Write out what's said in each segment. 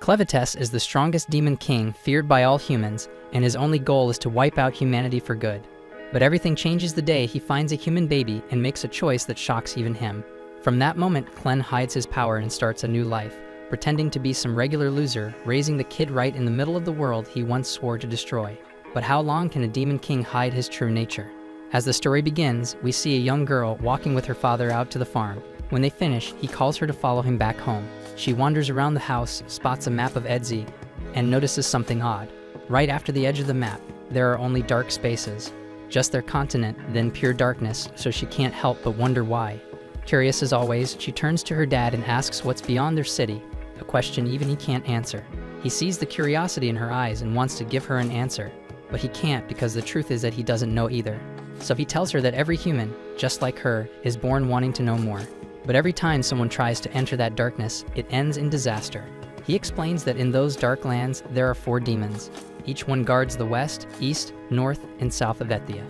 Clevatess is the strongest demon king feared by all humans, and his only goal is to wipe out humanity for good. But everything changes the day he finds a human baby and makes a choice that shocks even him. From that moment, Clen hides his power and starts a new life, pretending to be some regular loser, raising the kid right in the middle of the world he once swore to destroy. But how long can a demon king hide his true nature? As the story begins, we see a young girl walking with her father out to the farm. When they finish, he calls her to follow him back home. She wanders around the house, spots a map of Edzi, and notices something odd. Right after the edge of the map, there are only dark spaces. Just their continent, then pure darkness, so she can't help but wonder why. Curious as always, she turns to her dad and asks what's beyond their city, a question even he can't answer. He sees the curiosity in her eyes and wants to give her an answer, but he can't because the truth is that he doesn't know either. So he tells her that every human, just like her, is born wanting to know more. But every time someone tries to enter that darkness, it ends in disaster. He explains that in those dark lands, there are 4 demons. Each one guards the west, east, north, and south of Ethia.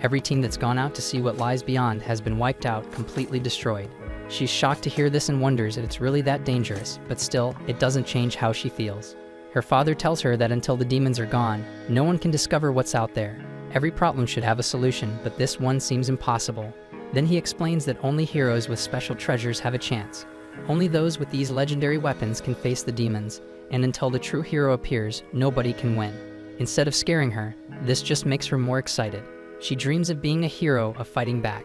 Every team that's gone out to see what lies beyond has been wiped out, completely destroyed. She's shocked to hear this and wonders if it's really that dangerous, but still, it doesn't change how she feels. Her father tells her that until the demons are gone, no one can discover what's out there. Every problem should have a solution, but this one seems impossible. Then he explains that only heroes with special treasures have a chance. Only those with these legendary weapons can face the demons, and until the true hero appears, nobody can win. Instead of scaring her, this just makes her more excited. She dreams of being a hero, of fighting back.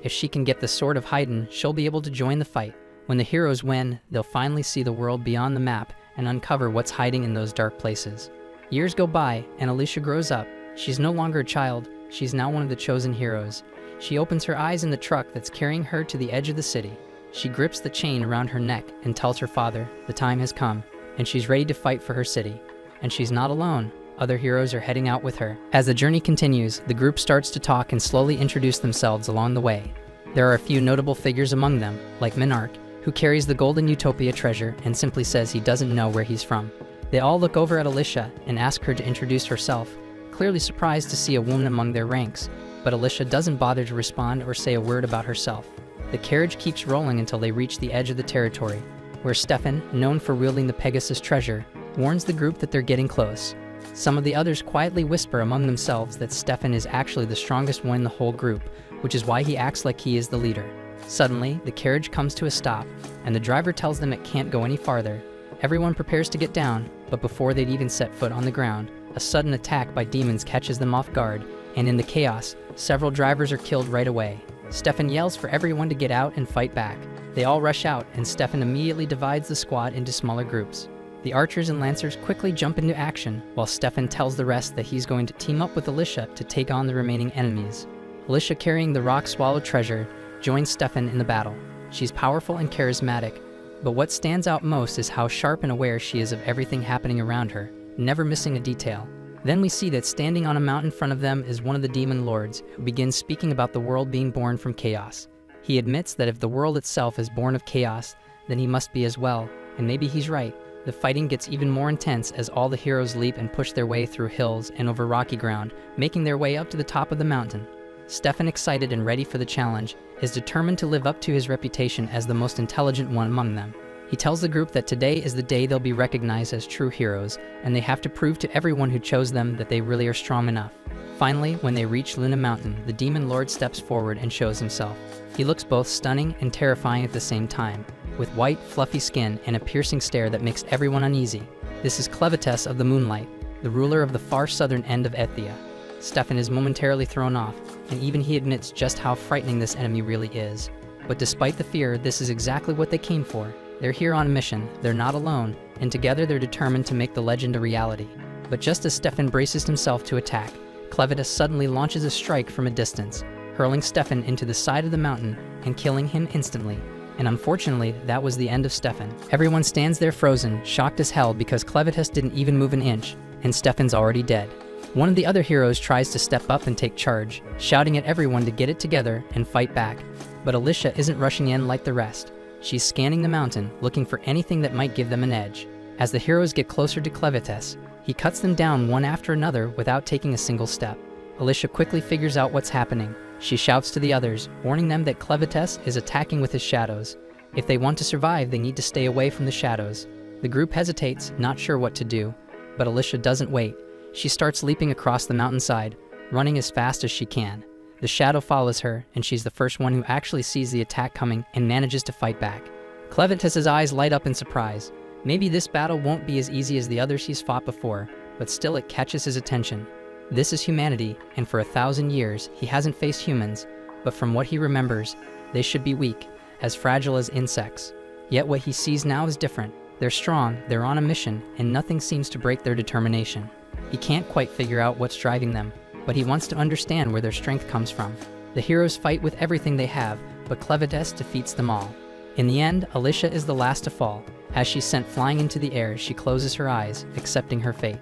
If she can get the Sword of Haydn, she'll be able to join the fight. When the heroes win, they'll finally see the world beyond the map and uncover what's hiding in those dark places. Years go by, and Alicia grows up. She's no longer a child, she's now one of the chosen heroes. She opens her eyes in the truck that's carrying her to the edge of the city. She grips the chain around her neck and tells her father the time has come, and she's ready to fight for her city. And she's not alone. Other heroes are heading out with her. As the journey continues, the group starts to talk and slowly introduce themselves along the way. There are a few notable figures among them, like Minarch, who carries the Golden Utopia treasure and simply says he doesn't know where he's from. They all look over at Alicia and ask her to introduce herself, clearly surprised to see a woman among their ranks, but Alicia doesn't bother to respond or say a word about herself. The carriage keeps rolling until they reach the edge of the territory, where Stefan, known for wielding the Pegasus treasure, warns the group that they're getting close. Some of the others quietly whisper among themselves that Stefan is actually the strongest one in the whole group, which is why he acts like he is the leader. Suddenly, the carriage comes to a stop, and the driver tells them it can't go any farther. Everyone prepares to get down, but before they'd even set foot on the ground, a sudden attack by demons catches them off guard, and in the chaos, several drivers are killed right away. Stefan yells for everyone to get out and fight back. They all rush out, and Stefan immediately divides the squad into smaller groups. The archers and lancers quickly jump into action, while Stefan tells the rest that he's going to team up with Alicia to take on the remaining enemies. Alicia, carrying the rock-swallowed treasure, joins Stefan in the battle. She's powerful and charismatic, but what stands out most is how sharp and aware she is of everything happening around her, never missing a detail. Then we see that standing on a mountain in front of them is one of the demon lords, who begins speaking about the world being born from chaos. He admits that if the world itself is born of chaos, then he must be as well, and maybe he's right. The fighting gets even more intense as all the heroes leap and push their way through hills and over rocky ground, making their way up to the top of the mountain. Stefan, excited and ready for the challenge, is determined to live up to his reputation as the most intelligent one among them. He tells the group that today is the day they'll be recognized as true heroes, and they have to prove to everyone who chose them that they really are strong enough. Finally, when they reach Luna Mountain, the Demon Lord steps forward and shows himself. He looks both stunning and terrifying at the same time, with white, fluffy skin and a piercing stare that makes everyone uneasy. This is Clevatess of the Moonlight, the ruler of the far southern end of Ethia. Stefan is momentarily thrown off, and even he admits just how frightening this enemy really is. But despite the fear, this is exactly what they came for. They're here on a mission, they're not alone, and together they're determined to make the legend a reality. But just as Stefan braces himself to attack, Clevatess suddenly launches a strike from a distance, hurling Stefan into the side of the mountain and killing him instantly. And unfortunately, that was the end of Stefan. Everyone stands there frozen, shocked as hell because Clevatess didn't even move an inch, and Stefan's already dead. One of the other heroes tries to step up and take charge, shouting at everyone to get it together and fight back. But Alicia isn't rushing in like the rest. She's scanning the mountain, looking for anything that might give them an edge. As the heroes get closer to Clevatess, he cuts them down one after another without taking a single step. Alicia quickly figures out what's happening. She shouts to the others, warning them that Clevatess is attacking with his shadows. If they want to survive, they need to stay away from the shadows. The group hesitates, not sure what to do, but Alicia doesn't wait. She starts leaping across the mountainside, running as fast as she can. The shadow follows her, and she's the first one who actually sees the attack coming and manages to fight back. Clevatess's eyes light up in surprise. Maybe this battle won't be as easy as the others he's fought before, but still it catches his attention. This is humanity, and for 1,000 years he hasn't faced humans, but from what he remembers, they should be weak, as fragile as insects. Yet what he sees now is different. They're strong, they're on a mission, and nothing seems to break their determination. He can't quite figure out what's driving them, but he wants to understand where their strength comes from. The heroes fight with everything they have, but Clevatess defeats them all. In the end, Alicia is the last to fall. As she's sent flying into the air, she closes her eyes, accepting her fate.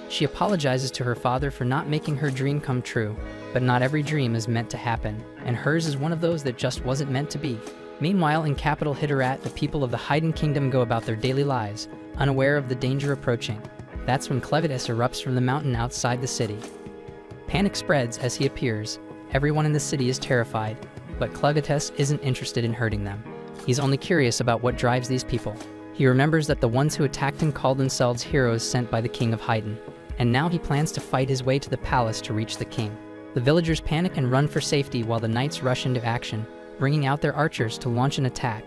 She apologizes to her father for not making her dream come true, but not every dream is meant to happen, and hers is one of those that just wasn't meant to be. Meanwhile, in capital Hitterat, the people of the Haydn Kingdom go about their daily lives, unaware of the danger approaching. That's when Clevatess erupts from the mountain outside the city. Panic spreads as he appears. Everyone in the city is terrified, but Clevatess isn't interested in hurting them. He's only curious about what drives these people. He remembers that the ones who attacked him called themselves heroes sent by the king of Haydn, and now he plans to fight his way to the palace to reach the king. The villagers panic and run for safety while the knights rush into action, bringing out their archers to launch an attack.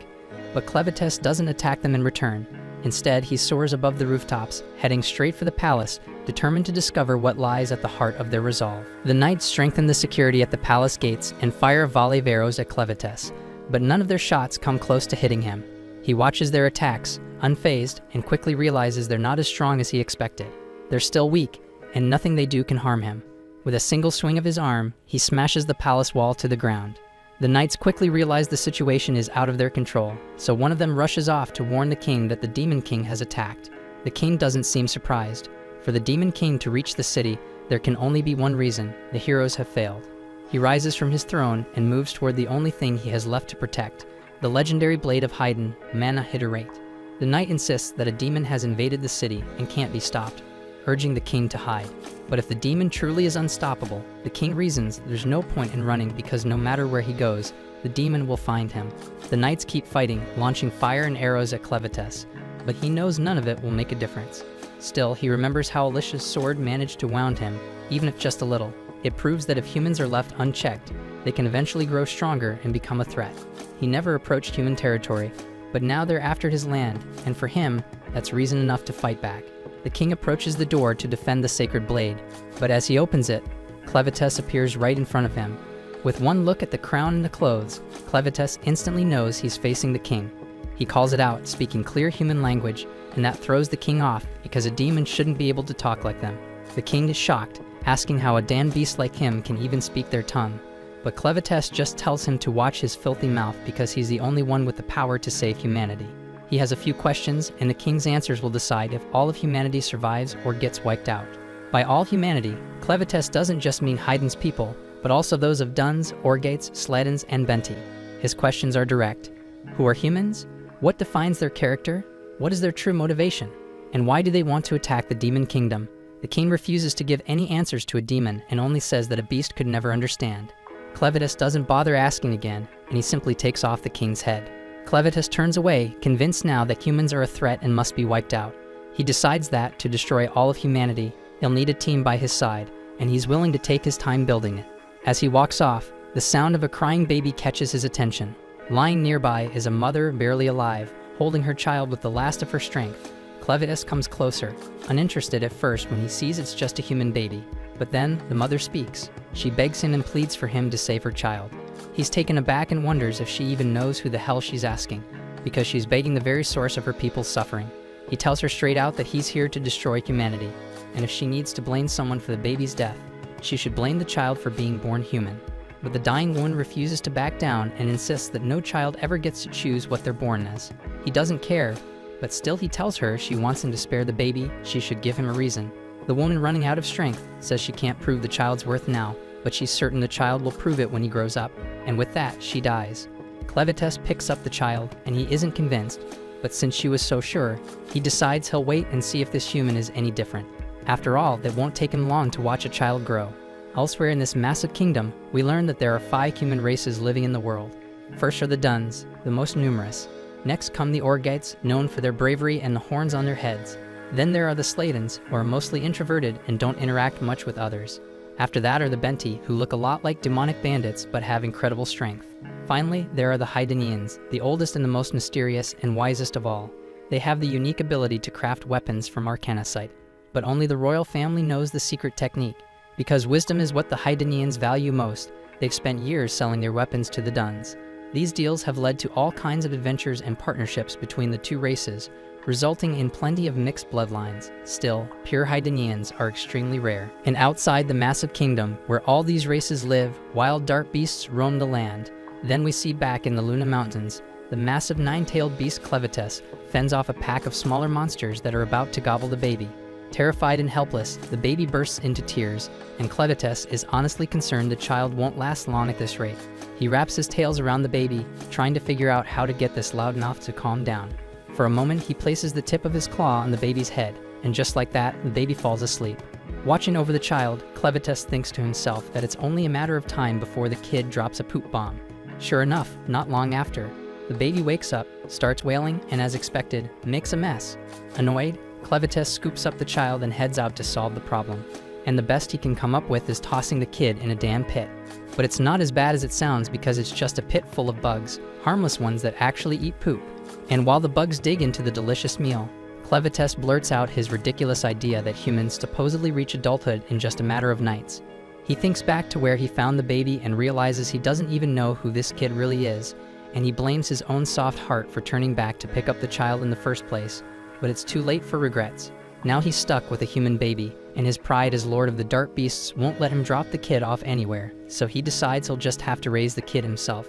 But Clevatess doesn't attack them in return. Instead, he soars above the rooftops, heading straight for the palace, determined to discover what lies at the heart of their resolve. The knights strengthen the security at the palace gates and fire a volley of arrows at Clevatess, but none of their shots come close to hitting him. He watches their attacks, unfazed, and quickly realizes they're not as strong as he expected. They're still weak, and nothing they do can harm him. With a single swing of his arm, he smashes the palace wall to the ground. The knights quickly realize the situation is out of their control, so one of them rushes off to warn the king that the Demon King has attacked. The king doesn't seem surprised. For the Demon King to reach the city, there can only be one reason: the heroes have failed. He rises from his throne and moves toward the only thing he has left to protect, the legendary blade of Haydn, Mana Hitterate. The knight insists that a demon has invaded the city and can't be stopped, urging the king to hide. But if the demon truly is unstoppable, the king reasons there's no point in running because no matter where he goes, the demon will find him. The knights keep fighting, launching fire and arrows at Clevatess, but he knows none of it will make a difference. Still, he remembers how Alicia's sword managed to wound him, even if just a little. It proves that if humans are left unchecked, they can eventually grow stronger and become a threat. He never approached human territory, but now they're after his land, and for him, that's reason enough to fight back. The king approaches the door to defend the sacred blade, but as he opens it, Clevatess appears right in front of him. With one look at the crown and the clothes, Clevatess instantly knows he's facing the king. He calls it out, speaking clear human language, and that throws the king off because a demon shouldn't be able to talk like them. The king is shocked, asking how a damned beast like him can even speak their tongue. But Clevatess just tells him to watch his filthy mouth because he's the only one with the power to save humanity. He has a few questions, and the king's answers will decide if all of humanity survives or gets wiped out. By all humanity, Clevatess doesn't just mean Haydn's people, but also those of Duns, Orgates, Sledens, and Benti. His questions are direct. Who are humans? What defines their character? What is their true motivation? And why do they want to attack the Demon Kingdom? The king refuses to give any answers to a demon and only says that a beast could never understand. Clevatess doesn't bother asking again, and he simply takes off the king's head. Clevatess turns away, convinced now that humans are a threat and must be wiped out. He decides that, to destroy all of humanity, he'll need a team by his side, and he's willing to take his time building it. As he walks off, the sound of a crying baby catches his attention. Lying nearby is a mother barely alive, holding her child with the last of her strength. Clevatess comes closer, uninterested at first when he sees it's just a human baby. But then, the mother speaks. She begs him and pleads for him to save her child. He's taken aback and wonders if she even knows who the hell she's asking, because she's begging the very source of her people's suffering. He tells her straight out that he's here to destroy humanity, and if she needs to blame someone for the baby's death, she should blame the child for being born human. But the dying woman refuses to back down and insists that no child ever gets to choose what they're born as. He doesn't care, but still he tells her she wants him to spare the baby, she should give him a reason. The woman, running out of strength, says she can't prove the child's worth now, but she's certain the child will prove it when he grows up, and with that, she dies. Clevatess picks up the child, and he isn't convinced, but since she was so sure, he decides he'll wait and see if this human is any different. After all, it won't take him long to watch a child grow. Elsewhere in this massive kingdom, we learn that there are 5 human races living in the world. First are the Duns, the most numerous. Next come the Orgites, known for their bravery and the horns on their heads. Then there are the Slatans, who are mostly introverted and don't interact much with others. After that are the Benti, who look a lot like demonic bandits but have incredible strength. Finally, there are the Hydanians, the oldest and the most mysterious and wisest of all. They have the unique ability to craft weapons from arcanocite, but only the royal family knows the secret technique. Because wisdom is what the Hydanians value most, they've spent years selling their weapons to the Duns. These deals have led to all kinds of adventures and partnerships between the two races, resulting in plenty of mixed bloodlines. Still, pure Hydanians are extremely rare. And outside the massive kingdom, where all these races live, wild dark beasts roam the land. Then we see back in the Luna Mountains, the massive nine-tailed beast Clevatess fends off a pack of smaller monsters that are about to gobble the baby. Terrified and helpless, the baby bursts into tears, and Clevatess is honestly concerned the child won't last long at this rate. He wraps his tails around the baby, trying to figure out how to get this loudmouth to calm down. For a moment, he places the tip of his claw on the baby's head, and just like that, the baby falls asleep. Watching over the child, Clevatess thinks to himself that it's only a matter of time before the kid drops a poop bomb. Sure enough, not long after, the baby wakes up, starts wailing, and as expected, makes a mess. Annoyed, Clevatess scoops up the child and heads out to solve the problem. And the best he can come up with is tossing the kid in a damn pit. But it's not as bad as it sounds because it's just a pit full of bugs, harmless ones that actually eat poop. And while the bugs dig into the delicious meal, Clevatess blurts out his ridiculous idea that humans supposedly reach adulthood in just a matter of nights. He thinks back to where he found the baby and realizes he doesn't even know who this kid really is, and he blames his own soft heart for turning back to pick up the child in the first place. But it's too late for regrets. Now he's stuck with a human baby, and his pride as Lord of the Dark Beasts won't let him drop the kid off anywhere, so he decides he'll just have to raise the kid himself.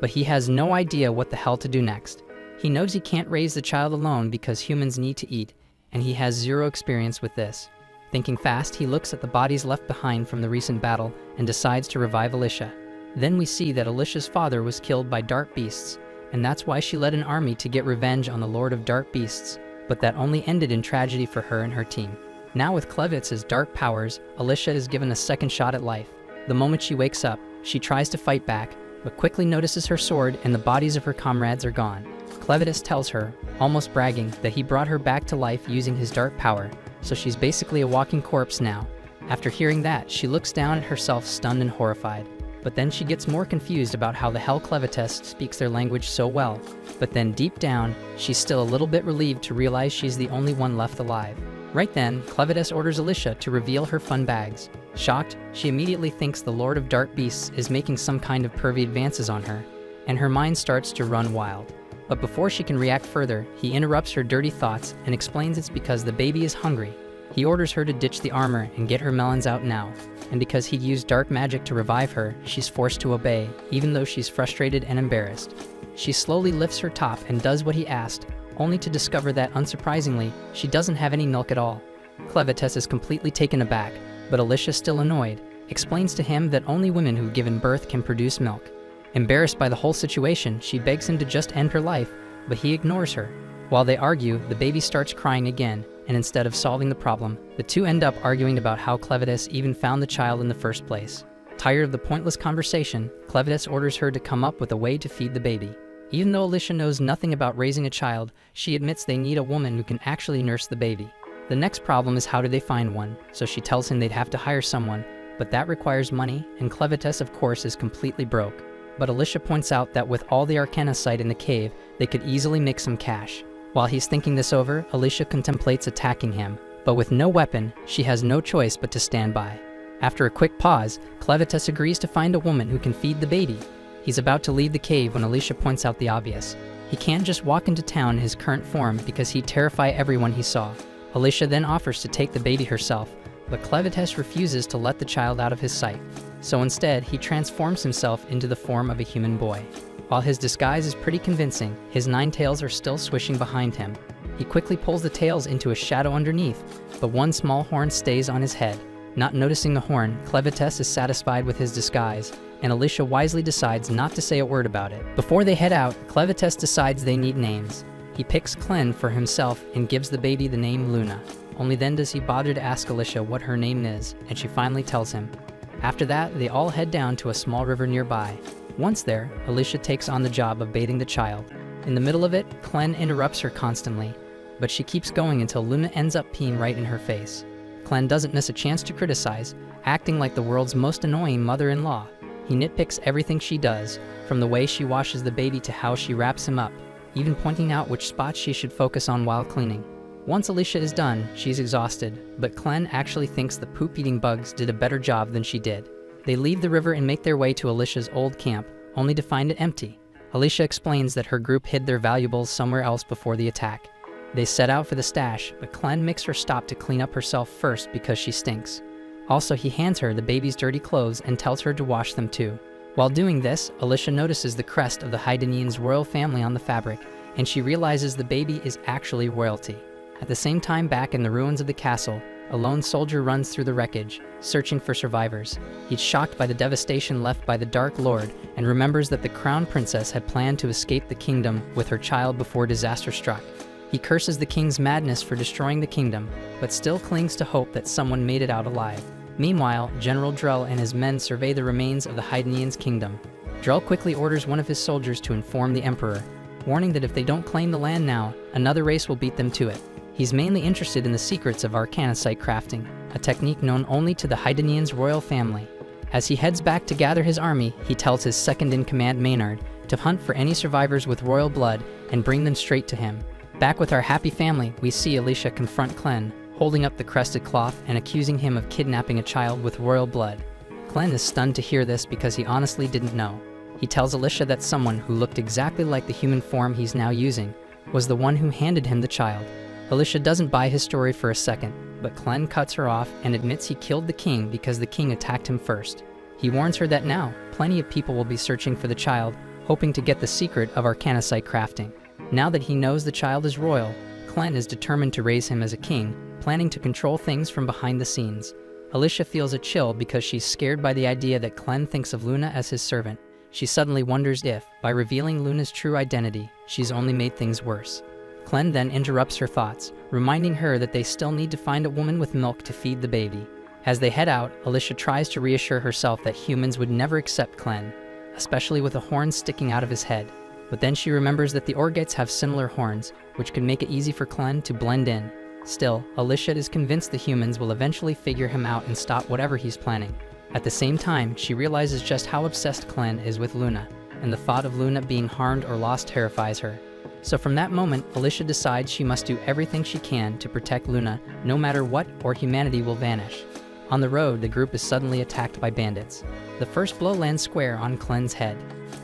But he has no idea what the hell to do next. He knows he can't raise the child alone because humans need to eat, and he has zero experience with this. Thinking fast, he looks at the bodies left behind from the recent battle and decides to revive Alicia. Then we see that Alicia's father was killed by dark beasts, and that's why she led an army to get revenge on the Lord of Dark Beasts, but that only ended in tragedy for her and her team. Now with Clevatz's dark powers, Alicia is given a second shot at life. The moment she wakes up, she tries to fight back, but quickly notices her sword and the bodies of her comrades are gone. Clevatess tells her, almost bragging, that he brought her back to life using his dark power, so she's basically a walking corpse now. After hearing that, she looks down at herself stunned and horrified. But then she gets more confused about how the hell Clevatess speaks their language so well. But then deep down, she's still a little bit relieved to realize she's the only one left alive. Right then, Clevatess orders Alicia to reveal her fun bags. Shocked, she immediately thinks the Lord of Dark Beasts is making some kind of pervy advances on her, and her mind starts to run wild. But before she can react further, he interrupts her dirty thoughts and explains it's because the baby is hungry. He orders her to ditch the armor and get her melons out now. And because he'd used dark magic to revive her, she's forced to obey, even though she's frustrated and embarrassed. She slowly lifts her top and does what he asked, only to discover that, unsurprisingly, she doesn't have any milk at all. Clevatess is completely taken aback, but Alicia, still annoyed, explains to him that only women who've given birth can produce milk. Embarrassed by the whole situation, she begs him to just end her life, but he ignores her. While they argue, the baby starts crying again, and instead of solving the problem, the two end up arguing about how Clevatess even found the child in the first place. Tired of the pointless conversation, Clevatess orders her to come up with a way to feed the baby. Even though Alicia knows nothing about raising a child, she admits they need a woman who can actually nurse the baby. The next problem is how do they find one, so she tells him they'd have to hire someone, but that requires money, and Clevatess of course is completely broke. But Alicia points out that with all the arcanocite in the cave, they could easily make some cash. While he's thinking this over, Alicia contemplates attacking him, but with no weapon, she has no choice but to stand by. After a quick pause, Clevatess agrees to find a woman who can feed the baby. He's about to leave the cave when Alicia points out the obvious. He can't just walk into town in his current form because he'd terrify everyone he saw. Alicia then offers to take the baby herself, but Clevatess refuses to let the child out of his sight. So instead, he transforms himself into the form of a human boy. While his disguise is pretty convincing, his 9 tails are still swishing behind him. He quickly pulls the tails into a shadow underneath, but one small horn stays on his head. Not noticing the horn, Clevatess is satisfied with his disguise, and Alicia wisely decides not to say a word about it. Before they head out, Clevatess decides they need names. He picks Clen for himself and gives the baby the name Luna. Only then does he bother to ask Alicia what her name is, and she finally tells him. After that, they all head down to a small river nearby. Once there, Alicia takes on the job of bathing the child. In the middle of it, Clen interrupts her constantly, but she keeps going until Luna ends up peeing right in her face. Clen doesn't miss a chance to criticize, acting like the world's most annoying mother-in-law. He nitpicks everything she does, from the way she washes the baby to how she wraps him up, even pointing out which spots she should focus on while cleaning. Once Alicia is done, she's exhausted, but Clen actually thinks the poop-eating bugs did a better job than she did. They leave the river and make their way to Alicia's old camp, only to find it empty. Alicia explains that her group hid their valuables somewhere else before the attack. They set out for the stash, but Clen makes her stop to clean up herself first because she stinks. Also, he hands her the baby's dirty clothes and tells her to wash them too. While doing this, Alicia notices the crest of the Haidanians' royal family on the fabric, and she realizes the baby is actually royalty. At the same time, back in the ruins of the castle, a lone soldier runs through the wreckage, searching for survivors. He's shocked by the devastation left by the Dark Lord and remembers that the crown princess had planned to escape the kingdom with her child before disaster struck. He curses the king's madness for destroying the kingdom, but still clings to hope that someone made it out alive. Meanwhile, General Drell and his men survey the remains of the Haidanians' kingdom. Drell quickly orders one of his soldiers to inform the emperor, warning that if they don't claim the land now, another race will beat them to it. He's mainly interested in the secrets of arcanicite crafting, a technique known only to the Haidanians' royal family. As he heads back to gather his army, he tells his second-in-command Maynard to hunt for any survivors with royal blood and bring them straight to him. Back with our happy family, we see Alicia confront Clen, holding up the crested cloth and accusing him of kidnapping a child with royal blood. Clen is stunned to hear this because he honestly didn't know. He tells Alicia that someone who looked exactly like the human form he's now using was the one who handed him the child. Alicia doesn't buy his story for a second, but Clen cuts her off and admits he killed the king because the king attacked him first. He warns her that now, plenty of people will be searching for the child, hoping to get the secret of arcanicite crafting. Now that he knows the child is royal, Clen is determined to raise him as a king, planning to control things from behind the scenes. Alicia feels a chill because she's scared by the idea that Clen thinks of Luna as his servant. She suddenly wonders if, by revealing Luna's true identity, she's only made things worse. Clen then interrupts her thoughts, reminding her that they still need to find a woman with milk to feed the baby. As they head out, Alicia tries to reassure herself that humans would never accept Clen, especially with a horn sticking out of his head. But then she remembers that the Orgites have similar horns, which could make it easy for Clen to blend in. Still, Alicia is convinced the humans will eventually figure him out and stop whatever he's planning. At the same time, she realizes just how obsessed Clen is with Luna, and the thought of Luna being harmed or lost terrifies her. So from that moment, Alicia decides she must do everything she can to protect Luna, no matter what, or humanity will vanish. On the road, the group is suddenly attacked by bandits. The first blow lands square on Clen's head.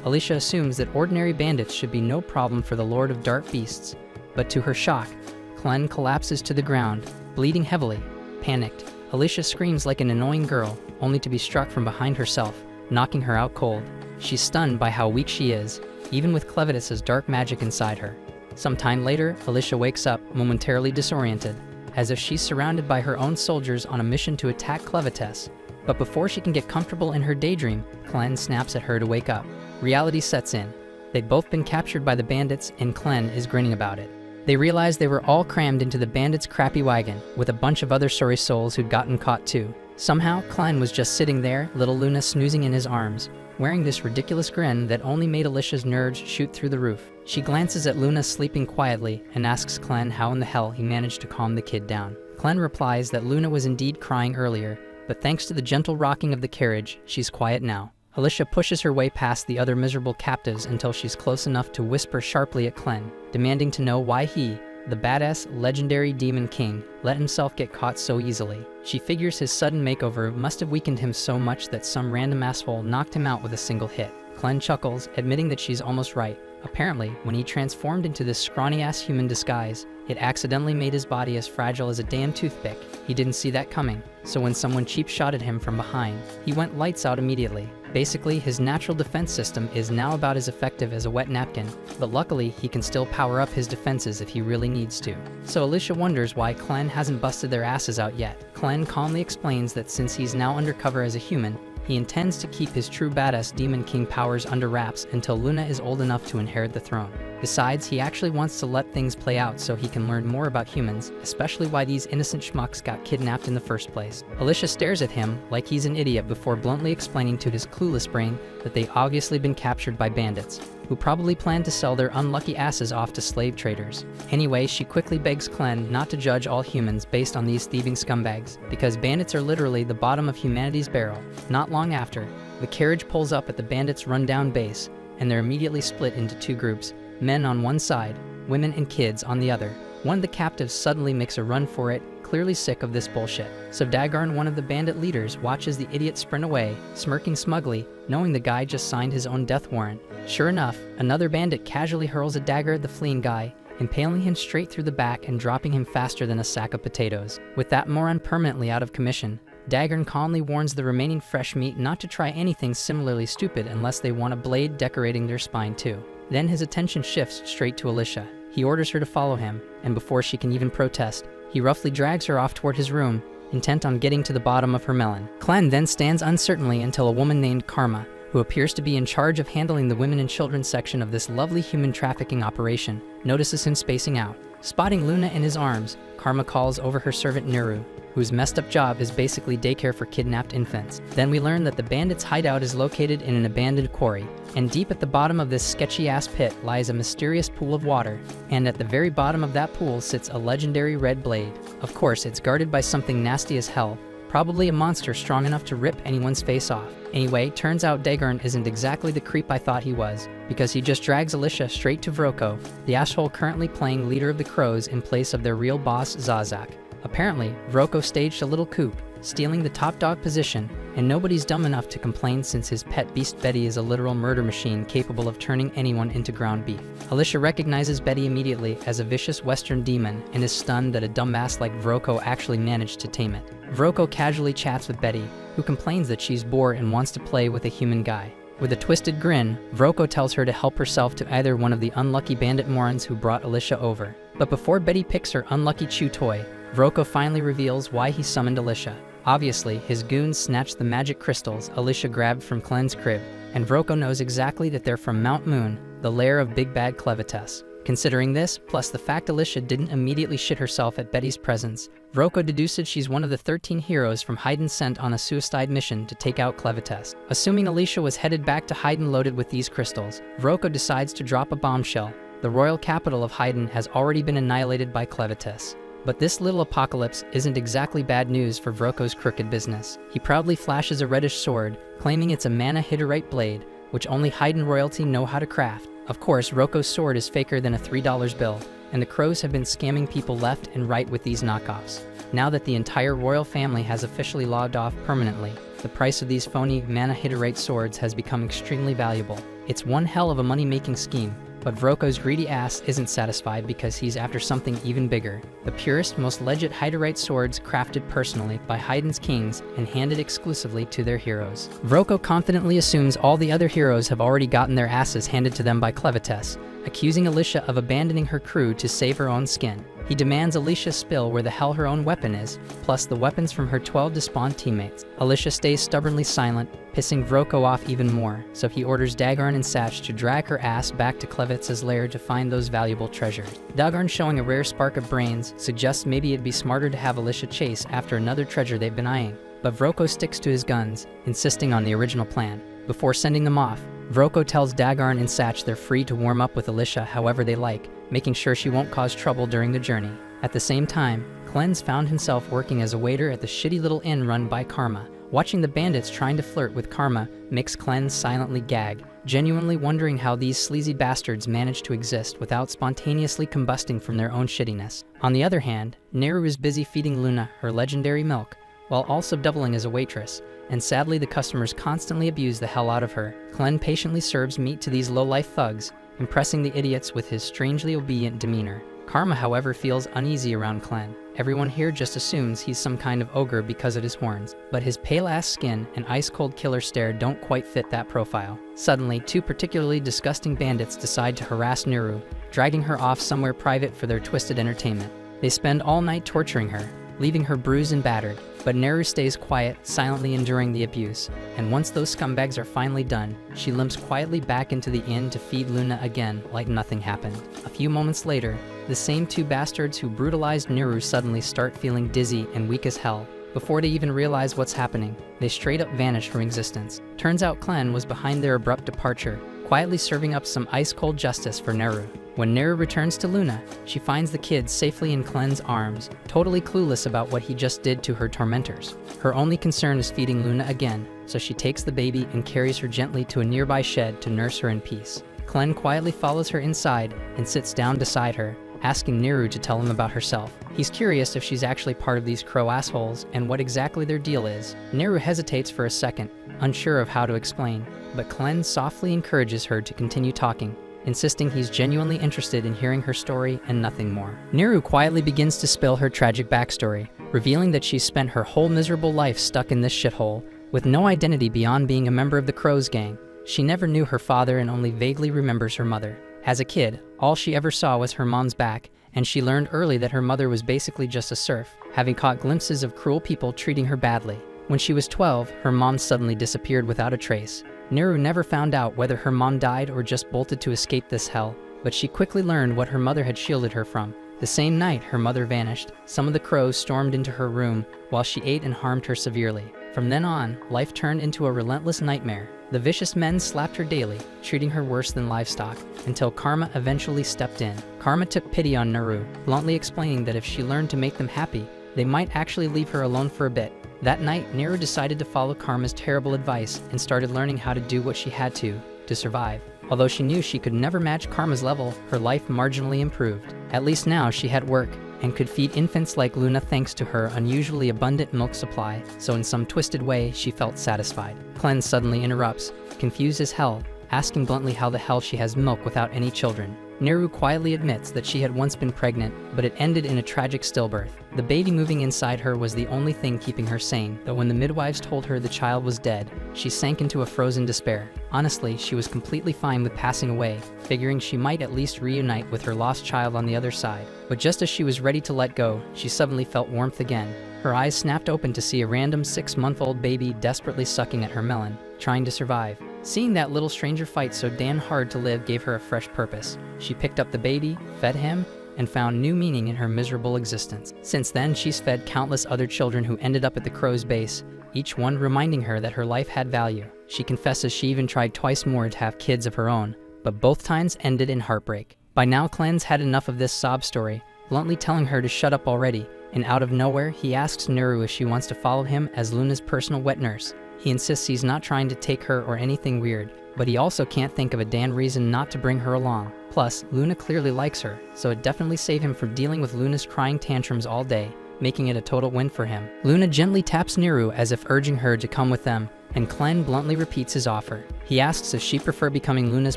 Alicia assumes that ordinary bandits should be no problem for the Lord of Dark Beasts, but to her shock, Clen collapses to the ground, bleeding heavily. Panicked, Alicia screams like an annoying girl, only to be struck from behind herself, knocking her out cold. She's stunned by how weak she is, even with Clevatess's dark magic inside her. Some time later, Alicia wakes up, momentarily disoriented, as if she's surrounded by her own soldiers on a mission to attack Clevatess. But before she can get comfortable in her daydream, Clen snaps at her to wake up. Reality sets in. They'd both been captured by the bandits, and Clen is grinning about it. They realize they were all crammed into the bandits' crappy wagon, with a bunch of other sorry souls who'd gotten caught too. Somehow, Clen was just sitting there, little Luna snoozing in his arms, wearing this ridiculous grin that only made Alicia's nerves shoot through the roof. She glances at Luna sleeping quietly and asks Clen how in the hell he managed to calm the kid down. Clen replies that Luna was indeed crying earlier, but thanks to the gentle rocking of the carriage, she's quiet now. Alicia pushes her way past the other miserable captives until she's close enough to whisper sharply at Clen, demanding to know why he, the badass, legendary Demon King, let himself get caught so easily. She figures his sudden makeover must have weakened him so much that some random asshole knocked him out with a single hit. Clen chuckles, admitting that she's almost right. Apparently, when he transformed into this scrawny-ass human disguise, it accidentally made his body as fragile as a damn toothpick. He didn't see that coming, so when someone cheap-shotted him from behind, he went lights out immediately. Basically, his natural defense system is now about as effective as a wet napkin, but luckily he can still power up his defenses if he really needs to. So Alicia wonders why Clen hasn't busted their asses out yet. Clen calmly explains that since he's now undercover as a human, he intends to keep his true badass Demon King powers under wraps until Luna is old enough to inherit the throne. Besides, he actually wants to let things play out so he can learn more about humans, especially why these innocent schmucks got kidnapped in the first place. Alicia stares at him like he's an idiot before bluntly explaining to his clueless brain that they obviously been captured by bandits, who probably plan to sell their unlucky asses off to slave traders. Anyway, she quickly begs Clen not to judge all humans based on these thieving scumbags, because bandits are literally the bottom of humanity's barrel. Not long after, the carriage pulls up at the bandits' rundown base, and they're immediately split into two groups, men on one side, women and kids on the other. One of the captives suddenly makes a run for it, clearly sick of this bullshit. So Dagarn, one of the bandit leaders, watches the idiot sprint away, smirking smugly, knowing the guy just signed his own death warrant. Sure enough, another bandit casually hurls a dagger at the fleeing guy, impaling him straight through the back and dropping him faster than a sack of potatoes. With that moron permanently out of commission, Dagarn calmly warns the remaining fresh meat not to try anything similarly stupid unless they want a blade decorating their spine too. Then his attention shifts straight to Alicia. He orders her to follow him, and before she can even protest, he roughly drags her off toward his room, intent on getting to the bottom of her melon. Clen then stands uncertainly until a woman named Karma, who appears to be in charge of handling the women and children section of this lovely human trafficking operation, notices him spacing out. Spotting Luna in his arms, Karma calls over her servant Neru, whose messed up job is basically daycare for kidnapped infants. Then we learn that the bandits' hideout is located in an abandoned quarry, and deep at the bottom of this sketchy-ass pit lies a mysterious pool of water, and at the very bottom of that pool sits a legendary red blade. Of course, it's guarded by something nasty as hell, probably a monster strong enough to rip anyone's face off. Anyway, turns out Dagarn isn't exactly the creep I thought he was, because he just drags Alicia straight to Vroko, the asshole currently playing leader of the Crows in place of their real boss Zazak. Apparently, Vroko staged a little coup, stealing the top dog position, and nobody's dumb enough to complain since his pet beast Betty is a literal murder machine capable of turning anyone into ground beef. Alicia recognizes Betty immediately as a vicious western demon and is stunned that a dumbass like Vroko actually managed to tame it. Vroko casually chats with Betty, who complains that she's bored and wants to play with a human guy. With a twisted grin, Vroko tells her to help herself to either one of the unlucky bandit morons who brought Alicia over. But before Betty picks her unlucky chew toy, Vroko finally reveals why he summoned Alicia. Obviously, his goons snatched the magic crystals Alicia grabbed from Clen's crib, and Vroko knows exactly that they're from Mount Moon, the lair of Big Bad Clevatess. Considering this, plus the fact Alicia didn't immediately shit herself at Betty's presence, Vroko deduces she's one of the 13 heroes from Haydn sent on a suicide mission to take out Clevatess. Assuming Alicia was headed back to Haydn loaded with these crystals, Vroko decides to drop a bombshell. The royal capital of Haydn has already been annihilated by Clevatess. But this little apocalypse isn't exactly bad news for Vroko's crooked business. He proudly flashes a reddish sword, claiming it's a mana hitterite blade, which only Haydn royalty know how to craft. Of course, Vroko's sword is faker than a $3 bill, and the Crows have been scamming people left and right with these knockoffs. Now that the entire royal family has officially logged off permanently, the price of these phony mana hitterite swords has become extremely valuable. It's one hell of a money-making scheme. But Vroko's greedy ass isn't satisfied because he's after something even bigger. The purest, most legit Hyderite swords crafted personally by Haydn's kings and handed exclusively to their heroes. Vroko confidently assumes all the other heroes have already gotten their asses handed to them by Clevatess, accusing Alicia of abandoning her crew to save her own skin. He demands Alicia spill where the hell her own weapon is, plus the weapons from her 12 despawned teammates. Alicia stays stubbornly silent, pissing Vroko off even more, so he orders Dagarn and Satch to drag her ass back to Clevatess' lair to find those valuable treasures. Dagarn, showing a rare spark of brains, suggests maybe it'd be smarter to have Alicia chase after another treasure they've been eyeing. But Vroko sticks to his guns, insisting on the original plan. Before sending them off, Vroko tells Dagarn and Satch they're free to warm up with Alicia however they like, making sure she won't cause trouble during the journey. At the same time, Clen's found himself working as a waiter at the shitty little inn run by Karma. Watching the bandits trying to flirt with Karma makes Clen silently gag, genuinely wondering how these sleazy bastards manage to exist without spontaneously combusting from their own shittiness. On the other hand, Neru is busy feeding Luna her legendary milk, while also doubling as a waitress, and sadly the customers constantly abuse the hell out of her. Clen patiently serves meat to these low-life thugs, impressing the idiots with his strangely obedient demeanor. Karma, however, feels uneasy around Clen. Everyone here just assumes he's some kind of ogre because of his horns, but his pale-ass skin and ice-cold killer stare don't quite fit that profile. Suddenly, two particularly disgusting bandits decide to harass Neru, dragging her off somewhere private for their twisted entertainment. They spend all night torturing her, leaving her bruised and battered. But Neru stays quiet, silently enduring the abuse. And once those scumbags are finally done, she limps quietly back into the inn to feed Luna again like nothing happened. A few moments later, the same two bastards who brutalized Neru suddenly start feeling dizzy and weak as hell. Before they even realize what's happening, they straight up vanish from existence. Turns out Clen was behind their abrupt departure, quietly serving up some ice-cold justice for Neru. When Neru returns to Luna, she finds the kids safely in Clen's arms, totally clueless about what he just did to her tormentors. Her only concern is feeding Luna again, so she takes the baby and carries her gently to a nearby shed to nurse her in peace. Clen quietly follows her inside and sits down beside her, asking Neru to tell him about herself. He's curious if she's actually part of these crow assholes and what exactly their deal is. Neru hesitates for a second, unsure of how to explain, but Clen softly encourages her to continue talking, insisting he's genuinely interested in hearing her story and nothing more. Neru quietly begins to spill her tragic backstory, revealing that she's spent her whole miserable life stuck in this shithole, with no identity beyond being a member of the Crows gang. She never knew her father and only vaguely remembers her mother. As a kid, all she ever saw was her mom's back, and she learned early that her mother was basically just a serf, having caught glimpses of cruel people treating her badly. When she was 12, her mom suddenly disappeared without a trace. Neru never found out whether her mom died or just bolted to escape this hell, but she quickly learned what her mother had shielded her from. The same night her mother vanished, some of the crows stormed into her room while she ate and harmed her severely. From then on, life turned into a relentless nightmare. The vicious men slapped her daily, treating her worse than livestock, until Karma eventually stepped in. Karma took pity on Neru, bluntly explaining that if she learned to make them happy, they might actually leave her alone for a bit. That night, Neru decided to follow Karma's terrible advice and started learning how to do what she had to survive. Although she knew she could never match Karma's level, her life marginally improved. At least now she had work and could feed infants like Luna thanks to her unusually abundant milk supply, so in some twisted way she felt satisfied. Clen suddenly interrupts, confused as hell, asking bluntly how the hell she has milk without any children. Neru quietly admits that she had once been pregnant, but it ended in a tragic stillbirth. The baby moving inside her was the only thing keeping her sane, but when the midwives told her the child was dead, she sank into a frozen despair. Honestly, she was completely fine with passing away, figuring she might at least reunite with her lost child on the other side. But just as she was ready to let go, she suddenly felt warmth again. Her eyes snapped open to see a random 6-month-old baby desperately sucking at her melon, trying to survive. Seeing that little stranger fight so damn hard to live gave her a fresh purpose. She picked up the baby, fed him, and found new meaning in her miserable existence. Since then, she's fed countless other children who ended up at the crow's base, each one reminding her that her life had value. She confesses she even tried twice more to have kids of her own, but both times ended in heartbreak. By now, Clen's had enough of this sob story, bluntly telling her to shut up already, and out of nowhere, he asks Neru if she wants to follow him as Luna's personal wet nurse. He insists he's not trying to take her or anything weird, but he also can't think of a damn reason not to bring her along. Plus, Luna clearly likes her, so it definitely saved him from dealing with Luna's crying tantrums all day, making it a total win for him. Luna gently taps Neru as if urging her to come with them, and Clen bluntly repeats his offer. He asks if she'd prefer becoming Luna's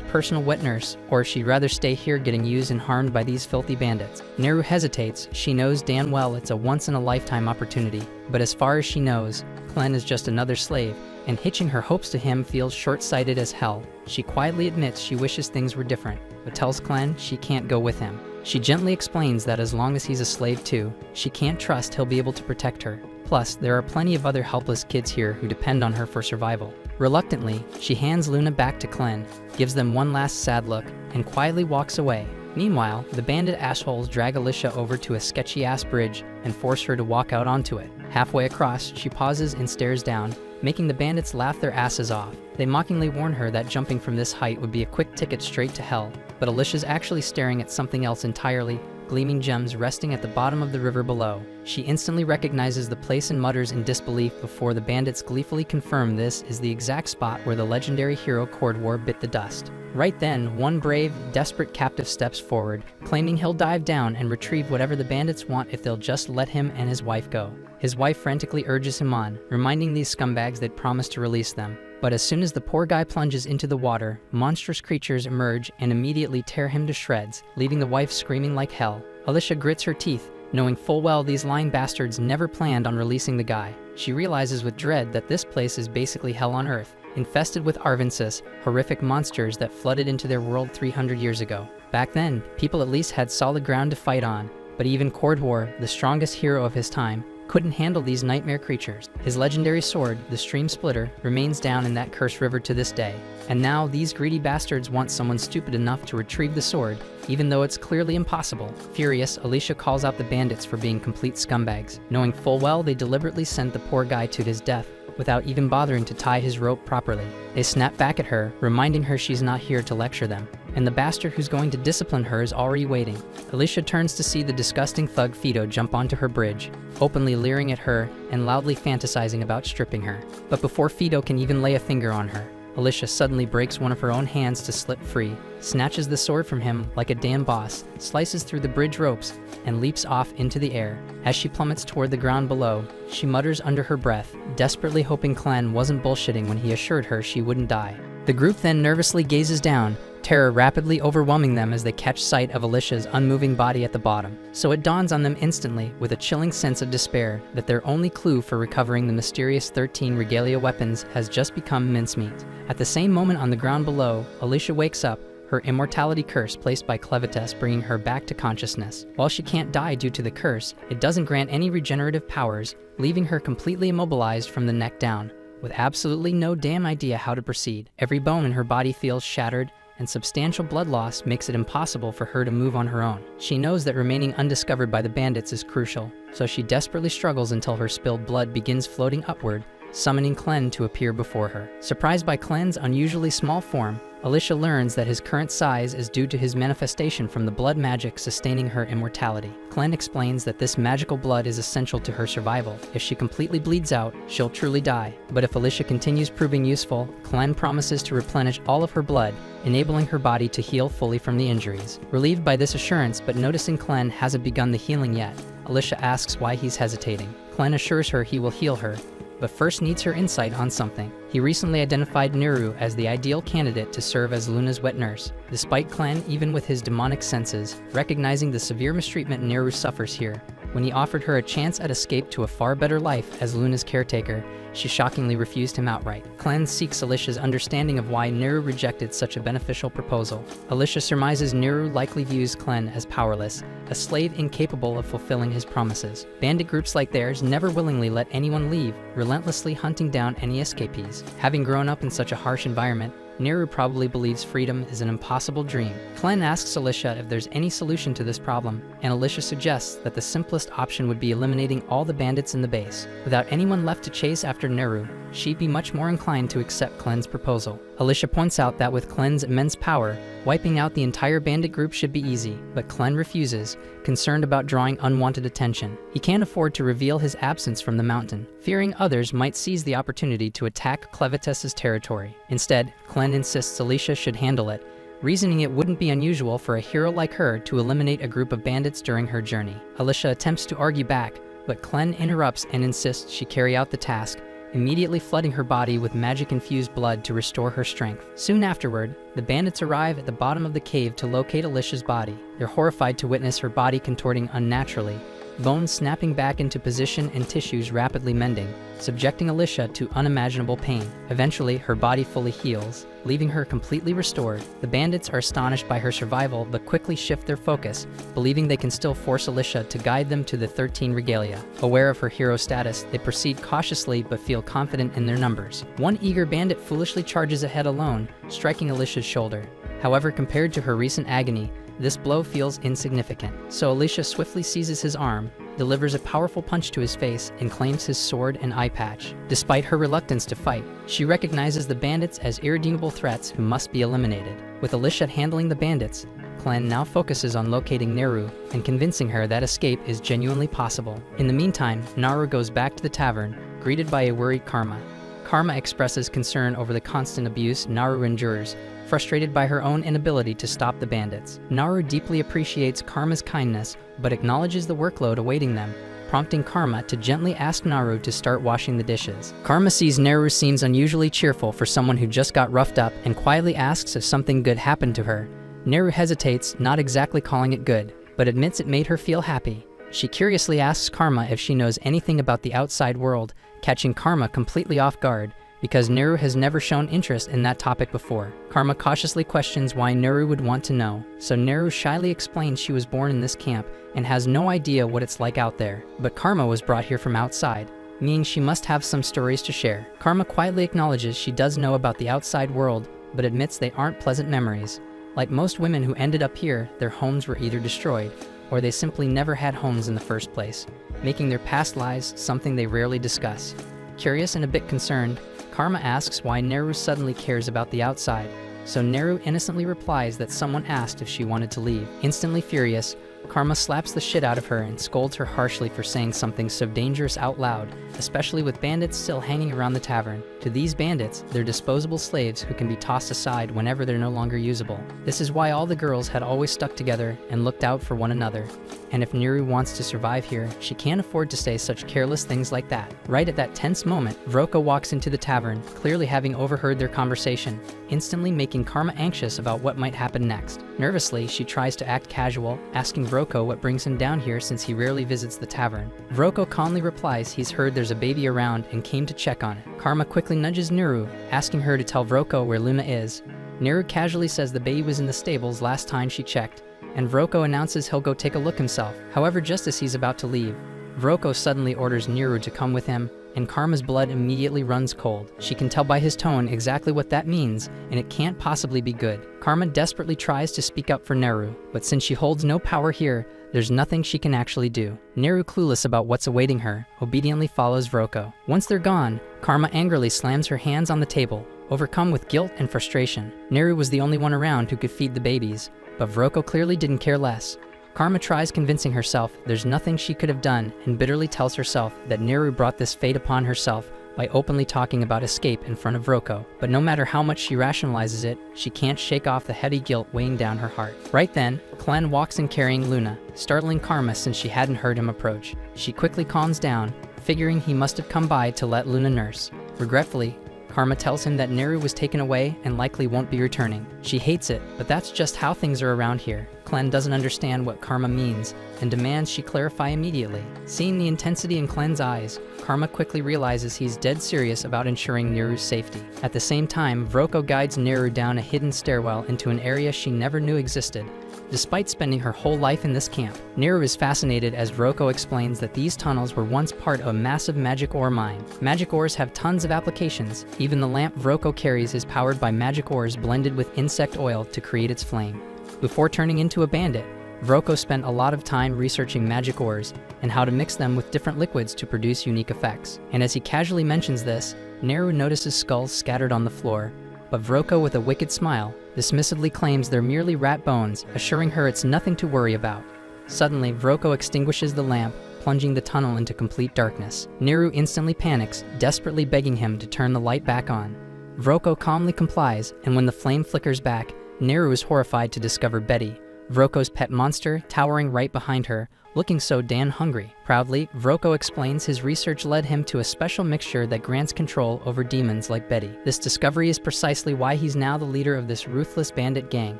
personal wet nurse, or if she'd rather stay here getting used and harmed by these filthy bandits. Neru hesitates. She knows damn well it's a once-in-a-lifetime opportunity, but as far as she knows, Clen is just another slave, and hitching her hopes to him feels short-sighted as hell. She quietly admits she wishes things were different, but tells Clen she can't go with him. She gently explains that as long as he's a slave too, she can't trust he'll be able to protect her. Plus, there are plenty of other helpless kids here who depend on her for survival. Reluctantly, she hands Luna back to Clen, gives them one last sad look, and quietly walks away. Meanwhile, the bandit assholes drag Alicia over to a sketchy-ass bridge and force her to walk out onto it. Halfway across, she pauses and stares down, making the bandits laugh their asses off. They mockingly warn her that jumping from this height would be a quick ticket straight to hell, but Alicia's actually staring at something else entirely, gleaming gems resting at the bottom of the river below. She instantly recognizes the place and mutters in disbelief before the bandits gleefully confirm this is the exact spot where the legendary hero Cordwar bit the dust. Right then, one brave, desperate captive steps forward, claiming he'll dive down and retrieve whatever the bandits want if they'll just let him and his wife go. His wife frantically urges him on, reminding these scumbags they'd promised to release them. But as soon as the poor guy plunges into the water, monstrous creatures emerge and immediately tear him to shreds, leaving the wife screaming like hell. Alicia grits her teeth, knowing full well these lying bastards never planned on releasing the guy. She realizes with dread that this place is basically hell on earth, infested with Arvensis, horrific monsters that flooded into their world 300 years ago. Back then, people at least had solid ground to fight on, but even Cordwar, the strongest hero of his time, couldn't handle these nightmare creatures. His legendary sword, the Stream Splitter, remains down in that cursed river to this day. And now these greedy bastards want someone stupid enough to retrieve the sword, even though it's clearly impossible. Furious, Alicia calls out the bandits for being complete scumbags, knowing full well they deliberately sent the poor guy to his death without even bothering to tie his rope properly. They snap back at her, reminding her she's not here to lecture them, and the bastard who's going to discipline her is already waiting. Alicia turns to see the disgusting thug Fido jump onto her bridge, openly leering at her and loudly fantasizing about stripping her. But before Fido can even lay a finger on her, Alicia suddenly breaks one of her own hands to slip free, snatches the sword from him like a damn boss, slices through the bridge ropes, and leaps off into the air. As she plummets toward the ground below, she mutters under her breath, desperately hoping Clan wasn't bullshitting when he assured her she wouldn't die. The group then nervously gazes down, terror rapidly overwhelming them as they catch sight of Alicia's unmoving body at the bottom. So it dawns on them instantly, with a chilling sense of despair, that their only clue for recovering the mysterious 13 regalia weapons has just become mincemeat. At the same moment on the ground below, Alicia wakes up, her immortality curse placed by Clevatess bringing her back to consciousness. While she can't die due to the curse, it doesn't grant any regenerative powers, leaving her completely immobilized from the neck down, with absolutely no damn idea how to proceed. Every bone in her body feels shattered, and substantial blood loss makes it impossible for her to move on her own. She knows that remaining undiscovered by the bandits is crucial, so she desperately struggles until her spilled blood begins floating upward, summoning Clen to appear before her. Surprised by Clen's unusually small form, Alicia learns that his current size is due to his manifestation from the blood magic sustaining her immortality. Clen explains that this magical blood is essential to her survival. If she completely bleeds out, she'll truly die. But if Alicia continues proving useful, Clen promises to replenish all of her blood, enabling her body to heal fully from the injuries. Relieved by this assurance, but noticing Clen hasn't begun the healing yet, Alicia asks why he's hesitating. Clen assures her he will heal her, but first needs her insight on something. He recently identified Neru as the ideal candidate to serve as Luna's wet nurse, despite Clan, even with his demonic senses, recognizing the severe mistreatment Neru suffers here. When he offered her a chance at escape to a far better life as Luna's caretaker, she shockingly refused him outright. Clan seeks Alicia's understanding of why Neru rejected such a beneficial proposal. Alicia surmises Neru likely views Clan as powerless, a slave incapable of fulfilling his promises. Bandit groups like theirs never willingly let anyone leave, relentlessly hunting down any escapees. Having grown up in such a harsh environment, Neru probably believes freedom is an impossible dream. Clen asks Alicia if there's any solution to this problem, and Alicia suggests that the simplest option would be eliminating all the bandits in the base. Without anyone left to chase after Neru, she'd be much more inclined to accept Clen's proposal. Alicia points out that with Clen's immense power, wiping out the entire bandit group should be easy, but Clen refuses, concerned about drawing unwanted attention. He can't afford to reveal his absence from the mountain, fearing others might seize the opportunity to attack Clevatess's territory. Instead, Clen insists Alicia should handle it, reasoning it wouldn't be unusual for a hero like her to eliminate a group of bandits during her journey. Alicia attempts to argue back, but Clen interrupts and insists she carry out the task, immediately flooding her body with magic-infused blood to restore her strength. Soon afterward, the bandits arrive at the bottom of the cave to locate Alicia's body. They're horrified to witness her body contorting unnaturally, bones snapping back into position and tissues rapidly mending, subjecting Alicia to unimaginable pain. Eventually, her body fully heals, leaving her completely restored. The bandits are astonished by her survival but quickly shift their focus, believing they can still force Alicia to guide them to the 13 regalia. Aware of her hero status, they proceed cautiously but feel confident in their numbers. One eager bandit foolishly charges ahead alone, striking Alicia's shoulder. However, compared to her recent agony, this blow feels insignificant. So Alicia swiftly seizes his arm, delivers a powerful punch to his face, and claims his sword and eye patch. Despite her reluctance to fight, she recognizes the bandits as irredeemable threats who must be eliminated. With Alicia handling the bandits, Clan now focuses on locating Neru and convincing her that escape is genuinely possible. In the meantime, Naru goes back to the tavern, greeted by a worried Karma. Karma expresses concern over the constant abuse Naru endures, frustrated by her own inability to stop the bandits. Naru deeply appreciates Karma's kindness, but acknowledges the workload awaiting them, prompting Karma to gently ask Naru to start washing the dishes. Karma sees Naru seems unusually cheerful for someone who just got roughed up and quietly asks if something good happened to her. Naru hesitates, not exactly calling it good, but admits it made her feel happy. She curiously asks Karma if she knows anything about the outside world, catching Karma completely off guard. because Neru has never shown interest in that topic before. Karma cautiously questions why Neru would want to know, so Neru shyly explains she was born in this camp and has no idea what it's like out there. But Karma was brought here from outside, meaning she must have some stories to share. Karma quietly acknowledges she does know about the outside world, but admits they aren't pleasant memories. Like most women who ended up here, their homes were either destroyed, or they simply never had homes in the first place, making their past lives something they rarely discuss. Curious and a bit concerned, Karma asks why Neru suddenly cares about the outside, so Neru innocently replies that someone asked if she wanted to leave. Instantly furious, Karma slaps the shit out of her and scolds her harshly for saying something so dangerous out loud, especially with bandits still hanging around the tavern. To these bandits, they're disposable slaves who can be tossed aside whenever they're no longer usable. This is why all the girls had always stuck together and looked out for one another. And if Neru wants to survive here, she can't afford to say such careless things like that. Right at that tense moment, Vroko walks into the tavern, clearly having overheard their conversation, instantly making Karma anxious about what might happen next. Nervously, she tries to act casual, asking Vroko what brings him down here since he rarely visits the tavern. Vroko calmly replies he's heard there's a baby around and came to check on it. Karma quickly nudges Neru, asking her to tell Vroko where Luna is. Neru casually says the baby was in the stables last time she checked, and Vroko announces he'll go take a look himself. However, just as he's about to leave, Vroko suddenly orders Neru to come with him, and Karma's blood immediately runs cold. She can tell by his tone exactly what that means, and it can't possibly be good. Karma desperately tries to speak up for Neru, but since she holds no power here, there's nothing she can actually do. Neru, clueless about what's awaiting her, obediently follows Vroko. Once they're gone, Karma angrily slams her hands on the table, overcome with guilt and frustration. Neru was the only one around who could feed the babies, but Vroko clearly didn't care less. Karma tries convincing herself there's nothing she could have done and bitterly tells herself that Neru brought this fate upon herself by openly talking about escape in front of Vroko. But no matter how much she rationalizes it, she can't shake off the heavy guilt weighing down her heart. Right then, Clen walks in carrying Luna, startling Karma since she hadn't heard him approach. She quickly calms down, figuring he must have come by to let Luna nurse. Regretfully, Karma tells him that Neru was taken away and likely won't be returning. She hates it, but that's just how things are around here. Clen doesn't understand what Karma means and demands she clarify immediately. Seeing the intensity in Clen's eyes, Karma quickly realizes he's dead serious about ensuring Neru's safety. At the same time, Vroko guides Neru down a hidden stairwell into an area she never knew existed. Despite spending her whole life in this camp, Neru is fascinated as Vroko explains that these tunnels were once part of a massive magic ore mine. Magic ores have tons of applications. Even the lamp Vroko carries is powered by magic ores blended with insect oil to create its flame. Before turning into a bandit, Vroko spent a lot of time researching magic ores and how to mix them with different liquids to produce unique effects. And as he casually mentions this, Neru notices skulls scattered on the floor, but Vroko, with a wicked smile, dismissively claims they're merely rat bones, assuring her it's nothing to worry about. Suddenly, Vroko extinguishes the lamp, plunging the tunnel into complete darkness. Neru instantly panics, desperately begging him to turn the light back on. Vroko calmly complies, and when the flame flickers back, Neru is horrified to discover Betty, Vroko's pet monster, towering right behind her, looking so damn hungry. Proudly, Vroko explains his research led him to a special mixture that grants control over demons like Betty. This discovery is precisely why he's now the leader of this ruthless bandit gang.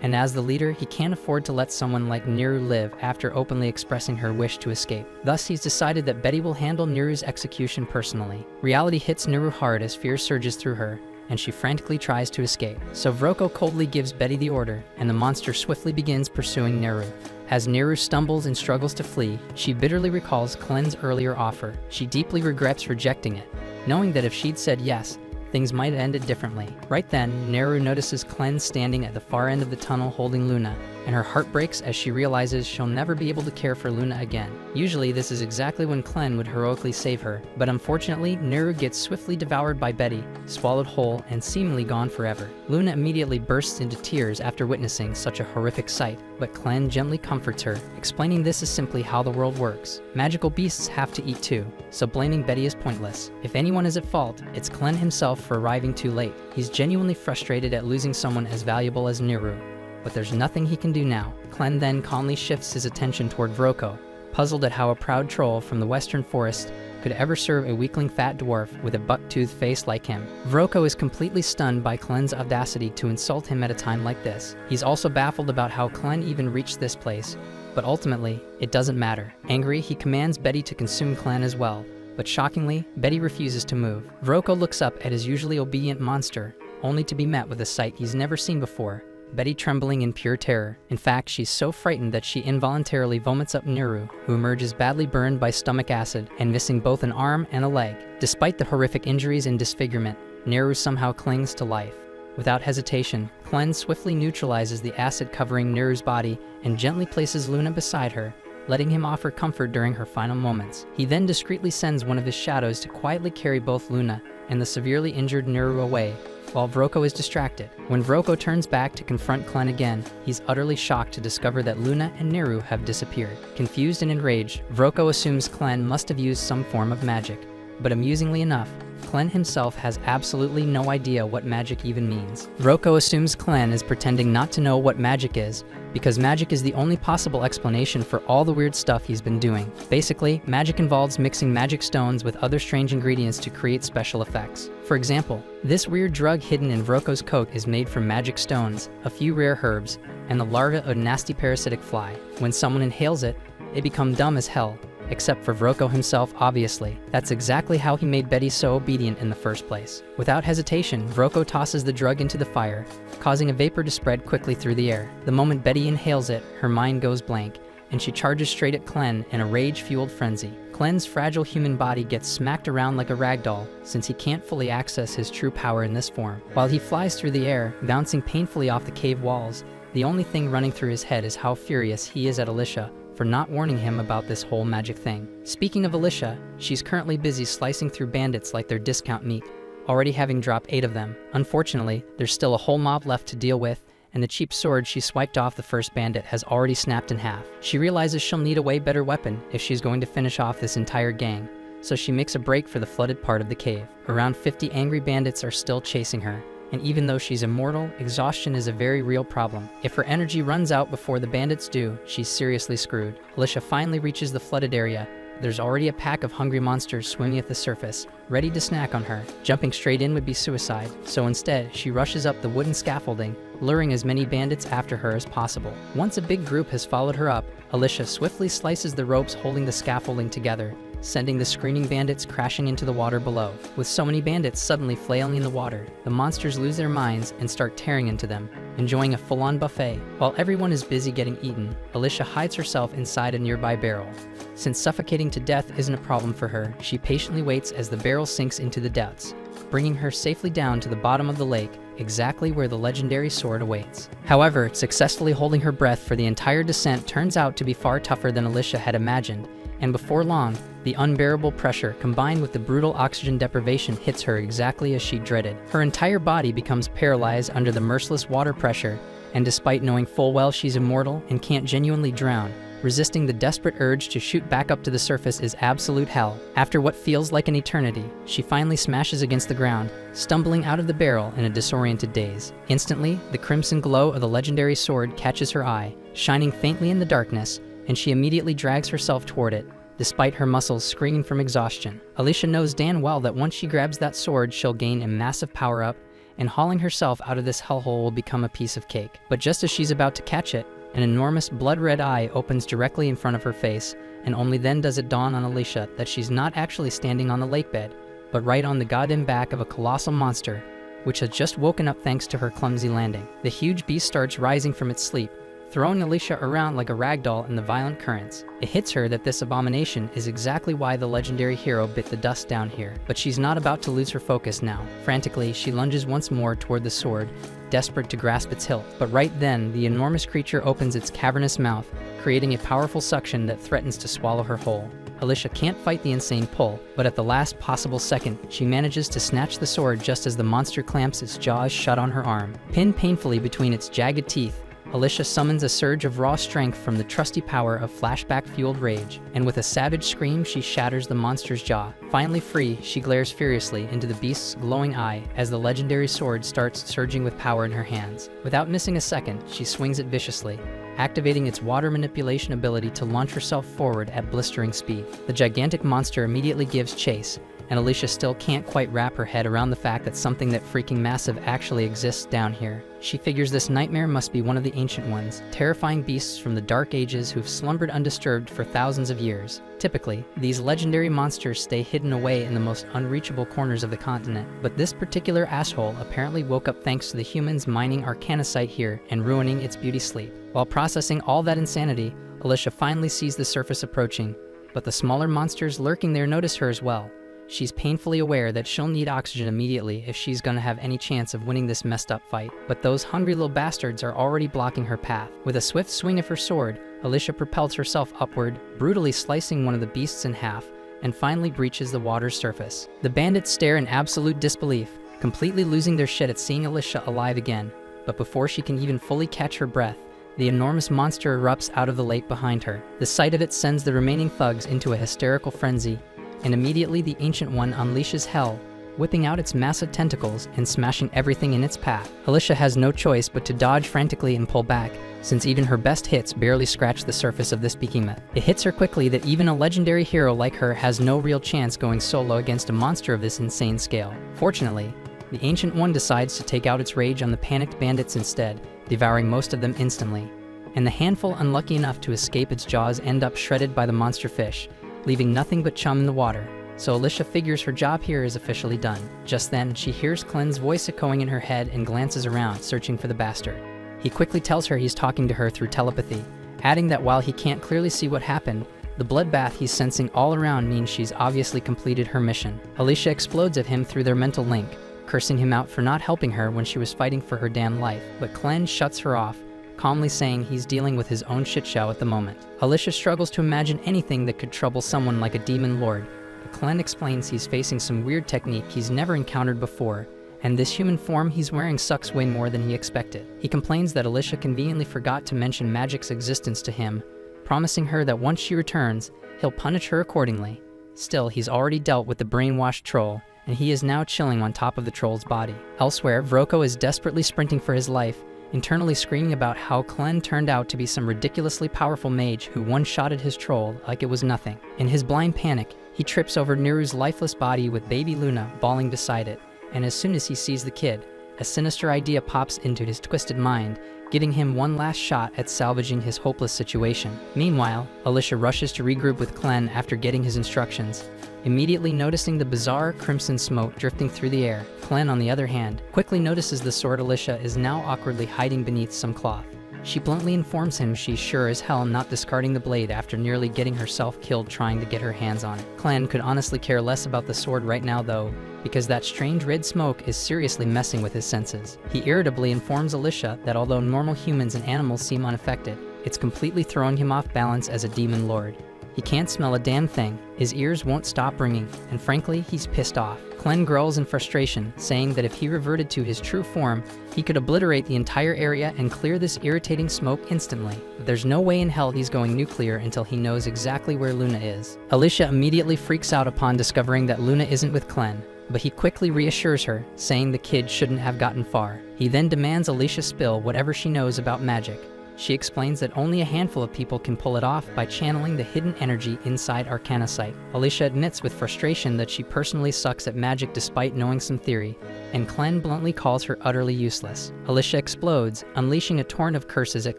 And as the leader, he can't afford to let someone like Neru live after openly expressing her wish to escape. Thus, he's decided that Betty will handle Neru's execution personally. Reality hits Neru hard as fear surges through her, and she frantically tries to escape. So Vroko coldly gives Betty the order, and the monster swiftly begins pursuing Neru. As Neru stumbles and struggles to flee, she bitterly recalls Clen's earlier offer. She deeply regrets rejecting it, knowing that if she'd said yes, things might have ended differently. Right then, Neru notices Clen standing at the far end of the tunnel holding Luna, and her heart breaks as she realizes she'll never be able to care for Luna again. Usually, this is exactly when Clen would heroically save her, but unfortunately, Neru gets swiftly devoured by Betty, swallowed whole, and seemingly gone forever. Luna immediately bursts into tears after witnessing such a horrific sight, but Clen gently comforts her, explaining this is simply how the world works. Magical beasts have to eat too, so blaming Betty is pointless. If anyone is at fault, it's Clen himself for arriving too late. He's genuinely frustrated at losing someone as valuable as Neru, but there's nothing he can do now. Clen then calmly shifts his attention toward Vroko, puzzled at how a proud troll from the western forest could ever serve a weakling fat dwarf with a buck-toothed face like him. Vroko is completely stunned by Clen's audacity to insult him at a time like this. He's also baffled about how Clen even reached this place, but ultimately, it doesn't matter. Angry, he commands Betty to consume Clen as well, but shockingly, Betty refuses to move. Vroko looks up at his usually obedient monster, only to be met with a sight he's never seen before. Betty trembling in pure terror. In fact, she's so frightened that she involuntarily vomits up Neru, who emerges badly burned by stomach acid and missing both an arm and a leg. Despite the horrific injuries and disfigurement, Neru somehow clings to life. Without hesitation, Clen swiftly neutralizes the acid covering Neru's body and gently places Luna beside her, letting him offer comfort during her final moments. He then discreetly sends one of his shadows to quietly carry both Luna and the severely injured Neru away, while Vroko is distracted. When Vroko turns back to confront Clen again, he's utterly shocked to discover that Luna and Neru have disappeared. Confused and enraged, Vroko assumes Clen must have used some form of magic. But amusingly enough, Clen himself has absolutely no idea what magic even means. Vroko assumes Clen is pretending not to know what magic is, because magic is the only possible explanation for all the weird stuff he's been doing. Basically, magic involves mixing magic stones with other strange ingredients to create special effects. For example, this weird drug hidden in Vroko's coat is made from magic stones, a few rare herbs, and the larva of a nasty parasitic fly. When someone inhales it, they become dumb as hell. Except for Vroko himself, obviously. That's exactly how he made Betty so obedient in the first place. Without hesitation, Vroko tosses the drug into the fire, causing a vapor to spread quickly through the air. The moment Betty inhales it, her mind goes blank, and she charges straight at Clen in a rage-fueled frenzy. Clen's fragile human body gets smacked around like a ragdoll, since he can't fully access his true power in this form. While he flies through the air, bouncing painfully off the cave walls, the only thing running through his head is how furious he is at Alicia for not warning him about this whole magic thing. Speaking of Alicia, she's currently busy slicing through bandits like they're discount meat, already having dropped 8 of them. Unfortunately, there's still a whole mob left to deal with, and the cheap sword she swiped off the first bandit has already snapped in half. She realizes she'll need a way better weapon if she's going to finish off this entire gang, so she makes a break for the flooded part of the cave. Around 50 angry bandits are still chasing her, and even though she's immortal, exhaustion is a very real problem. If her energy runs out before the bandits do, she's seriously screwed. Alicia finally reaches the flooded area. There's already a pack of hungry monsters swimming at the surface, ready to snack on her. Jumping straight in would be suicide, so instead, she rushes up the wooden scaffolding, luring as many bandits after her as possible. Once a big group has followed her up, Alicia swiftly slices the ropes holding the scaffolding together, sending the screaming bandits crashing into the water below. With so many bandits suddenly flailing in the water, the monsters lose their minds and start tearing into them, enjoying a full-on buffet. While everyone is busy getting eaten, Alicia hides herself inside a nearby barrel. Since suffocating to death isn't a problem for her, she patiently waits as the barrel sinks into the depths, bringing her safely down to the bottom of the lake, exactly where the legendary sword awaits. However, successfully holding her breath for the entire descent turns out to be far tougher than Alicia had imagined, and before long, the unbearable pressure combined with the brutal oxygen deprivation hits her exactly as she dreaded. Her entire body becomes paralyzed under the merciless water pressure, and despite knowing full well she's immortal and can't genuinely drown, resisting the desperate urge to shoot back up to the surface is absolute hell. After what feels like an eternity, she finally smashes against the ground, stumbling out of the barrel in a disoriented daze. Instantly, the crimson glow of the legendary sword catches her eye, shining faintly in the darkness, and she immediately drags herself toward it, despite her muscles screaming from exhaustion. Alicia knows damn well that once she grabs that sword, she'll gain a massive power-up, and hauling herself out of this hellhole will become a piece of cake. But just as she's about to catch it, an enormous blood-red eye opens directly in front of her face, and only then does it dawn on Alicia that she's not actually standing on the lake bed, but right on the goddamn back of a colossal monster, which has just woken up thanks to her clumsy landing. The huge beast starts rising from its sleep, throwing Alicia around like a ragdoll in the violent currents. It hits her that this abomination is exactly why the legendary hero bit the dust down here. But she's not about to lose her focus now. Frantically, she lunges once more toward the sword, desperate to grasp its hilt. But right then, the enormous creature opens its cavernous mouth, creating a powerful suction that threatens to swallow her whole. Alicia can't fight the insane pull, but at the last possible second, she manages to snatch the sword just as the monster clamps its jaws shut on her arm. Pinned painfully between its jagged teeth, Alicia summons a surge of raw strength from the trusty power of flashback-fueled rage, and with a savage scream, she shatters the monster's jaw. Finally free, she glares furiously into the beast's glowing eye as the legendary sword starts surging with power in her hands. Without missing a second, she swings it viciously, activating its water manipulation ability to launch herself forward at blistering speed. The gigantic monster immediately gives chase, and Alicia still can't quite wrap her head around the fact that something that freaking massive actually exists down here. She figures this nightmare must be one of the ancient ones, terrifying beasts from the dark ages who've slumbered undisturbed for thousands of years. Typically, these legendary monsters stay hidden away in the most unreachable corners of the continent, but this particular asshole apparently woke up thanks to the humans mining arcanasite here and ruining its beauty sleep. While processing all that insanity, Alicia finally sees the surface approaching, but the smaller monsters lurking there notice her as well. She's painfully aware that she'll need oxygen immediately if she's gonna have any chance of winning this messed up fight, but those hungry little bastards are already blocking her path. With a swift swing of her sword, Alicia propels herself upward, brutally slicing one of the beasts in half, and finally breaches the water's surface. The bandits stare in absolute disbelief, completely losing their shit at seeing Alicia alive again, but before she can even fully catch her breath, the enormous monster erupts out of the lake behind her. The sight of it sends the remaining thugs into a hysterical frenzy, and immediately the Ancient One unleashes hell, whipping out its massive tentacles and smashing everything in its path. Alicia has no choice but to dodge frantically and pull back, since even her best hits barely scratch the surface of this behemoth. It hits her quickly that even a legendary hero like her has no real chance going solo against a monster of this insane scale. Fortunately, the Ancient One decides to take out its rage on the panicked bandits instead, devouring most of them instantly. And the handful unlucky enough to escape its jaws end up shredded by the monster fish, leaving nothing but chum in the water. So Alicia figures her job here is officially done. Just then, she hears Clen's voice echoing in her head and glances around, searching for the bastard. He quickly tells her he's talking to her through telepathy, adding that while he can't clearly see what happened, the bloodbath he's sensing all around means she's obviously completed her mission. Alicia explodes at him through their mental link, cursing him out for not helping her when she was fighting for her damn life, but Clen shuts her off, calmly saying he's dealing with his own shitshow at the moment. Alicia struggles to imagine anything that could trouble someone like a demon lord, but Clen explains he's facing some weird technique he's never encountered before, and this human form he's wearing sucks way more than he expected. He complains that Alicia conveniently forgot to mention magic's existence to him, promising her that once she returns, he'll punish her accordingly. Still, he's already dealt with the brainwashed troll, and he is now chilling on top of the troll's body. Elsewhere, Vroko is desperately sprinting for his life, internally screaming about how Clen turned out to be some ridiculously powerful mage who one-shotted his troll like it was nothing. In his blind panic, he trips over Neru's lifeless body with baby Luna bawling beside it, and as soon as he sees the kid, a sinister idea pops into his twisted mind, giving him one last shot at salvaging his hopeless situation. Meanwhile, Alicia rushes to regroup with Clen after getting his instructions, immediately noticing the bizarre crimson smoke drifting through the air. Clen, on the other hand, quickly notices the sword Alicia is now awkwardly hiding beneath some cloth. She bluntly informs him she's sure as hell not discarding the blade after nearly getting herself killed trying to get her hands on it. Clen could honestly care less about the sword right now though, because that strange red smoke is seriously messing with his senses. He irritably informs Alicia that although normal humans and animals seem unaffected, it's completely throwing him off balance as a demon lord. He can't smell a damn thing, his ears won't stop ringing, and frankly, he's pissed off. Clen growls in frustration, saying that if he reverted to his true form, he could obliterate the entire area and clear this irritating smoke instantly. But there's no way in hell he's going nuclear until he knows exactly where Luna is. Alicia immediately freaks out upon discovering that Luna isn't with Clen, but he quickly reassures her, saying the kid shouldn't have gotten far. He then demands Alicia spill whatever she knows about magic. She explains that only a handful of people can pull it off by channeling the hidden energy inside arcanasite. Alicia admits with frustration that she personally sucks at magic despite knowing some theory, and Clen bluntly calls her utterly useless. Alicia explodes, unleashing a torrent of curses at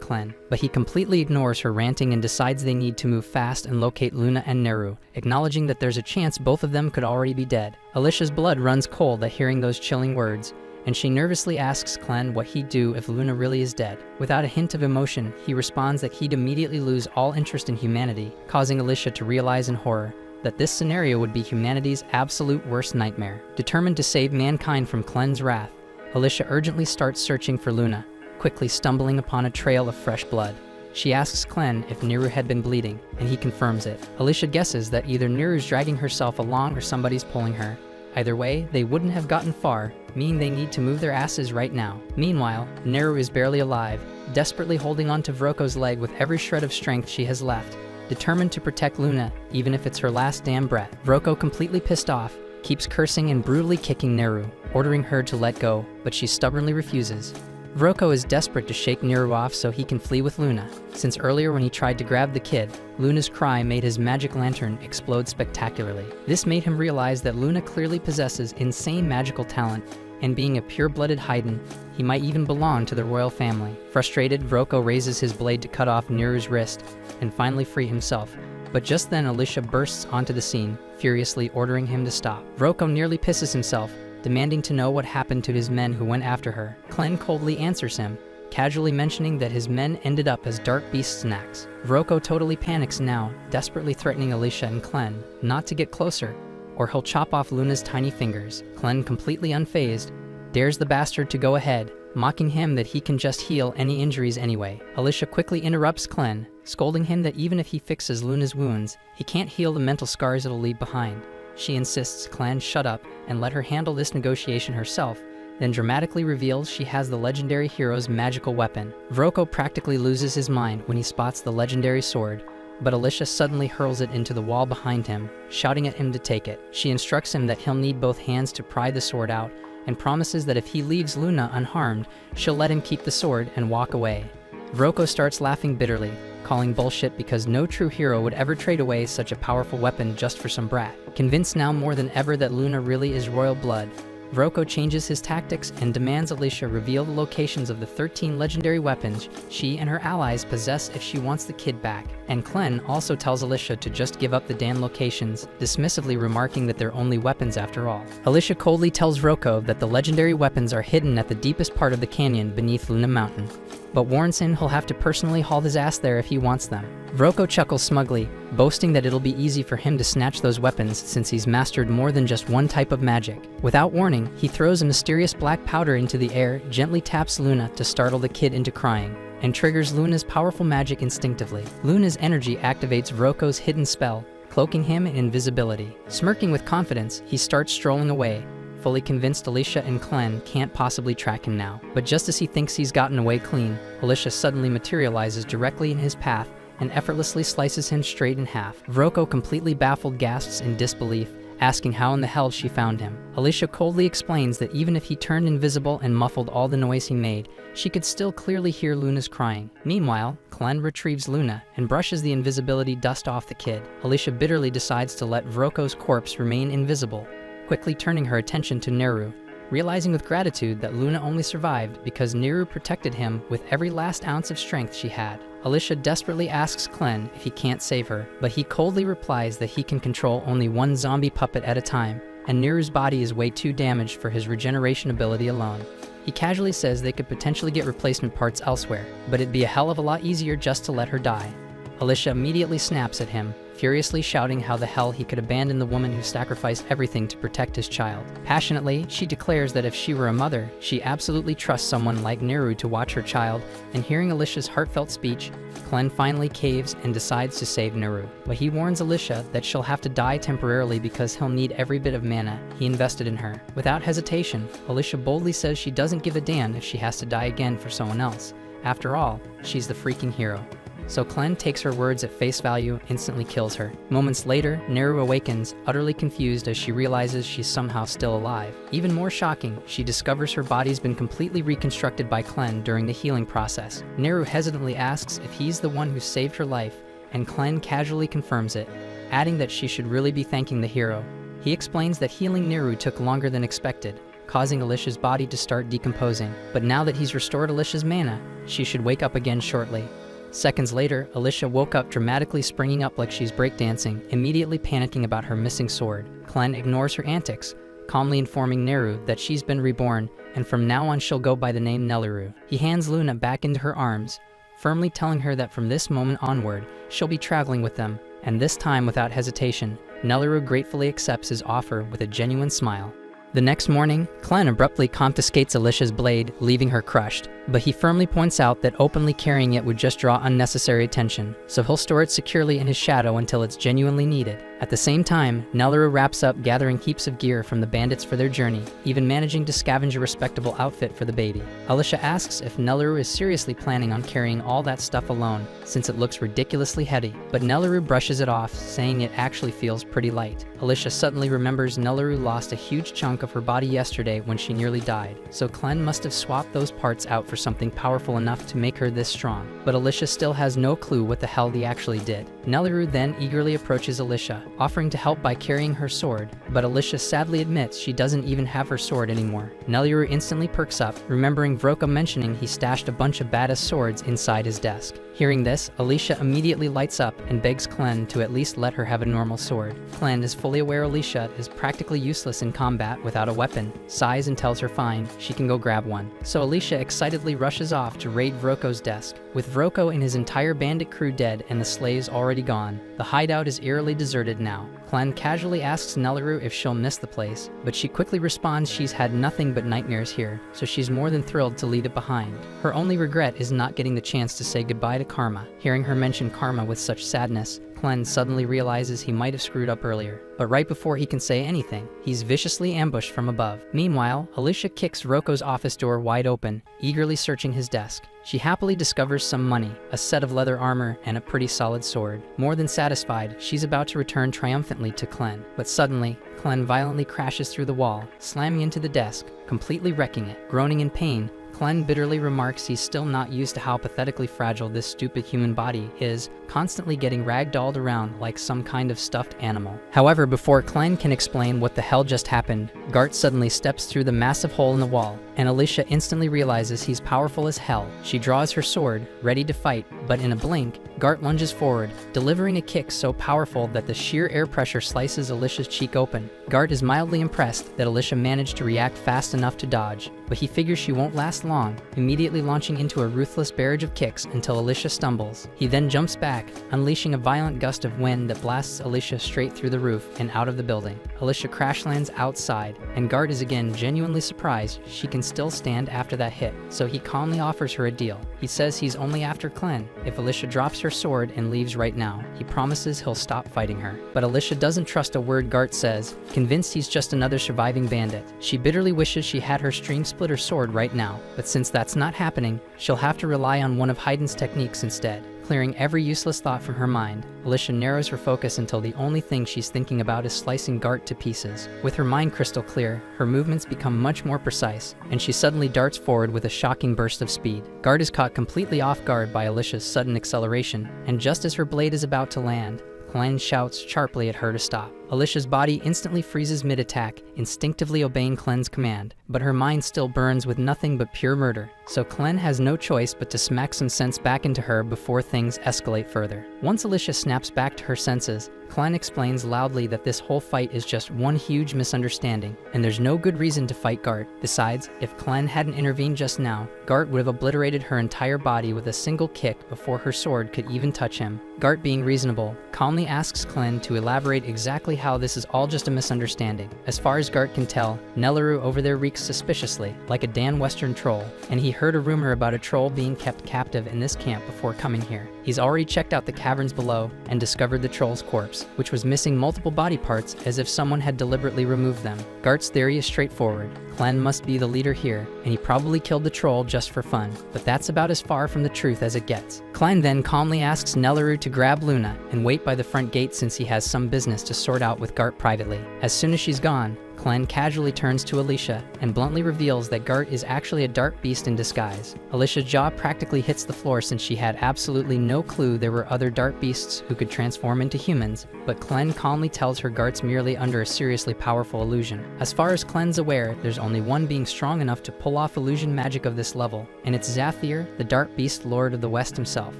Clen, but he completely ignores her ranting and decides they need to move fast and locate Luna and Neru, acknowledging that there's a chance both of them could already be dead. Alicia's blood runs cold at hearing those chilling words, and she nervously asks Clen what he'd do if Luna really is dead. Without a hint of emotion, he responds that he'd immediately lose all interest in humanity, causing Alicia to realize in horror that this scenario would be humanity's absolute worst nightmare. Determined to save mankind from Clen's wrath, Alicia urgently starts searching for Luna, quickly stumbling upon a trail of fresh blood. She asks Clen if Neru had been bleeding, and he confirms it. Alicia guesses that either Neru's dragging herself along or somebody's pulling her. Either way, they wouldn't have gotten far, meaning they need to move their asses right now. Meanwhile, Neru is barely alive, desperately holding onto Vroko's leg with every shred of strength she has left, determined to protect Luna, even if it's her last damn breath. Vroko, completely pissed off, keeps cursing and brutally kicking Neru, ordering her to let go, but she stubbornly refuses. Vroko is desperate to shake Neru off so he can flee with Luna, since earlier when he tried to grab the kid, Luna's cry made his magic lantern explode spectacularly. This made him realize that Luna clearly possesses insane magical talent, and being a pure-blooded Haiden, he might even belong to the royal family. Frustrated, Vroko raises his blade to cut off Neru's wrist and finally free himself, but just then Alicia bursts onto the scene, furiously ordering him to stop. Vroko nearly pisses himself, demanding to know what happened to his men who went after her. Clen coldly answers him, casually mentioning that his men ended up as dark beast snacks. Vroko totally panics now, desperately threatening Alicia and Clen not to get closer, or he'll chop off Luna's tiny fingers. Clen, completely unfazed, dares the bastard to go ahead, mocking him that he can just heal any injuries anyway. Alicia quickly interrupts Clen, scolding him that even if he fixes Luna's wounds, he can't heal the mental scars it'll leave behind. She insists Clen shut up and let her handle this negotiation herself, then dramatically reveals she has the legendary hero's magical weapon. Vroko practically loses his mind when he spots the legendary sword, but Alicia suddenly hurls it into the wall behind him, shouting at him to take it. She instructs him that he'll need both hands to pry the sword out, and promises that if he leaves Luna unharmed, she'll let him keep the sword and walk away. Vroko starts laughing bitterly, calling bullshit because no true hero would ever trade away such a powerful weapon just for some brat. Convinced now more than ever that Luna really is royal blood, Vroko changes his tactics and demands Alicia reveal the locations of the 13 legendary weapons she and her allies possess if she wants the kid back. And Clen also tells Alicia to just give up the damn locations, dismissively remarking that they're only weapons after all. Alicia coldly tells Vroko that the legendary weapons are hidden at the deepest part of the canyon beneath Luna Mountain, but warns him he'll have to personally haul his ass there if he wants them. Vroko chuckles smugly, boasting that it'll be easy for him to snatch those weapons since he's mastered more than just one type of magic. Without warning, he throws a mysterious black powder into the air, gently taps Luna to startle the kid into crying, and triggers Luna's powerful magic instinctively. Luna's energy activates Vroko's hidden spell, cloaking him in invisibility. Smirking with confidence, he starts strolling away, fully convinced Alicia and Clen can't possibly track him now. But just as he thinks he's gotten away clean, Alicia suddenly materializes directly in his path and effortlessly slices him straight in half. Vroko, completely baffled, gasps in disbelief, asking how in the hell she found him. Alicia coldly explains that even if he turned invisible and muffled all the noise he made, she could still clearly hear Luna's crying. Meanwhile, Clen retrieves Luna and brushes the invisibility dust off the kid. Alicia bitterly decides to let Vroko's corpse remain invisible, quickly turning her attention to Neru, realizing with gratitude that Luna only survived because Neru protected him with every last ounce of strength she had. Alicia desperately asks Clen if he can't save her, but he coldly replies that he can control only one zombie puppet at a time, and Neru's body is way too damaged for his regeneration ability alone. He casually says they could potentially get replacement parts elsewhere, but it'd be a hell of a lot easier just to let her die. Alicia immediately snaps at him, furiously shouting how the hell he could abandon the woman who sacrificed everything to protect his child. Passionately, she declares that if she were a mother, she absolutely trusts someone like Neru to watch her child, and hearing Alicia's heartfelt speech, Clen finally caves and decides to save Neru. But he warns Alicia that she'll have to die temporarily because he'll need every bit of mana he invested in her. Without hesitation, Alicia boldly says she doesn't give a damn if she has to die again for someone else. After all, she's the freaking hero. So Clen takes her words at face value, instantly kills her. Moments later, Neru awakens, utterly confused as she realizes she's somehow still alive. Even more shocking, she discovers her body's been completely reconstructed by Clen during the healing process. Neru hesitantly asks if he's the one who saved her life, and Clen casually confirms it, adding that she should really be thanking the hero. He explains that healing Neru took longer than expected, causing Alicia's body to start decomposing. But now that he's restored Alicia's mana, she should wake up again shortly. Seconds later, Alicia woke up dramatically, springing up like she's breakdancing, immediately panicking about her missing sword. Clen ignores her antics, calmly informing Neru that she's been reborn, and from now on she'll go by the name Neliru. He hands Luna back into her arms, firmly telling her that from this moment onward, she'll be traveling with them, and this time without hesitation, Neliru gratefully accepts his offer with a genuine smile. The next morning, Clen abruptly confiscates Alicia's blade, leaving her crushed, but he firmly points out that openly carrying it would just draw unnecessary attention, so he'll store it securely in his shadow until it's genuinely needed. At the same time, Neliru wraps up gathering heaps of gear from the bandits for their journey, even managing to scavenge a respectable outfit for the baby. Alicia asks if Neliru is seriously planning on carrying all that stuff alone, since it looks ridiculously heavy, but Neliru brushes it off, saying it actually feels pretty light. Alicia suddenly remembers Neliru lost a huge chunk chunk of her body yesterday when she nearly died, so Clen must have swapped those parts out for something powerful enough to make her this strong. But Alicia still has no clue what the hell they actually did. Neliru then eagerly approaches Alicia, offering to help by carrying her sword, but Alicia sadly admits she doesn't even have her sword anymore. Neliru instantly perks up, remembering Vroka mentioning he stashed a bunch of badass swords inside his desk. Hearing this, Alicia immediately lights up and begs Clen to at least let her have a normal sword. Clen is fully aware Alicia is practically useless in combat without a weapon, sighs and tells her fine, she can go grab one. So Alicia excitedly rushes off to raid Vroko's desk. With Vroko and his entire bandit crew dead and the slaves already gone, the hideout is eerily deserted now. Clen casually asks Neliru if she'll miss the place, but she quickly responds she's had nothing but nightmares here, so she's more than thrilled to leave it behind. Her only regret is not getting the chance to say goodbye to Karma. Hearing her mention Karma with such sadness, Clen suddenly realizes he might have screwed up earlier. But right before he can say anything, he's viciously ambushed from above. Meanwhile, Alicia kicks Roko's office door wide open, eagerly searching his desk. She happily discovers some money, a set of leather armor, and a pretty solid sword. More than satisfied, she's about to return triumphantly to Clen. But suddenly, Clen violently crashes through the wall, slamming into the desk, completely wrecking it. Groaning in pain, Clen bitterly remarks he's still not used to how pathetically fragile this stupid human body is, constantly getting ragdolled around like some kind of stuffed animal. However, before Clen can explain what the hell just happened, Gart suddenly steps through the massive hole in the wall, and Alicia instantly realizes he's powerful as hell. She draws her sword, ready to fight, but in a blink, Gart lunges forward, delivering a kick so powerful that the sheer air pressure slices Alicia's cheek open. Gart is mildly impressed that Alicia managed to react fast enough to dodge, but he figures she won't last long, immediately launching into a ruthless barrage of kicks until Alicia stumbles. He then jumps back, unleashing a violent gust of wind that blasts Alicia straight through the roof and out of the building. Alicia crash lands outside, and Gart is again genuinely surprised she can still stand after that hit, so he calmly offers her a deal. He says he's only after Clen. If Alicia drops her sword and leaves right now, he promises he'll stop fighting her. But Alicia doesn't trust a word Gart says, convinced he's just another surviving bandit. She bitterly wishes she had her stream splitter sword right now, but since that's not happening, she'll have to rely on one of Hayden's techniques instead. Clearing every useless thought from her mind, Alicia narrows her focus until the only thing she's thinking about is slicing Gart to pieces. With her mind crystal clear, her movements become much more precise, and she suddenly darts forward with a shocking burst of speed. Gart is caught completely off guard by Alicia's sudden acceleration, and just as her blade is about to land, Clen shouts sharply at her to stop. Alicia's body instantly freezes mid-attack, instinctively obeying Clen's command, but her mind still burns with nothing but pure murder, so Clen has no choice but to smack some sense back into her before things escalate further. Once Alicia snaps back to her senses, Clen explains loudly that this whole fight is just one huge misunderstanding, and there's no good reason to fight Gart. Besides, if Clen hadn't intervened just now, Gart would have obliterated her entire body with a single kick before her sword could even touch him. Gart, being reasonable, calmly asks Clen to elaborate exactly how this is all just a misunderstanding. As far as Gart can tell, Neliru over there reeks suspiciously, like a Dan Western troll, and he heard a rumor about a troll being kept captive in this camp before coming here. He's already checked out the caverns below and discovered the troll's corpse, which was missing multiple body parts as if someone had deliberately removed them. Gart's theory is straightforward. Clen must be the leader here, and he probably killed the troll just for fun, but that's about as far from the truth as it gets. Clen then calmly asks Neliru to grab Luna and wait by the front gate since he has some business to sort out with Gart privately. As soon as she's gone, Clen casually turns to Alicia and bluntly reveals that Gart is actually a dark beast in disguise. Alicia's jaw practically hits the floor since she had absolutely no clue there were other dark beasts who could transform into humans, but Clen calmly tells her Gart's merely under a seriously powerful illusion. As far as Clen's aware, there's only one being strong enough to pull off illusion magic of this level, and it's Zathir, the dark beast lord of the West himself.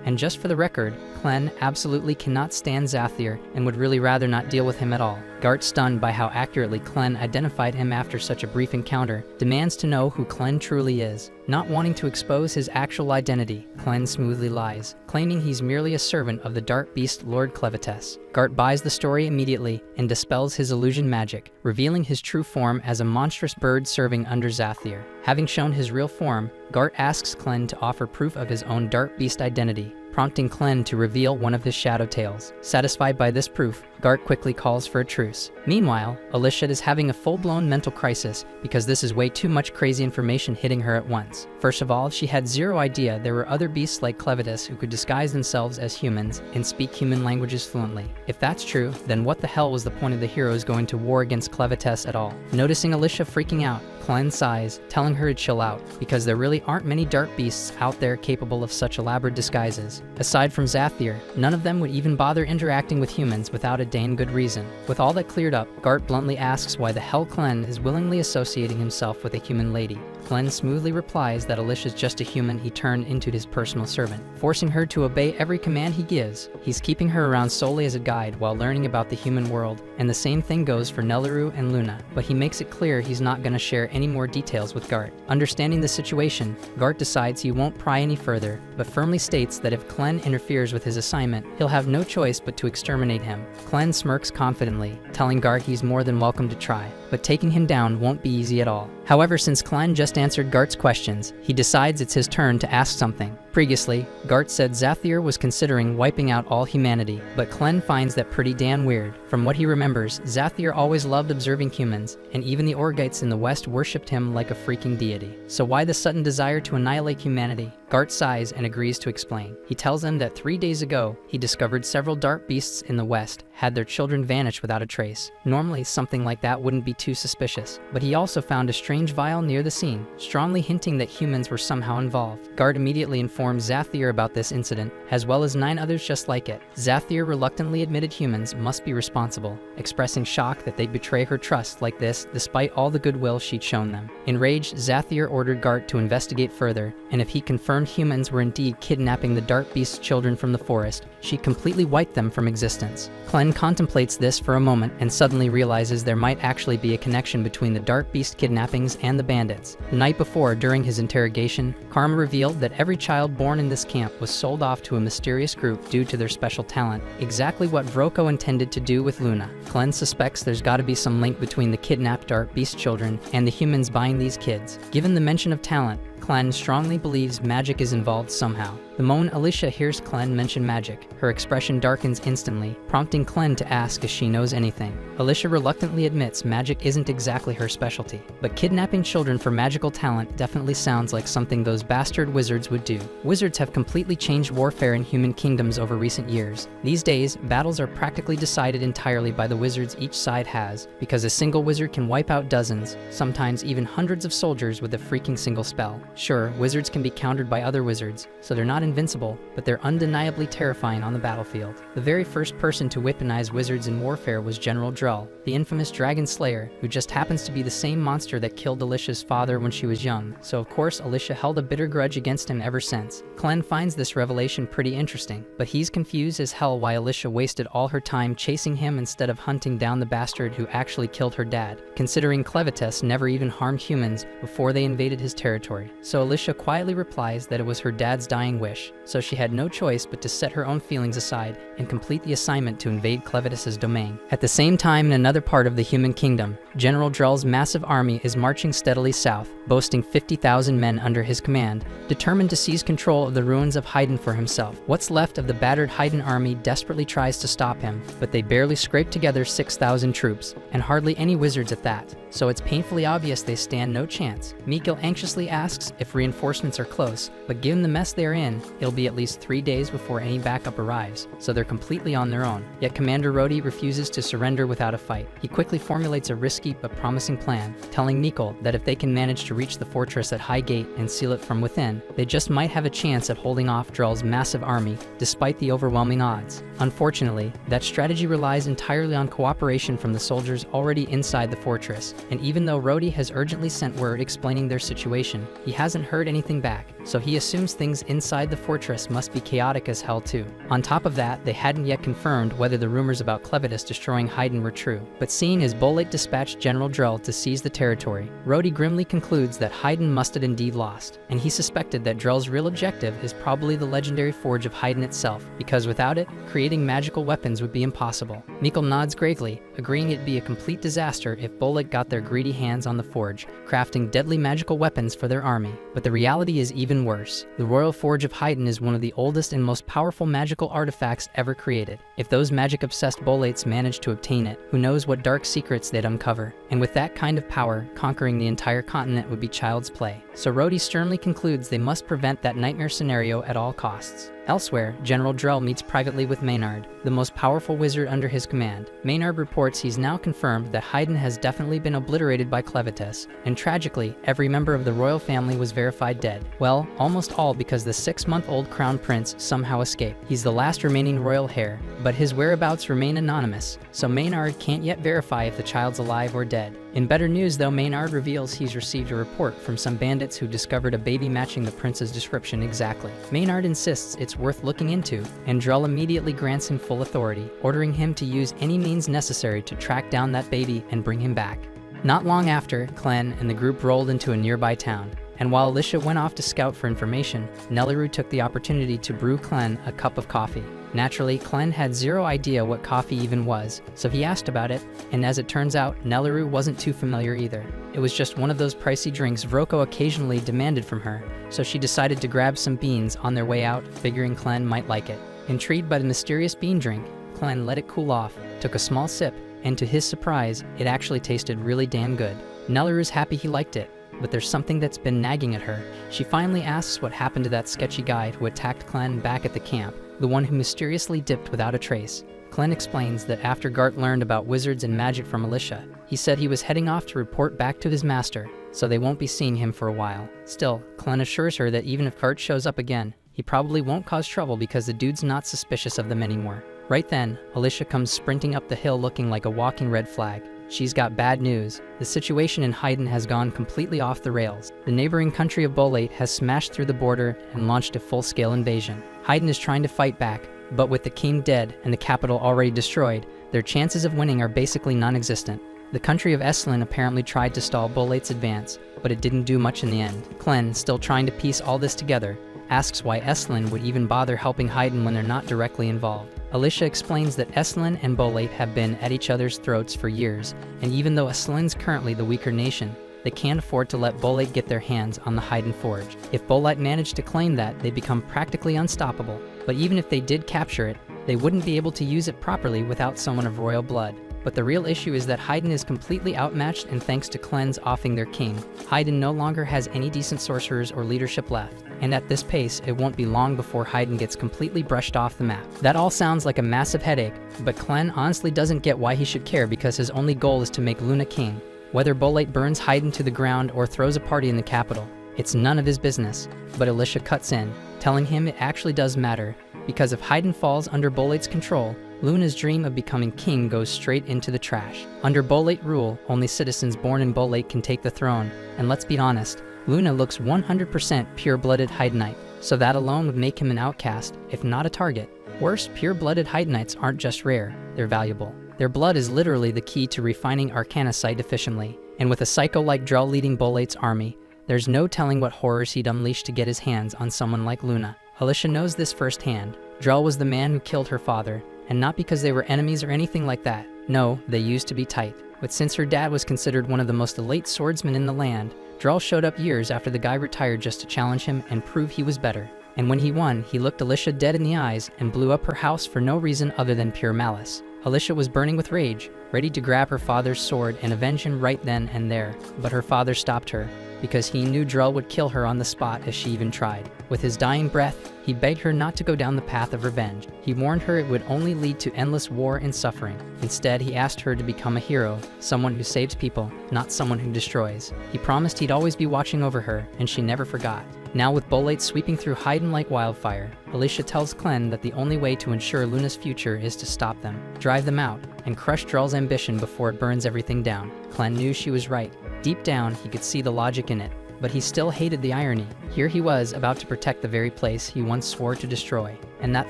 And just for the record, Clen absolutely cannot stand Zathir and would really rather not deal with him at all. Gart, stunned by how accurately Clen identified him after such a brief encounter, demands to know who Clen truly is. Not wanting to expose his actual identity, Clen smoothly lies, claiming he's merely a servant of the dark beast Lord Clevatess. Gart buys the story immediately and dispels his illusion magic, revealing his true form as a monstrous bird serving under Zathir. Having shown his real form, Gart asks Clen to offer proof of his own dark beast identity, prompting Clen to reveal one of his shadow tails. Satisfied by this proof, Gart quickly calls for a truce. Meanwhile, Alicia is having a full-blown mental crisis because this is way too much crazy information hitting her at once. First of all, she had zero idea there were other beasts like Clevatess who could disguise themselves as humans and speak human languages fluently. If that's true, then what the hell was the point of the heroes going to war against Clevatess at all? Noticing Alicia freaking out, Clen sighs, telling her to chill out, because there really aren't many dark beasts out there capable of such elaborate disguises. Aside from Zathir, none of them would even bother interacting with humans without a dang good reason. With all that cleared up, Gart bluntly asks why the hell Clen is willingly associating himself with a human lady. Clen smoothly replies that Alicia's just a human he turned into his personal servant, forcing her to obey every command he gives. He's keeping her around solely as a guide while learning about the human world, and the same thing goes for Nelaru and Luna, but he makes it clear he's not gonna share any more details with Gart. Understanding the situation, Gart decides he won't pry any further, but firmly states that if Clen interferes with his assignment, he'll have no choice but to exterminate him. Clen smirks confidently, telling Gart he's more than welcome to try, but taking him down won't be easy at all. However, since Clen just answered Gart's questions, he decides it's his turn to ask something. Previously, Gart said Zathir was considering wiping out all humanity, but Clen finds that pretty damn weird. From what he remembers, Zathir always loved observing humans, and even the Orgites in the West worshipped him like a freaking deity. So why the sudden desire to annihilate humanity? Gart sighs and agrees to explain. He tells them that 3 days ago, he discovered several dark beasts in the West had their children vanish without a trace. Normally, something like that wouldn't be too suspicious, but he also found a strange vial near the scene, strongly hinting that humans were somehow involved. Gart immediately informs Zathir about this incident, as well as 9 others just like it. Zathir reluctantly admitted humans must be responsible, expressing shock that they'd betray her trust like this despite all the goodwill she'd shown them. Enraged, Zathir ordered Gart to investigate further, and if he confirmed humans were indeed kidnapping the dark beast's children from the forest, she completely wiped them from existence. Clen contemplates this for a moment and suddenly realizes there might actually be a connection between the dark beast kidnappings and the bandits. The night before, during his interrogation, Karma revealed that every child born in this camp was sold off to a mysterious group due to their special talent, exactly what Vroko intended to do with Luna. Clen suspects there's gotta be some link between the kidnapped dark beast children and the humans buying these kids. Given the mention of talent, Clen strongly believes magic is involved somehow. The moment Alicia hears Clen mention magic, her expression darkens instantly, prompting Clen to ask if she knows anything. Alicia reluctantly admits magic isn't exactly her specialty, but kidnapping children for magical talent definitely sounds like something those bastard wizards would do. Wizards have completely changed warfare in human kingdoms over recent years. These days, battles are practically decided entirely by the wizards each side has, because a single wizard can wipe out dozens, sometimes even hundreds of soldiers with a freaking single spell. Sure, wizards can be countered by other wizards, so they're not invincible, but they're undeniably terrifying on the battlefield. The very first person to weaponize wizards in warfare was General Drell, the infamous dragon slayer, who just happens to be the same monster that killed Alicia's father when she was young, so of course Alicia held a bitter grudge against him ever since. Clen finds this revelation pretty interesting, but he's confused as hell why Alicia wasted all her time chasing him instead of hunting down the bastard who actually killed her dad, considering Clevatess never even harmed humans before they invaded his territory. So Alicia quietly replies that it was her dad's dying wish, so she had no choice but to set her own feelings aside and complete the assignment to invade Clevatess's domain. At the same time, in another part of the human kingdom, General Drell's massive army is marching steadily south, boasting 50,000 men under his command, determined to seize control of the ruins of Haydn for himself. What's left of the battered Haydn army desperately tries to stop him, but they barely scrape together 6,000 troops, and hardly any wizards at that, so it's painfully obvious they stand no chance. Mikkel anxiously asks if reinforcements are close, but given the mess they're in, it'll be at least 3 days before any backup arrives, so they're completely on their own. Yet Commander Rhodey refuses to surrender without a fight. He quickly formulates a risky but promising plan, telling Mikkel that if they can manage to reach the fortress at High Gate and seal it from within, they just might have a chance at holding off Drell's massive army, despite the overwhelming odds. Unfortunately, that strategy relies entirely on cooperation from the soldiers already inside the fortress, and even though Rhodey has urgently sent word explaining their situation, he hasn't heard anything back, so he assumes things inside the fortress must be chaotic as hell too. On top of that, they hadn't yet confirmed whether the rumors about Clevatess destroying Haydn were true, but seeing as Bolate dispatched General Drell to seize the territory, Rhodey grimly concludes that Haydn must have indeed lost, and he suspected that Drell's real objective is probably the legendary forge of Haydn itself, because without it, creating magical weapons would be impossible. Mikkel nods gravely, agreeing it'd be a complete disaster if Bolette got their greedy hands on the forge, crafting deadly magical weapons for their army. But the reality is even worse. The Royal Forge of Haydn is one of the oldest and most powerful magical artifacts ever created. If those magic-obsessed Boletes managed to obtain it, who knows what dark secrets they'd uncover. And with that kind of power, conquering the entire continent would be child's play. So Rhodey sternly concludes they must prevent that nightmare scenario at all costs. Elsewhere, General Drell meets privately with Maynard, the most powerful wizard under his command. Maynard reports he's now confirmed that Haydn has definitely been obliterated by Clevatess, and tragically, every member of the royal family was verified dead. Well, almost all because the 6-month-old crown prince somehow escaped. He's the last remaining royal heir, but his whereabouts remain anonymous, so Maynard can't yet verify if the child's alive or dead. In better news though, Maynard reveals he's received a report from some bandits who discovered a baby matching the prince's description exactly. Maynard insists it's worth looking into, and Drell immediately grants him full authority, ordering him to use any means necessary to track down that baby and bring him back. Not long after, Clen and the group rolled into a nearby town, and while Alicia went off to scout for information, Nellaroo took the opportunity to brew Clen a cup of coffee. Naturally, Clen had zero idea what coffee even was, so he asked about it, and as it turns out, Nellaroo wasn't too familiar either. It was just one of those pricey drinks Vroko occasionally demanded from her, so she decided to grab some beans on their way out, figuring Clen might like it. Intrigued by the mysterious bean drink, Clen let it cool off, took a small sip, and to his surprise, it actually tasted really damn good. Nellaroo's happy he liked it, but there's something that's been nagging at her. She finally asks what happened to that sketchy guy who attacked Clen back at the camp, the one who mysteriously dipped without a trace. Clen explains that after Gart learned about wizards and magic from Alicia, he said he was heading off to report back to his master, so they won't be seeing him for a while. Still, Clen assures her that even if Gart shows up again, he probably won't cause trouble because the dude's not suspicious of them anymore. Right then, Alicia comes sprinting up the hill looking like a walking red flag. She's got bad news. The situation in Haydn has gone completely off the rails. The neighboring country of Bolete has smashed through the border and launched a full-scale invasion. Haydn is trying to fight back, but with the king dead and the capital already destroyed, their chances of winning are basically non-existent. The country of Estlin apparently tried to stall Bolete's advance, but it didn't do much in the end. Clen, still trying to piece all this together, asks why Estlin would even bother helping Haydn when they're not directly involved. Alicia explains that Estlin and Bolete have been at each other's throats for years, and even though Estlin's currently the weaker nation, they can't afford to let Bolete get their hands on the Haydn Forge. If Bolete managed to claim that, they become practically unstoppable. But even if they did capture it, they wouldn't be able to use it properly without someone of royal blood. But the real issue is that Haydn is completely outmatched, and thanks to Clen's offing their king, Haydn no longer has any decent sorcerers or leadership left. And at this pace, it won't be long before Haydn gets completely brushed off the map. That all sounds like a massive headache, but Clen honestly doesn't get why he should care because his only goal is to make Luna king. Whether Bolete burns Haydn to the ground or throws a party in the capital, it's none of his business. But Alicia cuts in, telling him it actually does matter, because if Haydn falls under Bolete's control, Luna's dream of becoming king goes straight into the trash. Under Bolete rule, only citizens born in Bolete can take the throne, and let's be honest, Luna looks 100% pure-blooded Haydnite, so that alone would make him an outcast, if not a target. Worse, pure-blooded Haydnites aren't just rare, they're valuable. Their blood is literally the key to refining arcanocite efficiently, and with a psycho like Drell leading Bolete's army, there's no telling what horrors he'd unleash to get his hands on someone like Luna. Alicia knows this firsthand. Drell was the man who killed her father, and not because they were enemies or anything like that. No, they used to be tight. But since her dad was considered one of the most elite swordsmen in the land, Drell showed up years after the guy retired just to challenge him and prove he was better. And when he won, he looked Alicia dead in the eyes and blew up her house for no reason other than pure malice. Alicia was burning with rage, ready to grab her father's sword and avenge him right then and there, but her father stopped her, because he knew Drell would kill her on the spot if she even tried. With his dying breath, he begged her not to go down the path of revenge. He warned her it would only lead to endless war and suffering. Instead, he asked her to become a hero, someone who saves people, not someone who destroys. He promised he'd always be watching over her, and she never forgot. Now with Bolete sweeping through Haydn like wildfire, Alicia tells Clen that the only way to ensure Luna's future is to stop them, drive them out, and crush Drell's ambition before it burns everything down. Clen knew she was right. Deep down, he could see the logic in it, but he still hated the irony. Here he was, about to protect the very place he once swore to destroy, and that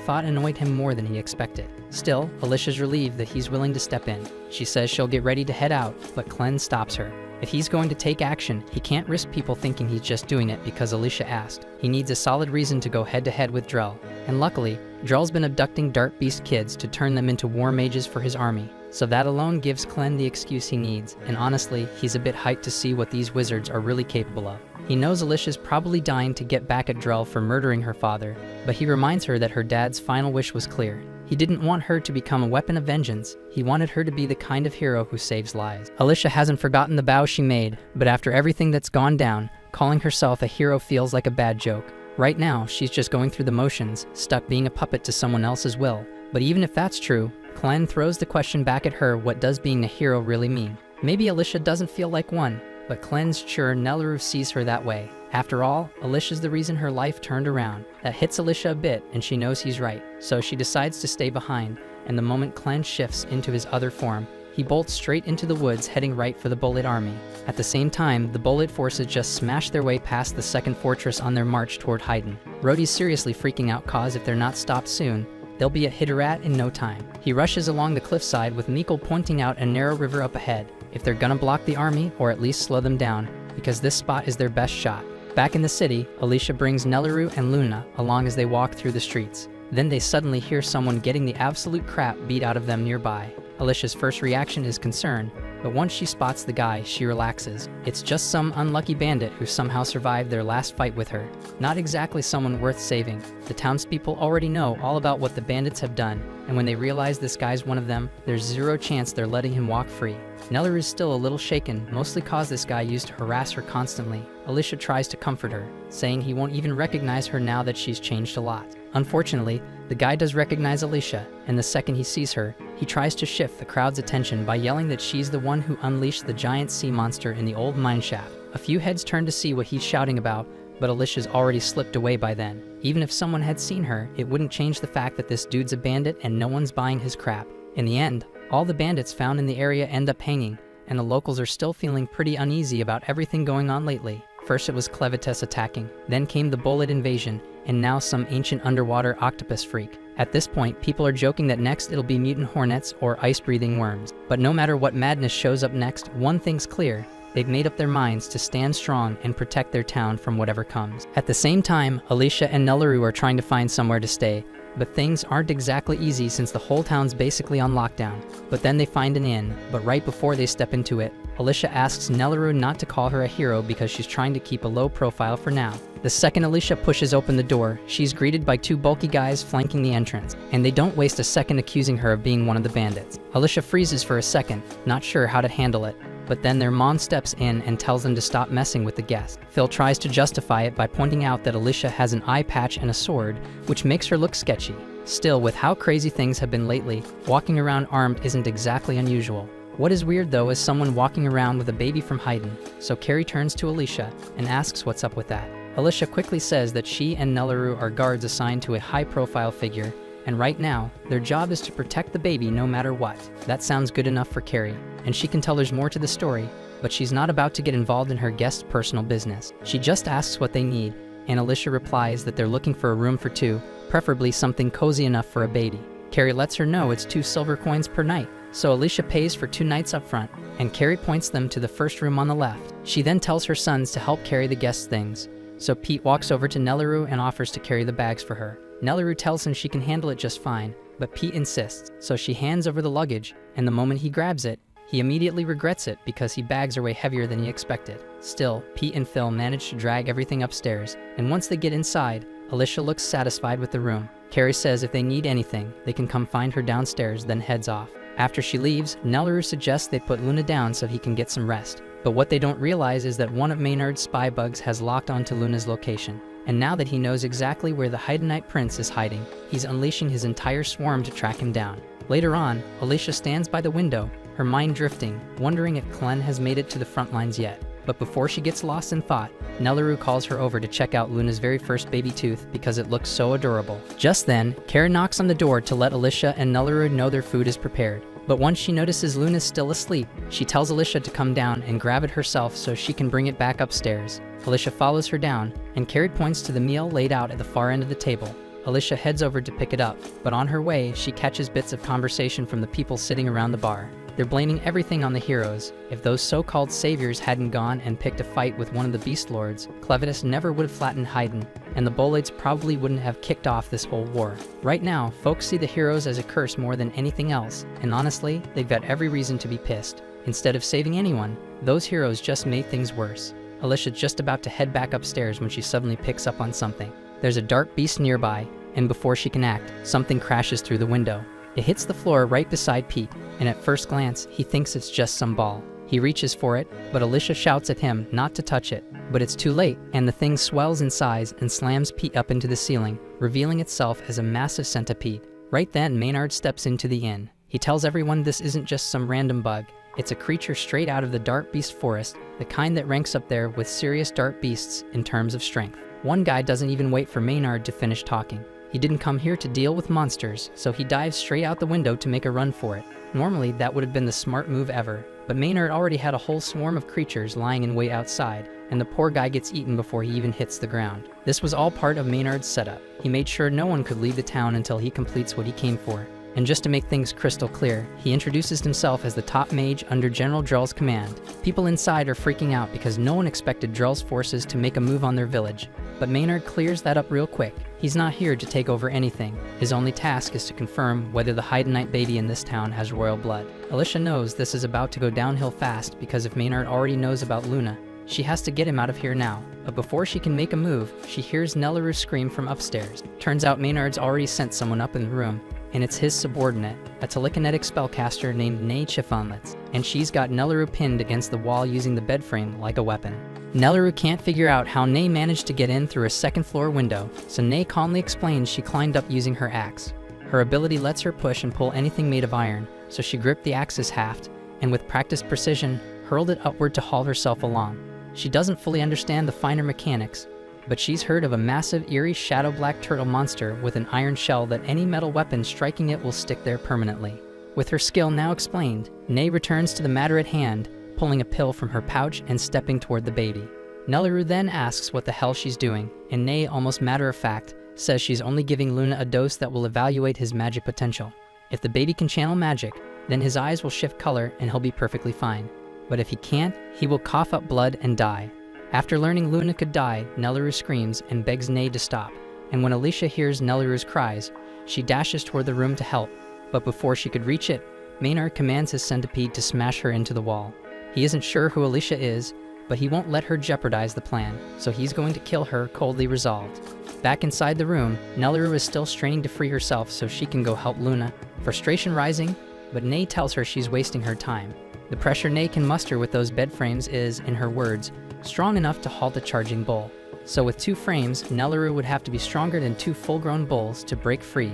thought annoyed him more than he expected. Still, Alicia's relieved that he's willing to step in. She says she'll get ready to head out, but Clen stops her. If he's going to take action, he can't risk people thinking he's just doing it because Alicia asked. He needs a solid reason to go head-to-head with Drell. And luckily, Drell's been abducting Dark Beast kids to turn them into war mages for his army. So that alone gives Clen the excuse he needs, and honestly, he's a bit hyped to see what these wizards are really capable of. He knows Alicia's probably dying to get back at Drell for murdering her father, but he reminds her that her dad's final wish was clear. He didn't want her to become a weapon of vengeance, he wanted her to be the kind of hero who saves lives. Alicia hasn't forgotten the vow she made, but after everything that's gone down, calling herself a hero feels like a bad joke. Right now, she's just going through the motions, stuck being a puppet to someone else's will. But even if that's true, Clen throws the question back at her, what does being a hero really mean? Maybe Alicia doesn't feel like one, but Clen's sure Nelleru sees her that way. After all, Alicia's the reason her life turned around. That hits Alicia a bit, and she knows he's right. So she decides to stay behind, and the moment Clen shifts into his other form, he bolts straight into the woods, heading right for the Bullet Army. At the same time, the Bullet forces just smash their way past the second fortress on their march toward Haydn. Rhodey's seriously freaking out cause if they're not stopped soon, they'll be at Hitterat in no time. He rushes along the cliffside with Mikkel pointing out a narrow river up ahead, if they're gonna block the army or at least slow them down, because this spot is their best shot. Back in the city, Alicia brings Nelleru and Luna along as they walk through the streets. Then they suddenly hear someone getting the absolute crap beat out of them nearby. Alicia's first reaction is concern, but once she spots the guy, she relaxes. It's just some unlucky bandit who somehow survived their last fight with her. Not exactly someone worth saving. The townspeople already know all about what the bandits have done, and when they realize this guy's one of them, there's zero chance they're letting him walk free. Nelleru is still a little shaken, mostly cause this guy used to harass her constantly. Alicia tries to comfort her, saying he won't even recognize her now that she's changed a lot. Unfortunately, the guy does recognize Alicia, and the second he sees her, he tries to shift the crowd's attention by yelling that she's the one who unleashed the giant sea monster in the old mineshaft. A few heads turn to see what he's shouting about, but Alicia's already slipped away by then. Even if someone had seen her, it wouldn't change the fact that this dude's a bandit and no one's buying his crap. In the end, all the bandits found in the area end up hanging, and the locals are still feeling pretty uneasy about everything going on lately. First it was Clevatess attacking, then came the Bullet invasion, and now some ancient underwater octopus freak. At this point, people are joking that next it'll be mutant hornets or ice-breathing worms. But no matter what madness shows up next, one thing's clear. They've made up their minds to stand strong and protect their town from whatever comes. At the same time, Alicia and Nelleru are trying to find somewhere to stay, but things aren't exactly easy since the whole town's basically on lockdown. But then they find an inn, but right before they step into it, Alicia asks Nelleru not to call her a hero because she's trying to keep a low profile for now. The second Alicia pushes open the door, she's greeted by two bulky guys flanking the entrance, and they don't waste a second accusing her of being one of the bandits. Alicia freezes for a second, not sure how to handle it, but then their mom steps in and tells them to stop messing with the guest. Phil tries to justify it by pointing out that Alicia has an eye patch and a sword, which makes her look sketchy. Still, with how crazy things have been lately, walking around armed isn't exactly unusual. What is weird though is someone walking around with a baby from Haydn, so Carrie turns to Alicia and asks what's up with that. Alicia quickly says that she and Nelleru are guards assigned to a high-profile figure, and right now, their job is to protect the baby no matter what. That sounds good enough for Carrie, and she can tell there's more to the story, but she's not about to get involved in her guest's personal business. She just asks what they need, and Alicia replies that they're looking for a room for two, preferably something cozy enough for a baby. Carrie lets her know it's 2 silver coins per night, so Alicia pays for 2 nights up front, and Carrie points them to the first room on the left. She then tells her sons to help carry the guests' things, so Pete walks over to Nelleru and offers to carry the bags for her. Nelleru tells him she can handle it just fine, but Pete insists, so she hands over the luggage, and the moment he grabs it, he immediately regrets it because his bags are way heavier than he expected. Still, Pete and Phil manage to drag everything upstairs, and once they get inside, Alicia looks satisfied with the room. Carrie says if they need anything, they can come find her downstairs, then heads off. After she leaves, Nelleru suggests they put Luna down so he can get some rest. But what they don't realize is that one of Maynard's spy bugs has locked onto Luna's location. And now that he knows exactly where the Haydnite prince is hiding, he's unleashing his entire swarm to track him down. Later on, Alicia stands by the window, her mind drifting, wondering if Clen has made it to the front lines yet. But before she gets lost in thought, Nelleru calls her over to check out Luna's very first baby tooth because it looks so adorable. Just then, Kara knocks on the door to let Alicia and Nelleru know their food is prepared. But once she notices Luna's still asleep, she tells Alicia to come down and grab it herself so she can bring it back upstairs. Alicia follows her down, and Carrie points to the meal laid out at the far end of the table. Alicia heads over to pick it up, but on her way, she catches bits of conversation from the people sitting around the bar. They're blaming everything on the heroes. If those so-called saviors hadn't gone and picked a fight with one of the Beast Lords, Clevatess never would have flattened Haydn. and the Bolaids probably wouldn't have kicked off this whole war. Right now, folks see the heroes as a curse more than anything else, and honestly, they've got every reason to be pissed. Instead of saving anyone, those heroes just made things worse. Alicia's just about to head back upstairs when she suddenly picks up on something. There's a dark beast nearby, and before she can act, something crashes through the window. It hits the floor right beside Pete, and at first glance, he thinks it's just some ball. He reaches for it, but Alicia shouts at him not to touch it. But it's too late, and the thing swells in size and slams Pete up into the ceiling, revealing itself as a massive centipede. Right then, Maynard steps into the inn. He tells everyone this isn't just some random bug. It's a creature straight out of the dark beast forest, the kind that ranks up there with serious dark beasts in terms of strength. One guy doesn't even wait for Maynard to finish talking. He didn't come here to deal with monsters, so he dives straight out the window to make a run for it. Normally, that would have been the smart move ever, but Maynard already had a whole swarm of creatures lying in wait outside, and the poor guy gets eaten before he even hits the ground. This was all part of Maynard's setup. He made sure no one could leave the town until he completes what he came for. And just to make things crystal clear, he introduces himself as the top mage under General Drell's command. People inside are freaking out because no one expected Drell's forces to make a move on their village. But Maynard clears that up real quick. He's not here to take over anything. His only task is to confirm whether the Hydenite baby in this town has royal blood. Alicia knows this is about to go downhill fast because if Maynard already knows about Luna, she has to get him out of here now. But before she can make a move, she hears Nelleru scream from upstairs. Turns out Maynard's already sent someone up in the room, and it's his subordinate, a telekinetic spellcaster named Nay Chifonlitz, and she's got Nelleru pinned against the wall using the bed frame like a weapon. Nelleru can't figure out how Nay managed to get in through a second-floor window, so Nay calmly explains she climbed up using her axe. Her ability lets her push and pull anything made of iron, so she gripped the axe's haft, and with practiced precision, hurled it upward to haul herself along. She doesn't fully understand the finer mechanics, but she's heard of a massive, eerie, shadow-black turtle monster with an iron shell that any metal weapon striking it will stick there permanently. With her skill now explained, Nay returns to the matter at hand, pulling a pill from her pouch and stepping toward the baby. Nelleru then asks what the hell she's doing, and Nay, almost matter-of-fact, says she's only giving Luna a dose that will evaluate his magic potential. If the baby can channel magic, then his eyes will shift color and he'll be perfectly fine. But if he can't, he will cough up blood and die. After learning Luna could die, Nelleru screams and begs Nay to stop, and when Alicia hears Nelleru's cries, she dashes toward the room to help, but before she could reach it, Maynard commands his centipede to smash her into the wall. He isn't sure who Alicia is, but he won't let her jeopardize the plan, so he's going to kill her, coldly resolved. Back inside the room, Nelleru is still straining to free herself so she can go help Luna, frustration rising, but Nay tells her she's wasting her time. The pressure Nay can muster with those bed frames is, in her words, strong enough to halt a charging bull. So with 2 frames, Nelleru would have to be stronger than 2 full-grown bulls to break free,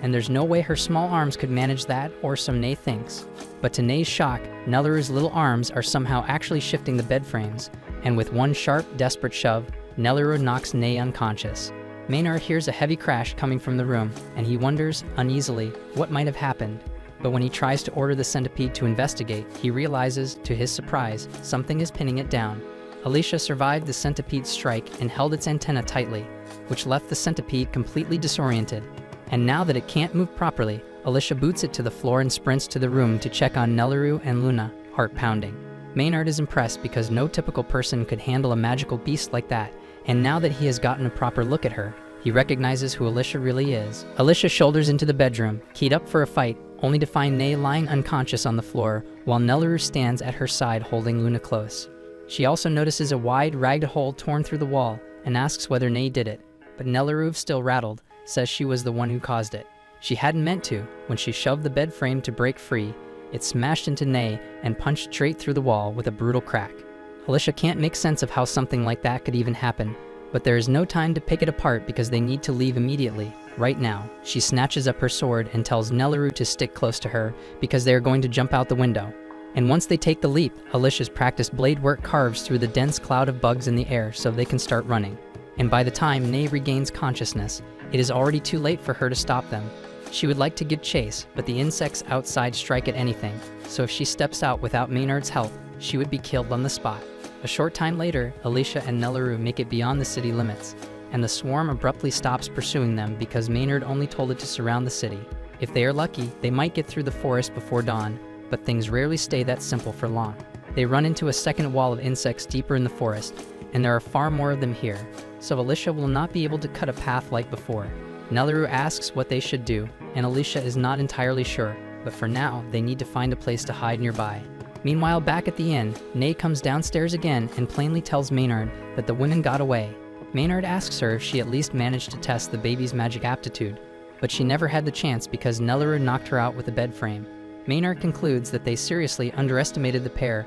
and there's no way her small arms could manage that, or so Nay thinks. But to Nay's shock, Nelleru's little arms are somehow actually shifting the bed frames, and with one sharp, desperate shove, Nelleru knocks Nay unconscious. Maynard hears a heavy crash coming from the room, and he wonders, uneasily, what might have happened. But when he tries to order the centipede to investigate, he realizes, to his surprise, something is pinning it down. Alicia survived the centipede's strike and held its antenna tightly, which left the centipede completely disoriented. And now that it can't move properly, Alicia boots it to the floor and sprints to the room to check on Nelleru and Luna, heart pounding. Maynard is impressed because no typical person could handle a magical beast like that, and now that he has gotten a proper look at her, he recognizes who Alicia really is. Alicia shoulders into the bedroom, keyed up for a fight, only to find Nay lying unconscious on the floor, while Nelleru stands at her side holding Luna close. She also notices a wide, ragged hole torn through the wall, and asks whether Nay did it, but Nelleru, still rattled, says she was the one who caused it. She hadn't meant to. When she shoved the bed frame to break free, it smashed into Nay and punched straight through the wall with a brutal crack. Alicia can't make sense of how something like that could even happen, but there is no time to pick it apart because they need to leave immediately. Right now, she snatches up her sword and tells Nelleru to stick close to her because they are going to jump out the window. And once they take the leap, Alicia's practiced blade work carves through the dense cloud of bugs in the air so they can start running. And by the time Nay regains consciousness, it is already too late for her to stop them. She would like to give chase, but the insects outside strike at anything, so if she steps out without Maynard's help, she would be killed on the spot. A short time later, Alicia and Nelleru make it beyond the city limits, and the swarm abruptly stops pursuing them because Maynard only told it to surround the city. If they are lucky, they might get through the forest before dawn, but things rarely stay that simple for long. They run into a second wall of insects deeper in the forest, and there are far more of them here, so Alicia will not be able to cut a path like before. Nelaru asks what they should do, and Alicia is not entirely sure, but for now, they need to find a place to hide nearby. Meanwhile, back at the inn, Nay comes downstairs again and plainly tells Maynard that the women got away. Maynard asks her if she at least managed to test the baby's magic aptitude, but she never had the chance because Nelaru knocked her out with a bed frame. Maynard concludes that they seriously underestimated the pair,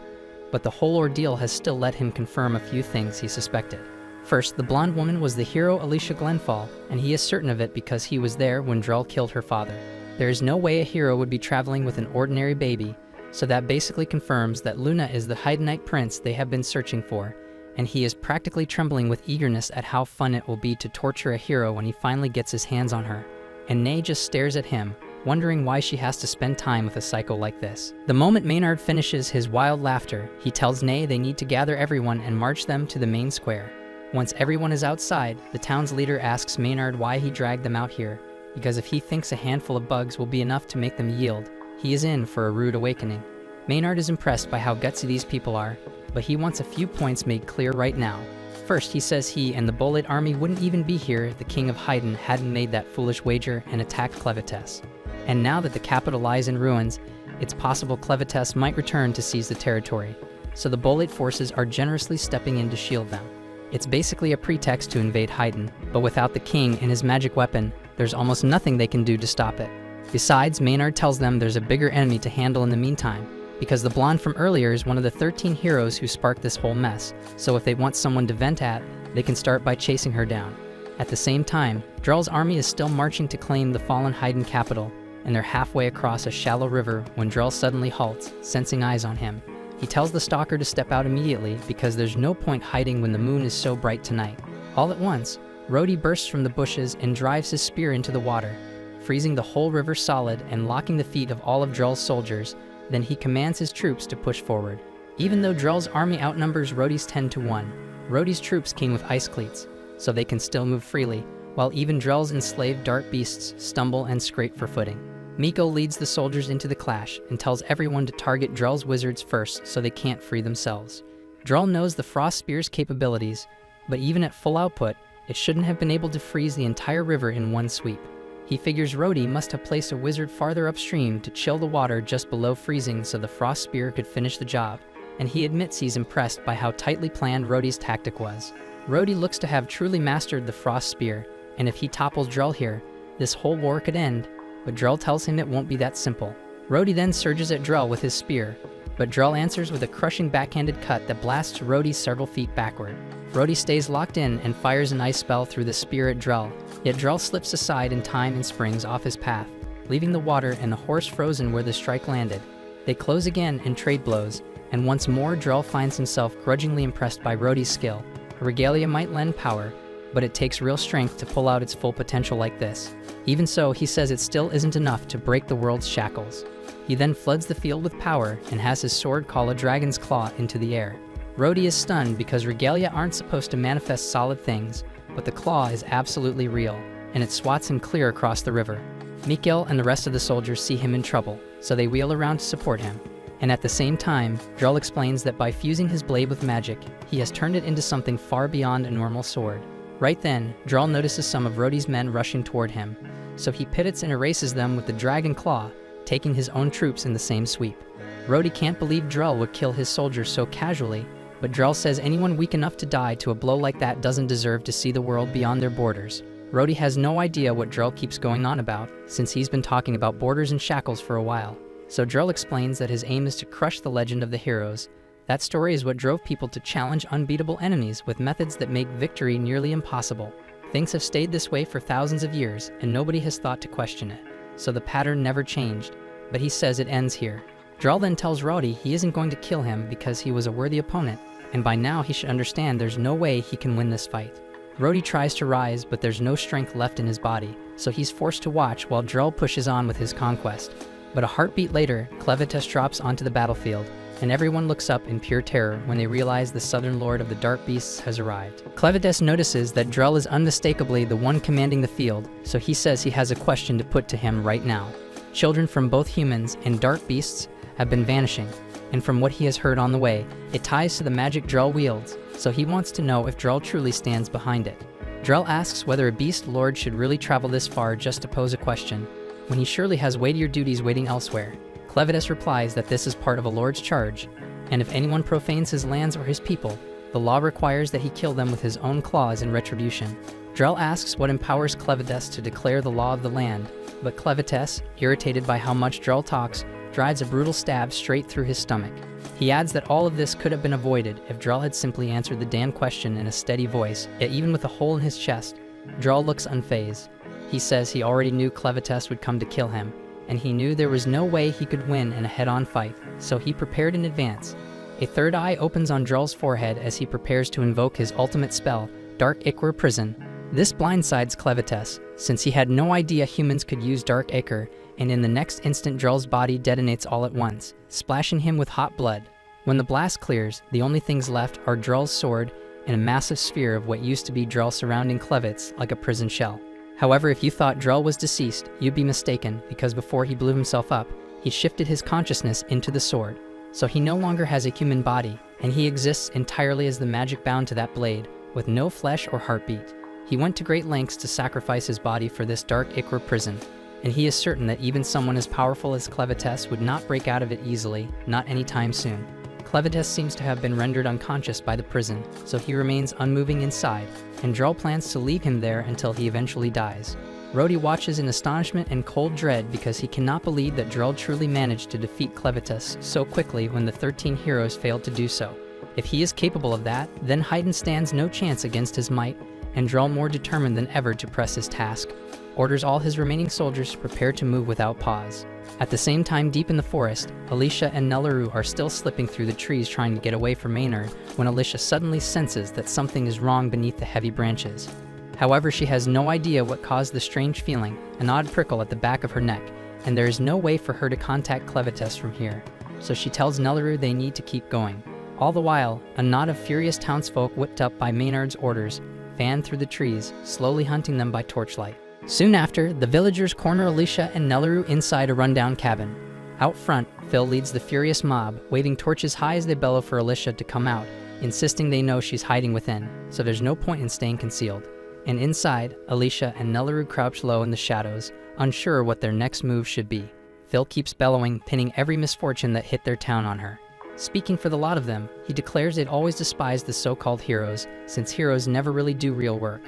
but the whole ordeal has still let him confirm a few things he suspected. First, the blonde woman was the hero Alicia Glenfall, and he is certain of it because he was there when Drell killed her father. There is no way a hero would be traveling with an ordinary baby, so that basically confirms that Luna is the Heidenite prince they have been searching for, and he is practically trembling with eagerness at how fun it will be to torture a hero when he finally gets his hands on her. And Nay just stares at him, wondering why she has to spend time with a psycho like this. The moment Maynard finishes his wild laughter, he tells Nay they need to gather everyone and march them to the main square. Once everyone is outside, the town's leader asks Maynard why he dragged them out here, because if he thinks a handful of bugs will be enough to make them yield, he is in for a rude awakening. Maynard is impressed by how gutsy these people are, but he wants a few points made clear right now. First, he says he and the Bolate army wouldn't even be here if the King of Haydn hadn't made that foolish wager and attacked Clevatess. And now that the capital lies in ruins, it's possible Clevatess might return to seize the territory, so the Bolate forces are generously stepping in to shield them. It's basically a pretext to invade Haydn, but without the king and his magic weapon, there's almost nothing they can do to stop it. Besides, Maynard tells them there's a bigger enemy to handle in the meantime, because the blonde from earlier is one of the 13 heroes who sparked this whole mess, so if they want someone to vent at, they can start by chasing her down. At the same time, Drell's army is still marching to claim the fallen Haydn capital, and they're halfway across a shallow river when Drell suddenly halts, sensing eyes on him. He tells the stalker to step out immediately because there's no point hiding when the moon is so bright tonight. All at once, Rhodey bursts from the bushes and drives his spear into the water, freezing the whole river solid and locking the feet of all of Drell's soldiers. Then he commands his troops to push forward. Even though Drell's army outnumbers Rhodey's 10-1, Rhodey's troops came with ice cleats, so they can still move freely, while even Drell's enslaved dark beasts stumble and scrape for footing. Miko leads the soldiers into the clash and tells everyone to target Drell's wizards first so they can't free themselves. Drell knows the Frost Spear's capabilities, but even at full output, it shouldn't have been able to freeze the entire river in one sweep. He figures Rhodey must have placed a wizard farther upstream to chill the water just below freezing so the Frost Spear could finish the job, and he admits he's impressed by how tightly planned Rhodey's tactic was. Rhodey looks to have truly mastered the Frost Spear, and if he topples Drell here, this whole war could end, but Drell tells him it won't be that simple. Rhodey then surges at Drell with his spear, but Drell answers with a crushing backhanded cut that blasts Rhodey several feet backward. Rhodey stays locked in and fires an ice spell through the spear at Drell, yet Drell slips aside in time and springs off his path, leaving the water and the horse frozen where the strike landed. They close again and trade blows, and once more Drell finds himself grudgingly impressed by Rhodey's skill. A regalia might lend power, but it takes real strength to pull out its full potential like this. Even so, he says it still isn't enough to break the world's shackles. He then floods the field with power and has his sword call a dragon's claw into the air. Rhodey is stunned because regalia aren't supposed to manifest solid things, but the claw is absolutely real, and it swats him clear across the river. Mikhail and the rest of the soldiers see him in trouble, so they wheel around to support him. And at the same time, Drell explains that by fusing his blade with magic, he has turned it into something far beyond a normal sword. Right then, Drell notices some of Rhodey's men rushing toward him, so he pivots and erases them with the dragon claw, taking his own troops in the same sweep. Rhodey can't believe Drell would kill his soldiers so casually, but Drell says anyone weak enough to die to a blow like that doesn't deserve to see the world beyond their borders. Rhodey has no idea what Drell keeps going on about, since he's been talking about borders and shackles for a while. So Drell explains that his aim is to crush the legend of the heroes. That story is what drove people to challenge unbeatable enemies with methods that make victory nearly impossible. Things have stayed this way for thousands of years, and nobody has thought to question it. So the pattern never changed, but he says it ends here. Drell then tells Rhodey he isn't going to kill him because he was a worthy opponent, and by now he should understand there's no way he can win this fight. Rhodey tries to rise, but there's no strength left in his body, so he's forced to watch while Drell pushes on with his conquest. But a heartbeat later, Clevatess drops onto the battlefield, and everyone looks up in pure terror when they realize the Southern Lord of the Dark Beasts has arrived. Clevatess notices that Drell is unmistakably the one commanding the field, so he says he has a question to put to him right now. Children from both humans and dark beasts have been vanishing, and from what he has heard on the way, it ties to the magic Drell wields, so he wants to know if Drell truly stands behind it. Drell asks whether a beast lord should really travel this far just to pose a question, when he surely has weightier duties waiting elsewhere. Clevatess replies that this is part of a lord's charge, and if anyone profanes his lands or his people, the law requires that he kill them with his own claws in retribution. Drell asks what empowers Clevatess to declare the law of the land, but Clevatess, irritated by how much Drell talks, drives a brutal stab straight through his stomach. He adds that all of this could have been avoided if Drell had simply answered the damn question in a steady voice, yet even with a hole in his chest, Drell looks unfazed. He says he already knew Clevatess would come to kill him, and he knew there was no way he could win in a head-on fight, so he prepared in advance. A third eye opens on Drell's forehead as he prepares to invoke his ultimate spell, Dark Ichor Prison. This blindsides Clevatess, since he had no idea humans could use Dark Ichor, and in the next instant Drell's body detonates all at once, splashing him with hot blood. When the blast clears, the only things left are Drell's sword and a massive sphere of what used to be Drell surrounding Clevatess like a prison shell. However, if you thought Drell was deceased, you'd be mistaken, because before he blew himself up, he shifted his consciousness into the sword. So he no longer has a human body, and he exists entirely as the magic bound to that blade, with no flesh or heartbeat. He went to great lengths to sacrifice his body for this Dark Ichor prison, and he is certain that even someone as powerful as Clevatess would not break out of it easily, not anytime soon. Clevatess seems to have been rendered unconscious by the prison, so he remains unmoving inside, and Drell plans to leave him there until he eventually dies. Rhodey watches in astonishment and cold dread because he cannot believe that Drell truly managed to defeat Clevatess so quickly when the 13 heroes failed to do so. If he is capable of that, then Haydn stands no chance against his might, and Drell, more determined than ever to press his task, orders all his remaining soldiers to prepare to move without pause. At the same time, deep in the forest, Alicia and Nellaroo are still slipping through the trees trying to get away from Maynard when Alicia suddenly senses that something is wrong beneath the heavy branches. However, she has no idea what caused the strange feeling, an odd prickle at the back of her neck, and there is no way for her to contact Clevatess from here, so she tells Nellaroo they need to keep going. All the while, a knot of furious townsfolk whipped up by Maynard's orders fanned through the trees, slowly hunting them by torchlight. Soon after, the villagers corner Alicia and Nellaroo inside a rundown cabin. Out front, Phil leads the furious mob, waving torches high as they bellow for Alicia to come out, insisting they know she's hiding within, so there's no point in staying concealed. And inside, Alicia and Nellaroo crouch low in the shadows, unsure what their next move should be. Phil keeps bellowing, pinning every misfortune that hit their town on her. Speaking for the lot of them, he declares they'd always despised the so-called heroes, since heroes never really do real work.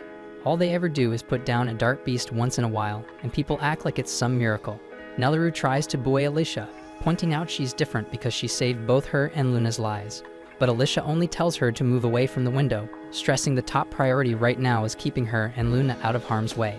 All they ever do is put down a dark beast once in a while, and people act like it's some miracle. Nellaroo tries to buoy Alicia, pointing out she's different because she saved both her and Luna's lives. But Alicia only tells her to move away from the window, stressing the top priority right now is keeping her and Luna out of harm's way.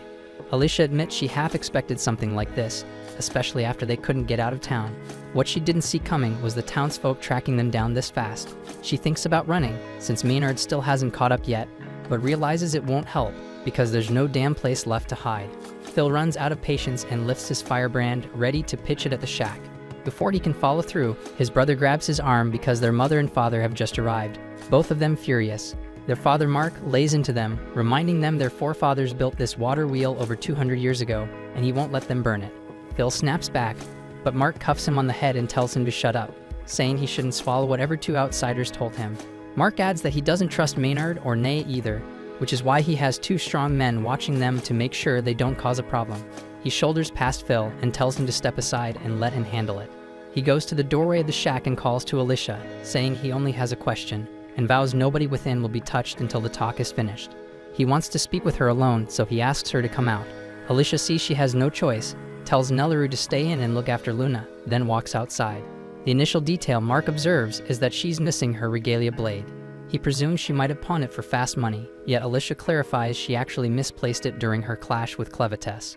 Alicia admits she half expected something like this, especially after they couldn't get out of town. What she didn't see coming was the townsfolk tracking them down this fast. She thinks about running, since Maynard still hasn't caught up yet, but realizes it won't help, because there's no damn place left to hide. Phil runs out of patience and lifts his firebrand, ready to pitch it at the shack. Before he can follow through, his brother grabs his arm because their mother and father have just arrived, both of them furious. Their father Mark lays into them, reminding them their forefathers built this water wheel over 200 years ago, and he won't let them burn it. Phil snaps back, but Mark cuffs him on the head and tells him to shut up, saying he shouldn't swallow whatever two outsiders told him. Mark adds that he doesn't trust Maynard or Nay either, which is why he has two strong men watching them to make sure they don't cause a problem. He shoulders past Phil and tells him to step aside and let him handle it. He goes to the doorway of the shack and calls to Alicia, saying he only has a question, and vows nobody within will be touched until the talk is finished. He wants to speak with her alone, so he asks her to come out. Alicia sees she has no choice, tells Nellaroo to stay in and look after Luna, then walks outside. The initial detail Mark observes is that she's missing her regalia blade. He presumes she might have pawned it for fast money, yet Alicia clarifies she actually misplaced it during her clash with Clevatess.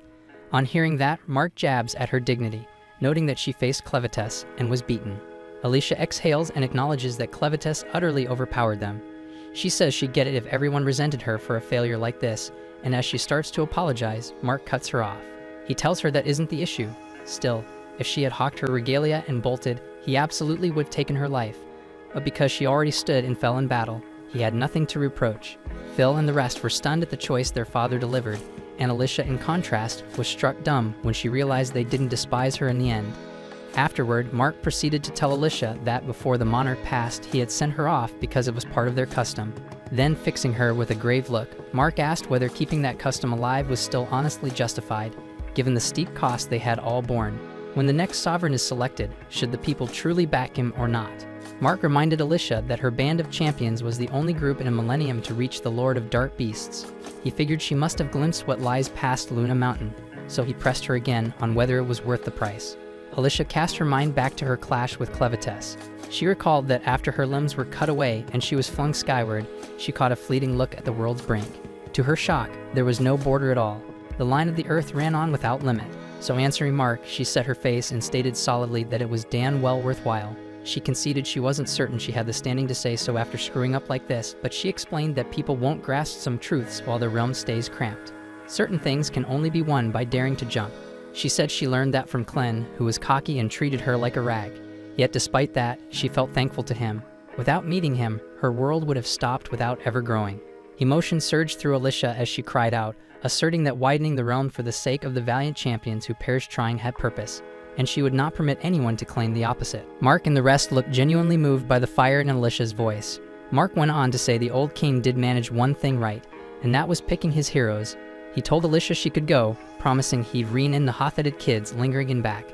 On hearing that, Mark jabs at her dignity, noting that she faced Clevatess and was beaten. Alicia exhales and acknowledges that Clevatess utterly overpowered them. She says she'd get it if everyone resented her for a failure like this, and as she starts to apologize, Mark cuts her off. He tells her that isn't the issue. Still, if she had hawked her regalia and bolted, he absolutely would have taken her life. But because she already stood and fell in battle, he had nothing to reproach. Phil and the rest were stunned at the choice their father delivered, and Alicia, in contrast, was struck dumb when she realized they didn't despise her in the end. Afterward, Mark proceeded to tell Alicia that before the monarch passed, he had sent her off because it was part of their custom. Then, fixing her with a grave look, Mark asked whether keeping that custom alive was still honestly justified, given the steep cost they had all borne. When the next sovereign is selected, should the people truly back him or not? Mark reminded Alicia that her band of champions was the only group in a millennium to reach the Lord of Dark Beasts. He figured she must have glimpsed what lies past Luna Mountain, so he pressed her again on whether it was worth the price. Alicia cast her mind back to her clash with Clevatess. She recalled that after her limbs were cut away and she was flung skyward, she caught a fleeting look at the world's brink. To her shock, there was no border at all. The line of the earth ran on without limit. So answering Mark, she set her face and stated solidly that it was damn well worthwhile. She conceded she wasn't certain she had the standing to say so after screwing up like this, but she explained that people won't grasp some truths while their realm stays cramped. Certain things can only be won by daring to jump. She said she learned that from Clen, who was cocky and treated her like a rag. Yet despite that, she felt thankful to him. Without meeting him, her world would have stopped without ever growing. Emotion surged through Alicia as she cried out, asserting that widening the realm for the sake of the valiant champions who perished trying had purpose, and she would not permit anyone to claim the opposite. Mark and the rest looked genuinely moved by the fire in Alicia's voice. Mark went on to say the old king did manage one thing right, and that was picking his heroes. He told Alicia she could go, promising he'd rein in the hot-headed kids lingering in back.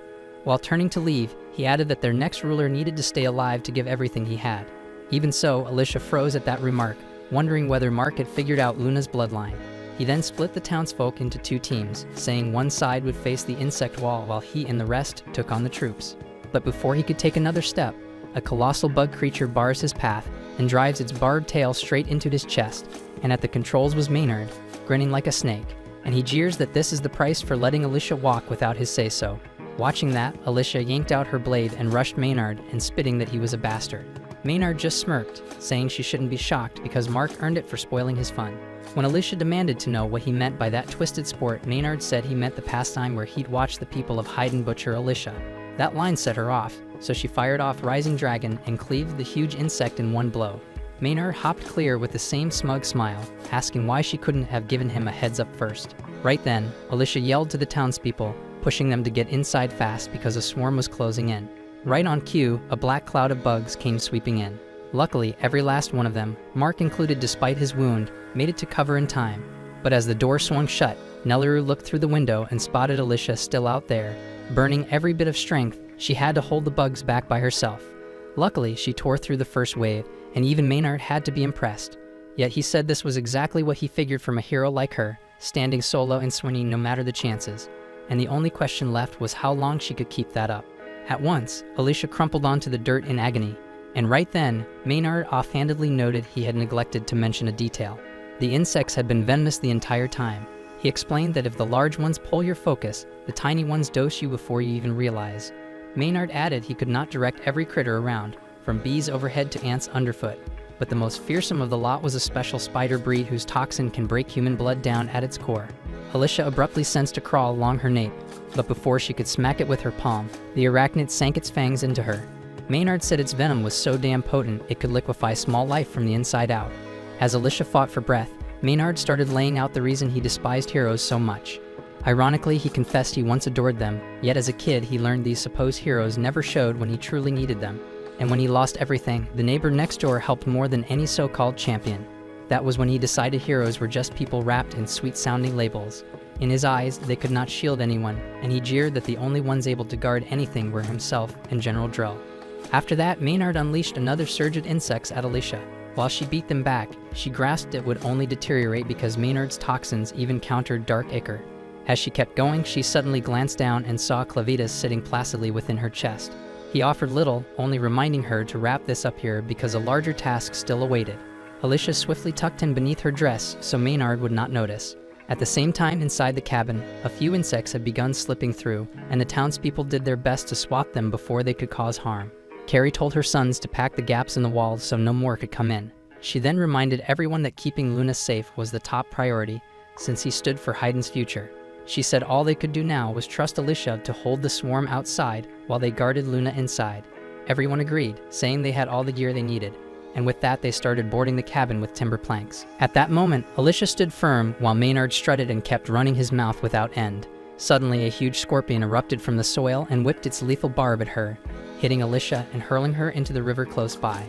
While turning to leave, he added that their next ruler needed to stay alive to give everything he had. Even so, Alicia froze at that remark, wondering whether Mark had figured out Luna's bloodline. He then split the townsfolk into two teams, saying one side would face the insect wall while he and the rest took on the troops. But before he could take another step, a colossal bug creature bars his path and drives its barbed tail straight into his chest, and at the controls was Maynard, grinning like a snake, and he jeers that this is the price for letting Alicia walk without his say-so. Watching that, Alicia yanked out her blade and rushed Maynard and spitting that he was a bastard. Maynard just smirked, saying she shouldn't be shocked because Mark earned it for spoiling his fun. When Alicia demanded to know what he meant by that twisted sport, Maynard said he meant the pastime where he'd watch the people of hide and butcher Alicia. That line set her off, so she fired off Rising Dragon and cleaved the huge insect in one blow. Maynard hopped clear with the same smug smile, asking why she couldn't have given him a heads up first. Right then, Alicia yelled to the townspeople, pushing them to get inside fast because a swarm was closing in. Right on cue, a black cloud of bugs came sweeping in. Luckily, every last one of them, Mark included despite his wound, made it to cover in time. But as the door swung shut, Nelleru looked through the window and spotted Alicia still out there. Burning every bit of strength, she had to hold the bugs back by herself. Luckily, she tore through the first wave, and even Maynard had to be impressed. Yet he said this was exactly what he figured from a hero like her, standing solo and swinging no matter the chances. And the only question left was how long she could keep that up. At once, Alicia crumpled onto the dirt in agony, and right then, Maynard offhandedly noted he had neglected to mention a detail. The insects had been venomous the entire time. He explained that if the large ones pull your focus, the tiny ones dose you before you even realize. Maynard added he could not direct every critter around, from bees overhead to ants underfoot, but the most fearsome of the lot was a special spider breed whose toxin can break human blood down at its core. Alicia abruptly sensed a crawl along her nape, but before she could smack it with her palm, the arachnid sank its fangs into her. Maynard said its venom was so damn potent it could liquefy small life from the inside out. As Alicia fought for breath, Maynard started laying out the reason he despised heroes so much. Ironically, he confessed he once adored them, yet as a kid he learned these supposed heroes never showed when he truly needed them. And when he lost everything, the neighbor next door helped more than any so-called champion. That was when he decided heroes were just people wrapped in sweet-sounding labels. In his eyes, they could not shield anyone, and he jeered that the only ones able to guard anything were himself and General Drell. After that, Maynard unleashed another surge of insects at Alicia. While she beat them back, she grasped it would only deteriorate because Maynard's toxins even countered dark ichor. As she kept going, she suddenly glanced down and saw Clevatess sitting placidly within her chest. He offered little, only reminding her to wrap this up here because a larger task still awaited. Alicia swiftly tucked him beneath her dress so Maynard would not notice. At the same time, inside the cabin, a few insects had begun slipping through, and the townspeople did their best to swat them before they could cause harm. Carrie told her sons to pack the gaps in the walls so no more could come in. She then reminded everyone that keeping Luna safe was the top priority, since he stood for Hayden's future. She said all they could do now was trust Alicia to hold the swarm outside while they guarded Luna inside. Everyone agreed, saying they had all the gear they needed, and with that they started boarding the cabin with timber planks. At that moment, Alicia stood firm while Maynard strutted and kept running his mouth without end. Suddenly, a huge scorpion erupted from the soil and whipped its lethal barb at her, hitting Alicia and hurling her into the river close by.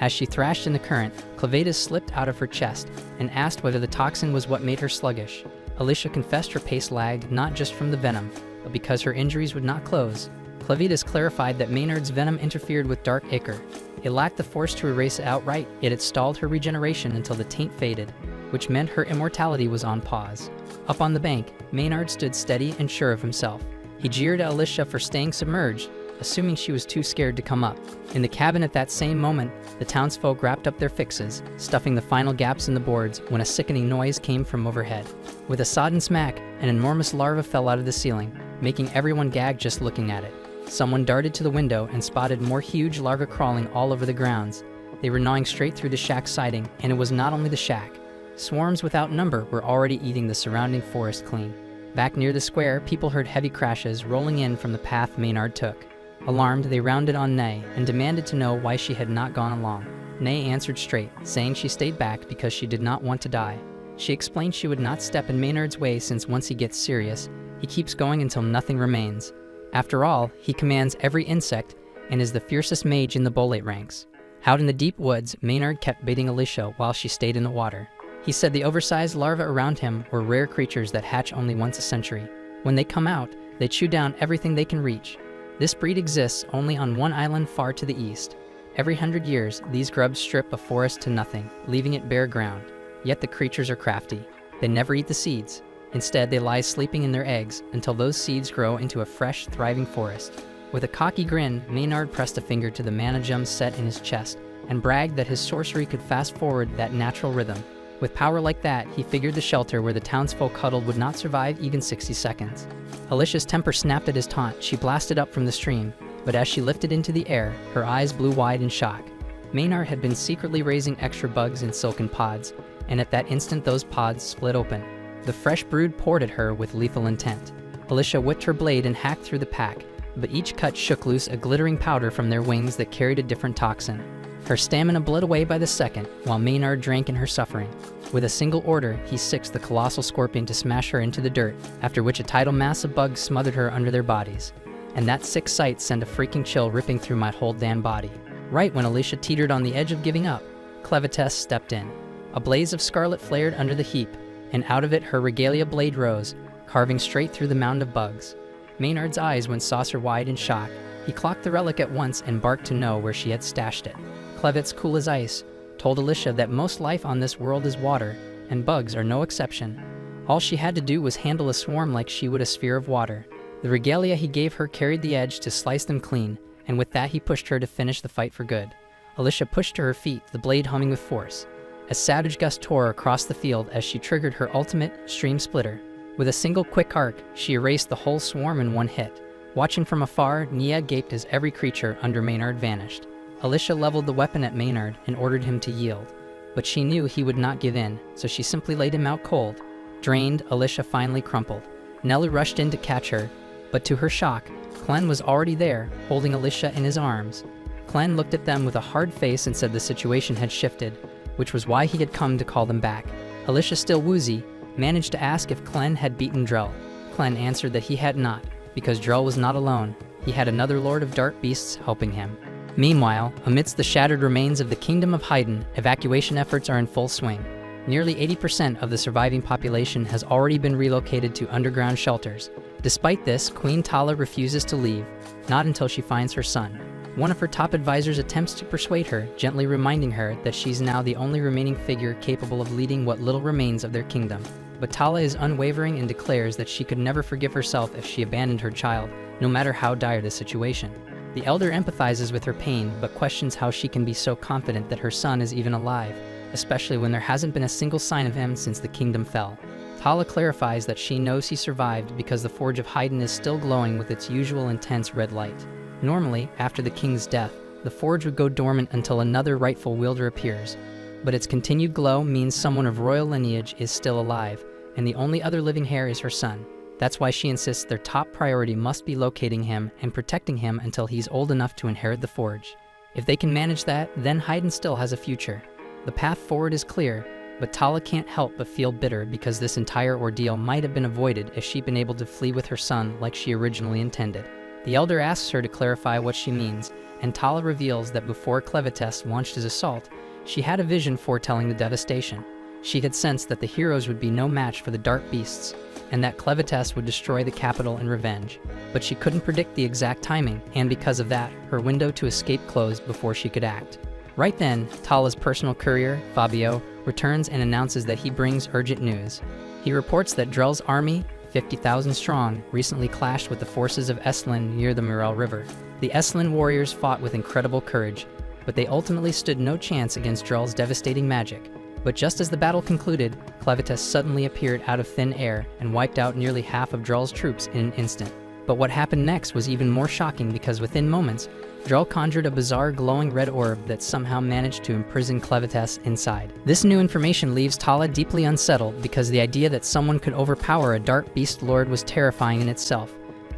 As she thrashed in the current, Clevatess slipped out of her chest and asked whether the toxin was what made her sluggish. Alicia confessed her pace lagged not just from the venom, but because her injuries would not close. Clevatess clarified that Maynard's venom interfered with dark ichor. It lacked the force to erase it outright, yet it stalled her regeneration until the taint faded, which meant her immortality was on pause. Up on the bank, Maynard stood steady and sure of himself. He jeered at Alicia for staying submerged, assuming she was too scared to come up. In the cabin at that same moment, the townsfolk wrapped up their fixes, stuffing the final gaps in the boards when a sickening noise came from overhead. With a sodden smack, an enormous larva fell out of the ceiling, making everyone gag just looking at it. Someone darted to the window and spotted more huge larvae crawling all over the grounds. They were gnawing straight through the shack's siding, and it was not only the shack. Swarms without number were already eating the surrounding forest clean. Back near the square, people heard heavy crashes rolling in from the path Maynard took. Alarmed, they rounded on Nay and demanded to know why she had not gone along. Nay answered straight, saying she stayed back because she did not want to die. She explained she would not step in Maynard's way since once he gets serious, he keeps going until nothing remains. After all, he commands every insect and is the fiercest mage in the bolate ranks. Out in the deep woods, Maynard kept baiting Alicia while she stayed in the water. He said the oversized larvae around him were rare creatures that hatch only once a century. When they come out, they chew down everything they can reach. This breed exists only on one island far to the east. Every 100 years, these grubs strip a forest to nothing, leaving it bare ground. Yet the creatures are crafty. They never eat the seeds. Instead, they lie sleeping in their eggs until those seeds grow into a fresh, thriving forest. With a cocky grin, Maynard pressed a finger to the mana gem set in his chest and bragged that his sorcery could fast-forward that natural rhythm. With power like that, he figured the shelter where the townsfolk huddled would not survive even 60 seconds. Alicia's temper snapped at his taunt. She blasted up from the stream, but as she lifted into the air, her eyes blew wide in shock. Maynard had been secretly raising extra bugs in silken pods, and at that instant those pods split open. The fresh brood poured at her with lethal intent. Alicia whipped her blade and hacked through the pack, but each cut shook loose a glittering powder from their wings that carried a different toxin. Her stamina bled away by the second, while Maynard drank in her suffering. With a single order, he sixed the colossal scorpion to smash her into the dirt, after which a tidal mass of bugs smothered her under their bodies. And that sick sight sent a freaking chill ripping through my whole damn body. Right when Alicia teetered on the edge of giving up, Clevatess stepped in. A blaze of scarlet flared under the heap, and out of it her regalia blade rose, carving straight through the mound of bugs. Maynard's eyes went saucer-wide in shock. He clocked the relic at once and barked to know where she had stashed it. Clevatess, cool as ice, told Alicia that most life on this world is water, and bugs are no exception. All she had to do was handle a swarm like she would a sphere of water. The regalia he gave her carried the edge to slice them clean, and with that he pushed her to finish the fight for good. Alicia pushed to her feet, the blade humming with force. A savage gust tore across the field as she triggered her ultimate, Stream Splitter. With a single quick arc, she erased the whole swarm in one hit. Watching from afar, Nia gaped as every creature under Maynard vanished. Alicia leveled the weapon at Maynard and ordered him to yield. But she knew he would not give in, so she simply laid him out cold. Drained, Alicia finally crumpled. Nellie rushed in to catch her, but to her shock, Clen was already there, holding Alicia in his arms. Clen looked at them with a hard face and said the situation had shifted, which was why he had come to call them back. Alicia, still woozy, managed to ask if Clen had beaten Drell. Clen answered that he had not, because Drell was not alone. He had another Lord of Dark Beasts helping him. Meanwhile, amidst the shattered remains of the Kingdom of Haydn, evacuation efforts are in full swing. Nearly 80% of the surviving population has already been relocated to underground shelters. Despite this, Queen Tala refuses to leave, not until she finds her son. One of her top advisors attempts to persuade her, gently reminding her that she's now the only remaining figure capable of leading what little remains of their kingdom. But Tala is unwavering and declares that she could never forgive herself if she abandoned her child, no matter how dire the situation. The elder empathizes with her pain, but questions how she can be so confident that her son is even alive, especially when there hasn't been a single sign of him since the kingdom fell. Tala clarifies that she knows he survived because the Forge of Haydn is still glowing with its usual intense red light. Normally, after the king's death, the forge would go dormant until another rightful wielder appears, but its continued glow means someone of royal lineage is still alive, and the only other living heir is her son. That's why she insists their top priority must be locating him and protecting him until he's old enough to inherit the forge. If they can manage that, then Haydn still has a future. The path forward is clear. But Tala can't help but feel bitter because this entire ordeal might have been avoided if she'd been able to flee with her son like she originally intended. The elder asks her to clarify what she means, and Tala reveals that before Clevatess launched his assault, she had a vision foretelling the devastation. She had sensed that the heroes would be no match for the dark beasts, and that Clevatess would destroy the capital in revenge. But she couldn't predict the exact timing, and because of that, her window to escape closed before she could act. Right then, Tala's personal courier, Fabio, returns and announces that he brings urgent news. He reports that Drell's army, 50,000 strong, recently clashed with the forces of Estlin near the Murel River. The Estlin warriors fought with incredible courage, but they ultimately stood no chance against Drell's devastating magic. But just as the battle concluded, Clevatess suddenly appeared out of thin air and wiped out nearly half of Drell's troops in an instant. But what happened next was even more shocking because within moments, Drell conjured a bizarre glowing red orb that somehow managed to imprison Clevatess inside. This new information leaves Tala deeply unsettled because the idea that someone could overpower a dark beast lord was terrifying in itself.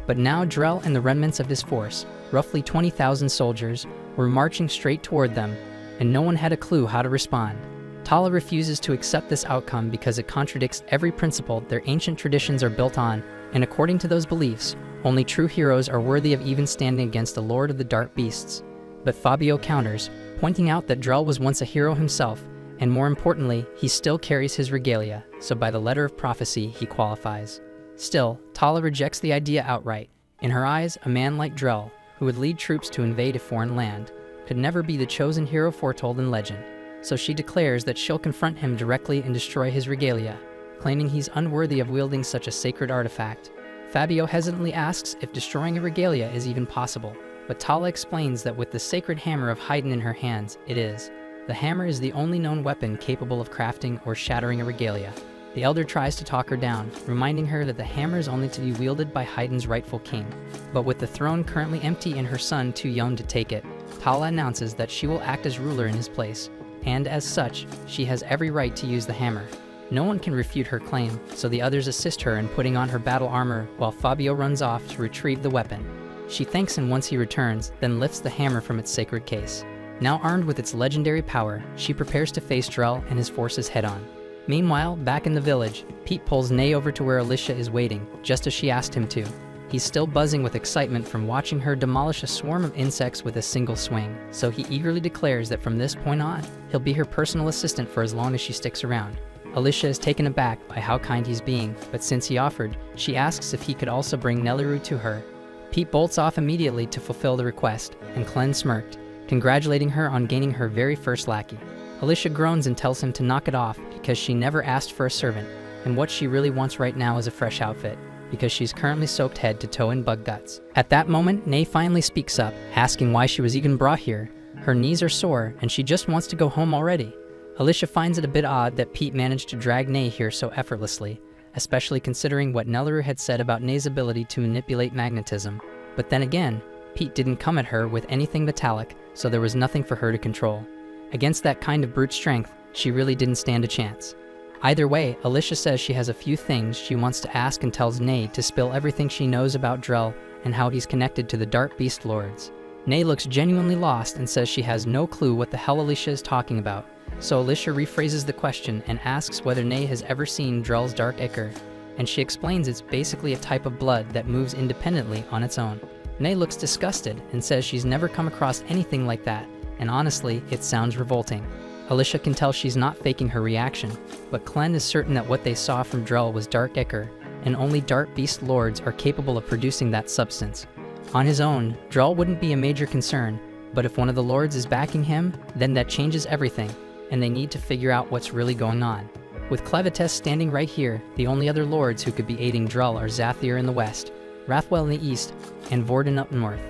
But now Drell and the remnants of his force, roughly 20,000 soldiers, were marching straight toward them, and no one had a clue how to respond. Tala refuses to accept this outcome because it contradicts every principle their ancient traditions are built on, and according to those beliefs, only true heroes are worthy of even standing against the Lord of the Dark Beasts. But Fabio counters, pointing out that Drell was once a hero himself, and more importantly, he still carries his regalia, so by the letter of prophecy, he qualifies. Still, Tala rejects the idea outright. In her eyes, a man like Drell, who would lead troops to invade a foreign land, could never be the chosen hero foretold in legend. So she declares that she'll confront him directly and destroy his regalia, claiming he's unworthy of wielding such a sacred artifact. Fabio hesitantly asks if destroying a regalia is even possible, but Tala explains that with the sacred hammer of Haydn in her hands, it is. The hammer is the only known weapon capable of crafting or shattering a regalia. The elder tries to talk her down, reminding her that the hammer is only to be wielded by Haydn's rightful king. But with the throne currently empty and her son too young to take it, Tala announces that she will act as ruler in his place, and as such, she has every right to use the hammer. No one can refute her claim, so the others assist her in putting on her battle armor while Fabio runs off to retrieve the weapon. She thanks him once he returns, then lifts the hammer from its sacred case. Now armed with its legendary power, she prepares to face Drell and his forces head-on. Meanwhile, back in the village, Pete pulls Nay over to where Alicia is waiting, just as she asked him to. He's still buzzing with excitement from watching her demolish a swarm of insects with a single swing, so he eagerly declares that from this point on, he'll be her personal assistant for as long as she sticks around. Alicia is taken aback by how kind he's being, but since he offered, she asks if he could also bring Nelliru to her. Pete bolts off immediately to fulfill the request, and Clen smirked, congratulating her on gaining her very first lackey. Alicia groans and tells him to knock it off because she never asked for a servant, and what she really wants right now is a fresh outfit, because she's currently soaked head to toe in bug guts. At that moment, Nay finally speaks up, asking why she was even brought here. Her knees are sore, and she just wants to go home already. Alicia finds it a bit odd that Pete managed to drag Nay here so effortlessly, especially considering what Nelliru had said about Nay's ability to manipulate magnetism. But then again, Pete didn't come at her with anything metallic, so there was nothing for her to control. Against that kind of brute strength, she really didn't stand a chance. Either way, Alicia says she has a few things she wants to ask and tells Nay to spill everything she knows about Drell and how he's connected to the Dark Beast Lords. Nay looks genuinely lost and says she has no clue what the hell Alicia is talking about. So Alicia rephrases the question and asks whether Nay has ever seen Drell's dark ichor, and she explains it's basically a type of blood that moves independently on its own. Nay looks disgusted and says she's never come across anything like that, and honestly, it sounds revolting. Alicia can tell she's not faking her reaction, but Clen is certain that what they saw from Drell was dark ichor, and only dark beast lords are capable of producing that substance. On his own, Drell wouldn't be a major concern, but if one of the lords is backing him, then that changes everything, and they need to figure out what's really going on. With Clevatess standing right here, the only other lords who could be aiding Drell are Zathir in the west, Rathwell in the east, and Vorden up north.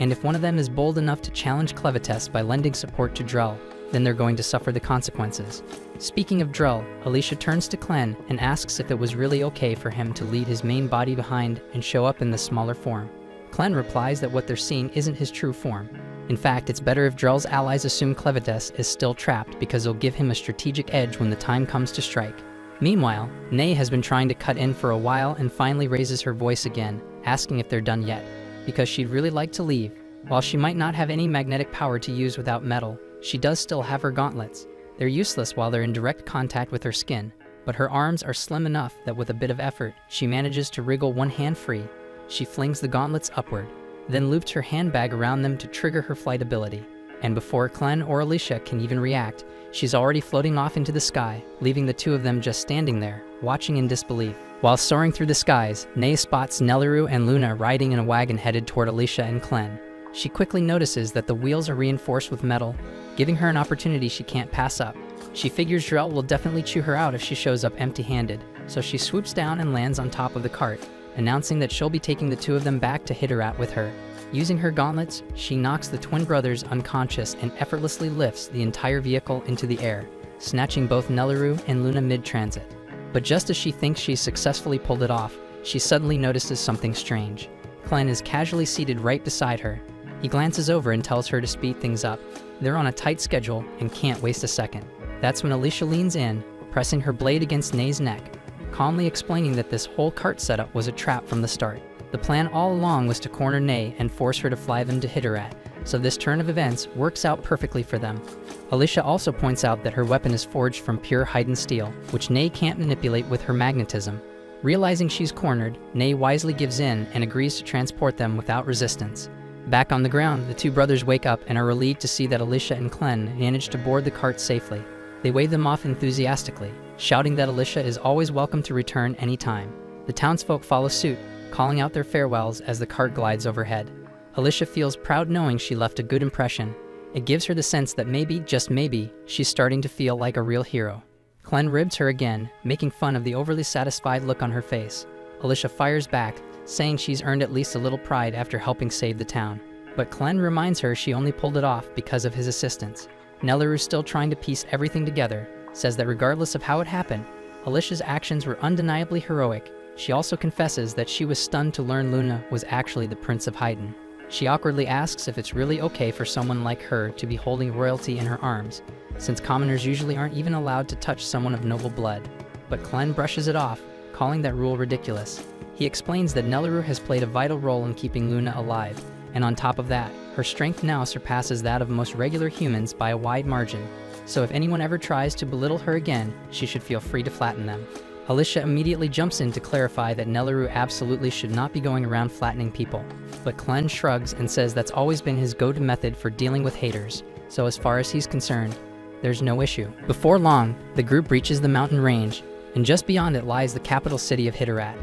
And if one of them is bold enough to challenge Clevatess by lending support to Drell, then they're going to suffer the consequences. Speaking of Drell, Alicia turns to Clen and asks if it was really okay for him to leave his main body behind and show up in the smaller form. Clen replies that what they're seeing isn't his true form. In fact, it's better if Drell's allies assume Clevatess is still trapped because it'll give him a strategic edge when the time comes to strike. Meanwhile, Nay has been trying to cut in for a while and finally raises her voice again, asking if they're done yet, because she'd really like to leave. While she might not have any magnetic power to use without metal, she does still have her gauntlets. They're useless while they're in direct contact with her skin, but her arms are slim enough that with a bit of effort, she manages to wriggle one hand free. She flings the gauntlets upward, then loops her handbag around them to trigger her flight ability. And before Clen or Alicia can even react, she's already floating off into the sky, leaving the two of them just standing there, watching in disbelief. While soaring through the skies, Nay spots Nelliru and Luna riding in a wagon headed toward Alicia and Clen. She quickly notices that the wheels are reinforced with metal, giving her an opportunity she can't pass up. She figures Drell will definitely chew her out if she shows up empty-handed, so she swoops down and lands on top of the cart, announcing that she'll be taking the two of them back to Hitterat with her. Using her gauntlets, she knocks the twin brothers unconscious and effortlessly lifts the entire vehicle into the air, snatching both Nelliru and Luna mid-transit. But just as she thinks she's successfully pulled it off, she suddenly notices something strange. Clen is casually seated right beside her. He glances over and tells her to speed things up. They're on a tight schedule and can't waste a second. That's when Alicia leans in, pressing her blade against Nay's neck, calmly explaining that this whole cart setup was a trap from the start. The plan all along was to corner Nay and force her to fly them to Hitterat, so this turn of events works out perfectly for them. Alicia also points out that her weapon is forged from pure Haiden steel, which Nay can't manipulate with her magnetism. Realizing she's cornered, Nay wisely gives in and agrees to transport them without resistance. Back on the ground, the two brothers wake up and are relieved to see that Alicia and Clen managed to board the cart safely. They wave them off enthusiastically, shouting that Alicia is always welcome to return anytime. The townsfolk follow suit, calling out their farewells as the cart glides overhead. Alicia feels proud knowing she left a good impression. It gives her the sense that maybe, just maybe, she's starting to feel like a real hero. Clen ribs her again, making fun of the overly satisfied look on her face. Alicia fires back, saying she's earned at least a little pride after helping save the town. But Clen reminds her she only pulled it off because of his assistance. Nelliru's still trying to piece everything together, says that regardless of how it happened, Alicia's actions were undeniably heroic. She also confesses that she was stunned to learn Luna was actually the Prince of Haiden. She awkwardly asks if it's really okay for someone like her to be holding royalty in her arms, since commoners usually aren't even allowed to touch someone of noble blood. But Clen brushes it off, calling that rule ridiculous. He explains that Nelliru has played a vital role in keeping Luna alive, and on top of that, her strength now surpasses that of most regular humans by a wide margin, so if anyone ever tries to belittle her again, she should feel free to flatten them. Alicia immediately jumps in to clarify that Nelliru absolutely should not be going around flattening people, but Clen shrugs and says that's always been his go-to method for dealing with haters, so as far as he's concerned, there's no issue. Before long, the group reaches the mountain range, and just beyond it lies the capital city of Hitterat.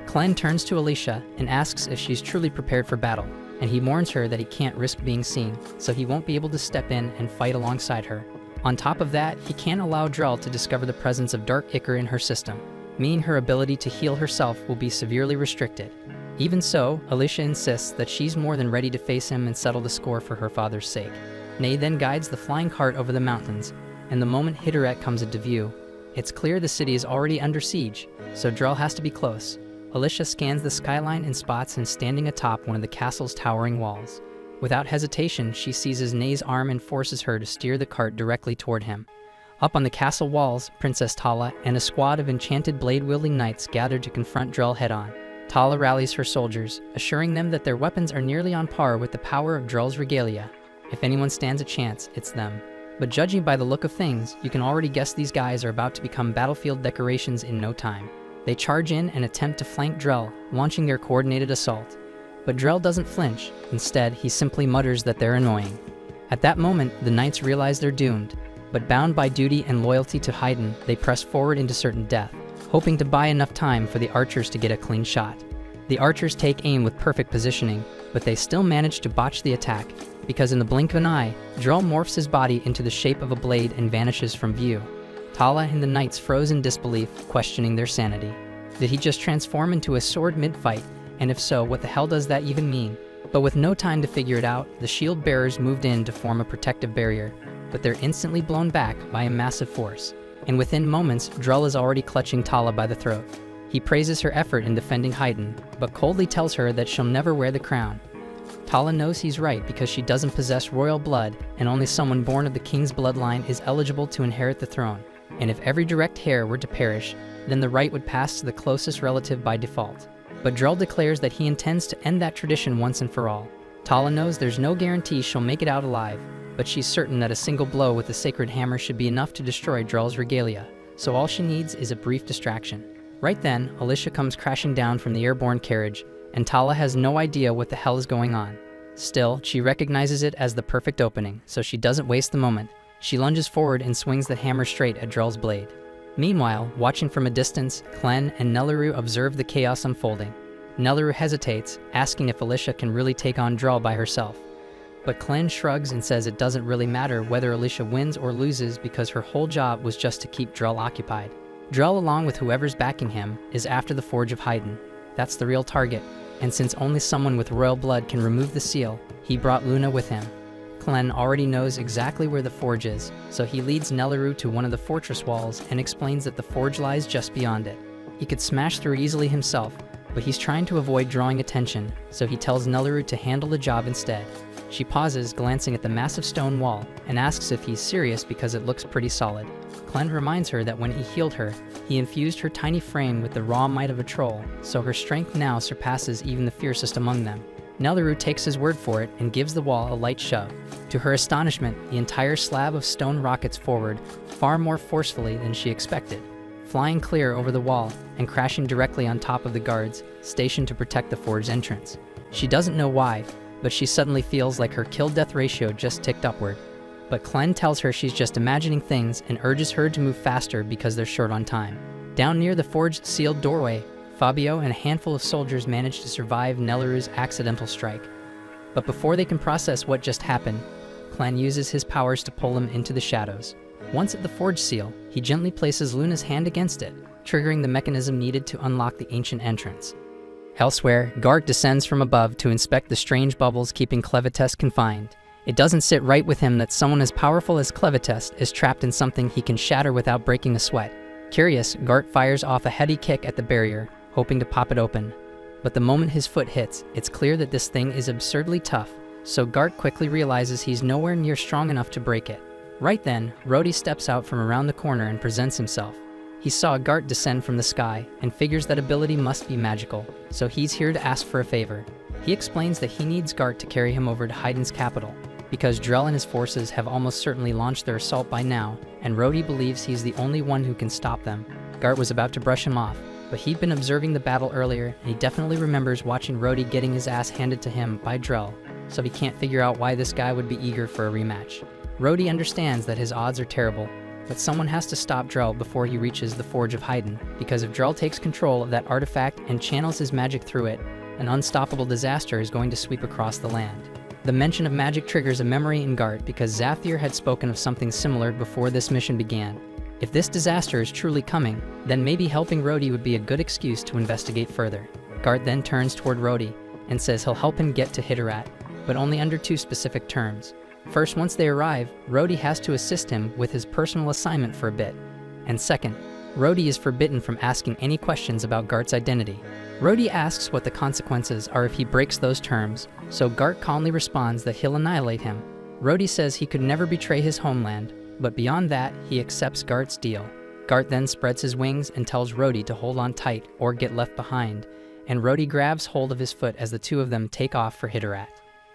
Clen turns to Alicia and asks if she's truly prepared for battle, and he warns her that he can't risk being seen, so he won't be able to step in and fight alongside her. On top of that, he can't allow Drell to discover the presence of Dark Ichor in her system, meaning her ability to heal herself will be severely restricted. Even so, Alicia insists that she's more than ready to face him and settle the score for her father's sake. Nay then guides the flying cart over the mountains, and the moment Hitterat comes into view, it's clear the city is already under siege, so Drell has to be close. Alicia scans the skyline and spots him standing atop one of the castle's towering walls. Without hesitation, she seizes Nay's arm and forces her to steer the cart directly toward him. Up on the castle walls, Princess Tala and a squad of enchanted blade-wielding knights gather to confront Drell head-on. Tala rallies her soldiers, assuring them that their weapons are nearly on par with the power of Drell's regalia. If anyone stands a chance, it's them. But judging by the look of things, you can already guess these guys are about to become battlefield decorations in no time. They charge in and attempt to flank Drell, launching their coordinated assault. But Drell doesn't flinch. Instead, he simply mutters that they're annoying. At that moment, the knights realize they're doomed. But bound by duty and loyalty to Haiden, they press forward into certain death, hoping to buy enough time for the archers to get a clean shot. The archers take aim with perfect positioning, but they still manage to botch the attack, because in the blink of an eye, Drell morphs his body into the shape of a blade and vanishes from view. Tala and the knights froze in disbelief, questioning their sanity. Did he just transform into a sword mid-fight? And if so, what the hell does that even mean? But with no time to figure it out, the shield bearers moved in to form a protective barrier, but they're instantly blown back by a massive force. And within moments, Drell is already clutching Tala by the throat. He praises her effort in defending Haiden, but coldly tells her that she'll never wear the crown. Tala knows he's right because she doesn't possess royal blood, and only someone born of the king's bloodline is eligible to inherit the throne. And if every direct heir were to perish, then the right would pass to the closest relative by default. But Drell declares that he intends to end that tradition once and for all. Tala knows there's no guarantee she'll make it out alive, but she's certain that a single blow with the sacred hammer should be enough to destroy Drell's regalia, so all she needs is a brief distraction. Right then, Alicia comes crashing down from the airborne carriage, and Tala has no idea what the hell is going on. Still, she recognizes it as the perfect opening, so she doesn't waste the moment. She lunges forward and swings the hammer straight at Drell's blade. Meanwhile, watching from a distance, Clen and Nelliru observe the chaos unfolding. Nelliru hesitates, asking if Alicia can really take on Drell by herself. But Clen shrugs and says it doesn't really matter whether Alicia wins or loses because her whole job was just to keep Drell occupied. Drell, along with whoever's backing him, is after the Forge of Haydn. That's the real target, and since only someone with royal blood can remove the seal, he brought Luna with him. Clen already knows exactly where the forge is, so he leads Nelliru to one of the fortress walls and explains that the forge lies just beyond it. He could smash through easily himself, but he's trying to avoid drawing attention, so he tells Nelliru to handle the job instead. She pauses, glancing at the massive stone wall, and asks if he's serious because it looks pretty solid. Clen reminds her that when he healed her, he infused her tiny frame with the raw might of a troll, so her strength now surpasses even the fiercest among them. Nelliru takes his word for it and gives the wall a light shove. To her astonishment, the entire slab of stone rockets forward, far more forcefully than she expected, flying clear over the wall and crashing directly on top of the guards stationed to protect the forge's entrance. She doesn't know why, but she suddenly feels like her kill-death ratio just ticked upward. But Clen tells her she's just imagining things and urges her to move faster because they're short on time. Down near the forge's sealed doorway, Fabio and a handful of soldiers manage to survive Nelliru's accidental strike. But before they can process what just happened, Clen uses his powers to pull him into the shadows. Once at the forge seal, he gently places Luna's hand against it, triggering the mechanism needed to unlock the ancient entrance. Elsewhere, Gart descends from above to inspect the strange bubbles keeping Clevatess confined. It doesn't sit right with him that someone as powerful as Clevatess is trapped in something he can shatter without breaking a sweat. Curious, Gart fires off a heady kick at the barrier, hoping to pop it open. But the moment his foot hits, it's clear that this thing is absurdly tough, so Gart quickly realizes he's nowhere near strong enough to break it. Right then, Rhodey steps out from around the corner and presents himself. He saw Gart descend from the sky and figures that ability must be magical, so he's here to ask for a favor. He explains that he needs Gart to carry him over to Haydn's capital, because Drell and his forces have almost certainly launched their assault by now, and Rhodey believes he's the only one who can stop them. Gart was about to brush him off, but he'd been observing the battle earlier, and he definitely remembers watching Rhodey getting his ass handed to him by Drell, so he can't figure out why this guy would be eager for a rematch. Rhodey understands that his odds are terrible, but someone has to stop Drell before he reaches the Forge of Haydn, because if Drell takes control of that artifact and channels his magic through it, an unstoppable disaster is going to sweep across the land. The mention of magic triggers a memory in Gart because Zafir had spoken of something similar before this mission began. If this disaster is truly coming, then maybe helping Rhodey would be a good excuse to investigate further. Gart then turns toward Rhodey and says he'll help him get to Hitterat, but only under two specific terms. First, once they arrive, Rhodey has to assist him with his personal assignment for a bit. And second, Rhodey is forbidden from asking any questions about Gart's identity. Rhodey asks what the consequences are if he breaks those terms, so Gart calmly responds that he'll annihilate him. Rhodey says he could never betray his homeland, but beyond that, he accepts Gart's deal. Gart then spreads his wings and tells Rhodey to hold on tight or get left behind, and Rhodey grabs hold of his foot as the two of them take off for Hitterat.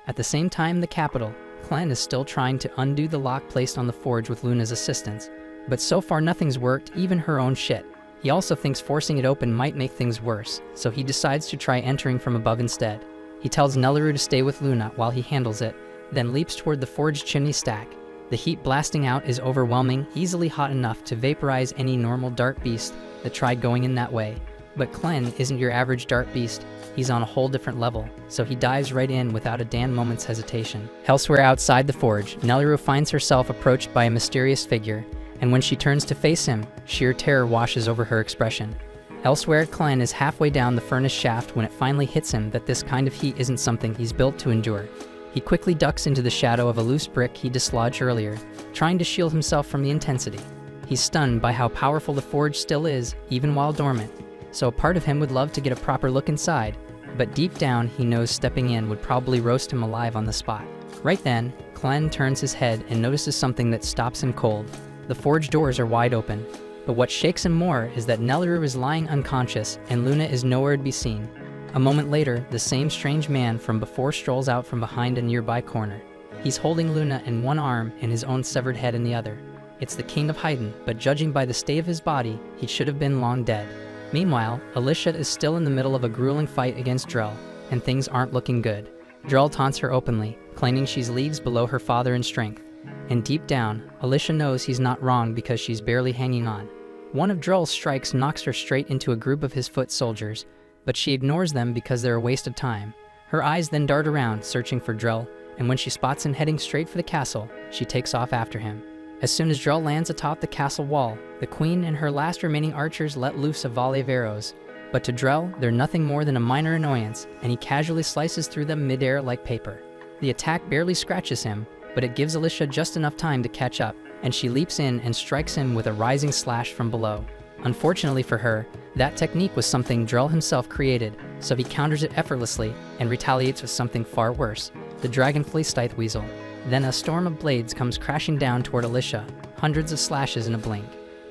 At the same time, the capital, Clen is still trying to undo the lock placed on the forge with Luna's assistance, but so far nothing's worked, even her own shit. He also thinks forcing it open might make things worse, so he decides to try entering from above instead. He tells Nelliru to stay with Luna while he handles it, then leaps toward the forge chimney stack. The heat blasting out is overwhelming, easily hot enough to vaporize any normal dark beast that tried going in that way. But Clen isn't your average dark beast, he's on a whole different level, so he dives right in without a damn moment's hesitation. Elsewhere outside the forge, Nelliru finds herself approached by a mysterious figure, and when she turns to face him, sheer terror washes over her expression. Elsewhere, Clen is halfway down the furnace shaft when it finally hits him that this kind of heat isn't something he's built to endure. He quickly ducks into the shadow of a loose brick he dislodged earlier, trying to shield himself from the intensity. He's stunned by how powerful the forge still is, even while dormant, so a part of him would love to get a proper look inside, but deep down he knows stepping in would probably roast him alive on the spot. Right then, Clen turns his head and notices something that stops him cold. The forge doors are wide open, but what shakes him more is that Nelliru is lying unconscious and Luna is nowhere to be seen. A moment later, the same strange man from before strolls out from behind a nearby corner. He's holding Luna in one arm and his own severed head in the other. It's the King of Haydn, but judging by the state of his body, he should have been long dead. Meanwhile, Alicia is still in the middle of a grueling fight against Drell, and things aren't looking good. Drell taunts her openly, claiming she's leagues below her father in strength. And deep down, Alicia knows he's not wrong because she's barely hanging on. One of Drell's strikes knocks her straight into a group of his foot soldiers, but she ignores them because they're a waste of time. Her eyes then dart around, searching for Drell, and when she spots him heading straight for the castle, she takes off after him. As soon as Drell lands atop the castle wall, the queen and her last remaining archers let loose a volley of arrows. But to Drell, they're nothing more than a minor annoyance, and he casually slices through them midair like paper. The attack barely scratches him, but it gives Alicia just enough time to catch up, and she leaps in and strikes him with a rising slash from below. Unfortunately for her, that technique was something Drell himself created, so he counters it effortlessly and retaliates with something far worse, the dragonfly scythe weasel. Then a storm of blades comes crashing down toward Alicia, hundreds of slashes in a blink.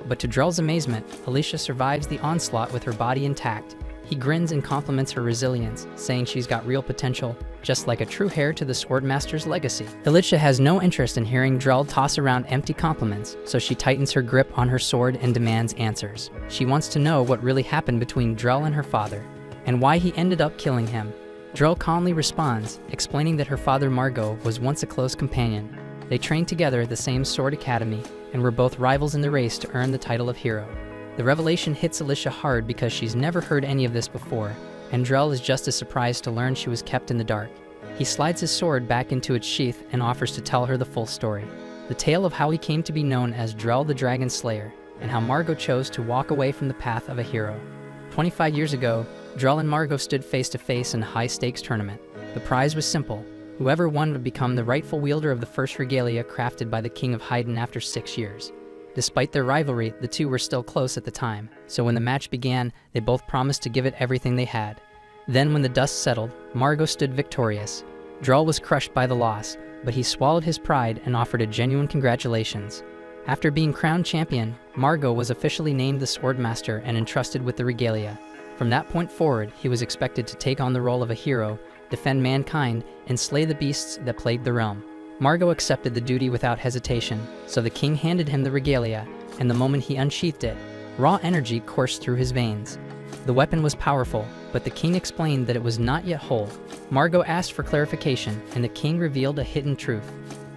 But to Drell's amazement, Alicia survives the onslaught with her body intact. He grins and compliments her resilience, saying she's got real potential, just like a true heir to the Swordmaster's legacy. Alicia has no interest in hearing Drell toss around empty compliments, so she tightens her grip on her sword and demands answers. She wants to know what really happened between Drell and her father, and why he ended up killing him. Drell calmly responds, explaining that her father Margot was once a close companion. They trained together at the same sword academy, and were both rivals in the race to earn the title of hero. The revelation hits Alicia hard because she's never heard any of this before, and Drell is just as surprised to learn she was kept in the dark. He slides his sword back into its sheath and offers to tell her the full story. The tale of how he came to be known as Drell the Dragon Slayer, and how Margot chose to walk away from the path of a hero. 25 years ago, Drell and Margot stood face to face in a high-stakes tournament. The prize was simple. Whoever won would become the rightful wielder of the first regalia crafted by the King of Haydn after 6 years. Despite their rivalry, the two were still close at the time, so when the match began, they both promised to give it everything they had. Then when the dust settled, Margot stood victorious. Drell was crushed by the loss, but he swallowed his pride and offered a genuine congratulations. After being crowned champion, Margot was officially named the Swordmaster and entrusted with the regalia. From that point forward, he was expected to take on the role of a hero, defend mankind, and slay the beasts that plagued the realm. Margot accepted the duty without hesitation, so the king handed him the regalia, and the moment he unsheathed it, raw energy coursed through his veins. The weapon was powerful, but the king explained that it was not yet whole. Margot asked for clarification, and the king revealed a hidden truth.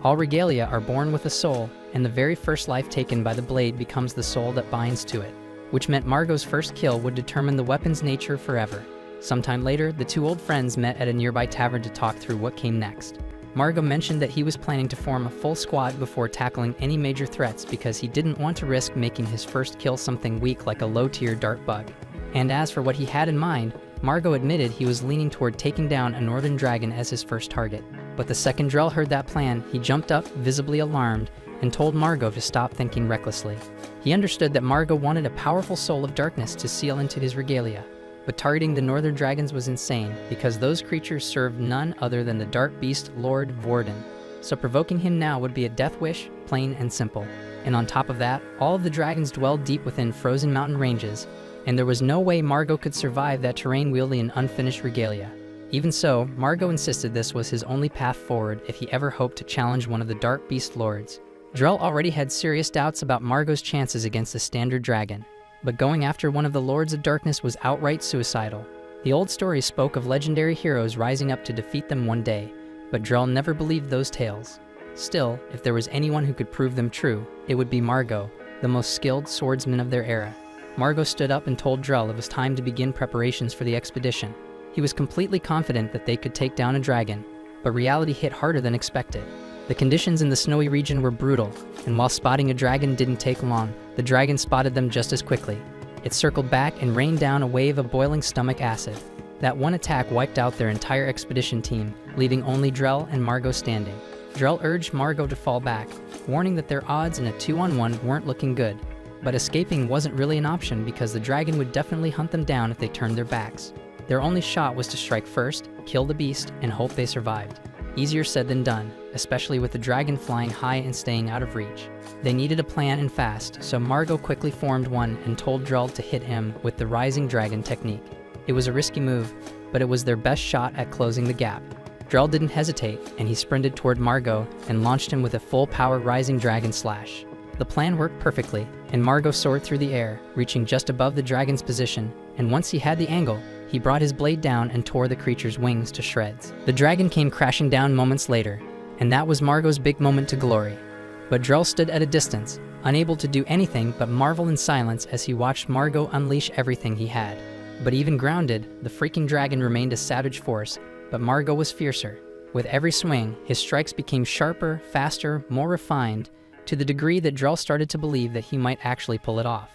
All regalia are born with a soul, and the very first life taken by the blade becomes the soul that binds to it, which meant Margot's first kill would determine the weapon's nature forever. Sometime later, the two old friends met at a nearby tavern to talk through what came next. Margot mentioned that he was planning to form a full squad before tackling any major threats because he didn't want to risk making his first kill something weak like a low-tier dart bug. And as for what he had in mind, Margot admitted he was leaning toward taking down a northern dragon as his first target. But the second Drell heard that plan, he jumped up, visibly alarmed, and told Margot to stop thinking recklessly. He understood that Margot wanted a powerful soul of darkness to seal into his regalia. But targeting the northern dragons was insane, because those creatures served none other than the dark beast Lord Vorden. So provoking him now would be a death wish, plain and simple. And on top of that, all of the dragons dwelled deep within frozen mountain ranges, and there was no way Margot could survive that terrain wielding an unfinished regalia. Even so, Margot insisted this was his only path forward if he ever hoped to challenge one of the dark beast lords. Drell already had serious doubts about Margot's chances against the standard dragon, but going after one of the Lords of Darkness was outright suicidal. The old stories spoke of legendary heroes rising up to defeat them one day, but Drell never believed those tales. Still, if there was anyone who could prove them true, it would be Margot, the most skilled swordsman of their era. Margot stood up and told Drell it was time to begin preparations for the expedition. He was completely confident that they could take down a dragon, but reality hit harder than expected. The conditions in the snowy region were brutal, and while spotting a dragon didn't take long, the dragon spotted them just as quickly. It circled back and rained down a wave of boiling stomach acid. That one attack wiped out their entire expedition team, leaving only Drell and Margot standing. Drell urged Margot to fall back, warning that their odds in a 2-on-1 weren't looking good. But escaping wasn't really an option because the dragon would definitely hunt them down if they turned their backs. Their only shot was to strike first, kill the beast, and hope they survived. Easier said than done, especially with the dragon flying high and staying out of reach. They needed a plan and fast, so Margot quickly formed one and told Drell to hit him with the rising dragon technique. It was a risky move, but it was their best shot at closing the gap. Drell didn't hesitate, and he sprinted toward Margot and launched him with a full-power rising dragon slash. The plan worked perfectly, and Margot soared through the air, reaching just above the dragon's position, and once he had the angle, he brought his blade down and tore the creature's wings to shreds. The dragon came crashing down moments later, and that was Margot's big moment to glory. But Drell stood at a distance, unable to do anything but marvel in silence as he watched Margot unleash everything he had. But even grounded, the freaking dragon remained a savage force, but Margot was fiercer. With every swing, his strikes became sharper, faster, more refined, to the degree that Drell started to believe that he might actually pull it off.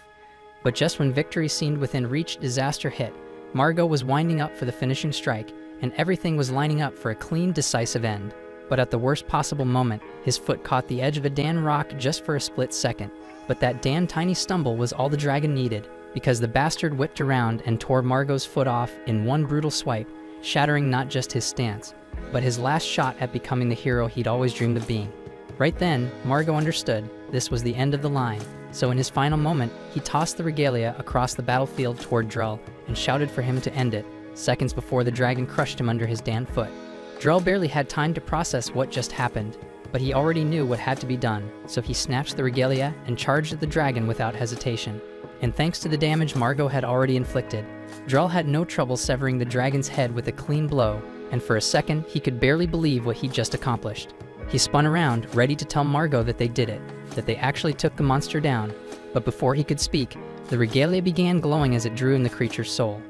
But just when victory seemed within reach, disaster hit. Margot was winding up for the finishing strike, and everything was lining up for a clean, decisive end. But at the worst possible moment, his foot caught the edge of a Dan rock just for a split second. But that Dan tiny stumble was all the dragon needed, because the bastard whipped around and tore Margot's foot off in one brutal swipe, shattering not just his stance, but his last shot at becoming the hero he'd always dreamed of being. Right then, Margot understood this was the end of the line, so in his final moment, he tossed the regalia across the battlefield toward Drell and shouted for him to end it, seconds before the dragon crushed him under his Dan foot. Drell barely had time to process what just happened, but he already knew what had to be done, so he snatched the regalia and charged at the dragon without hesitation. And thanks to the damage Margot had already inflicted, Drell had no trouble severing the dragon's head with a clean blow, and for a second he could barely believe what he'd just accomplished. He spun around, ready to tell Margot that they did it, that they actually took the monster down, but before he could speak, the regalia began glowing as it drew in the creature's soul.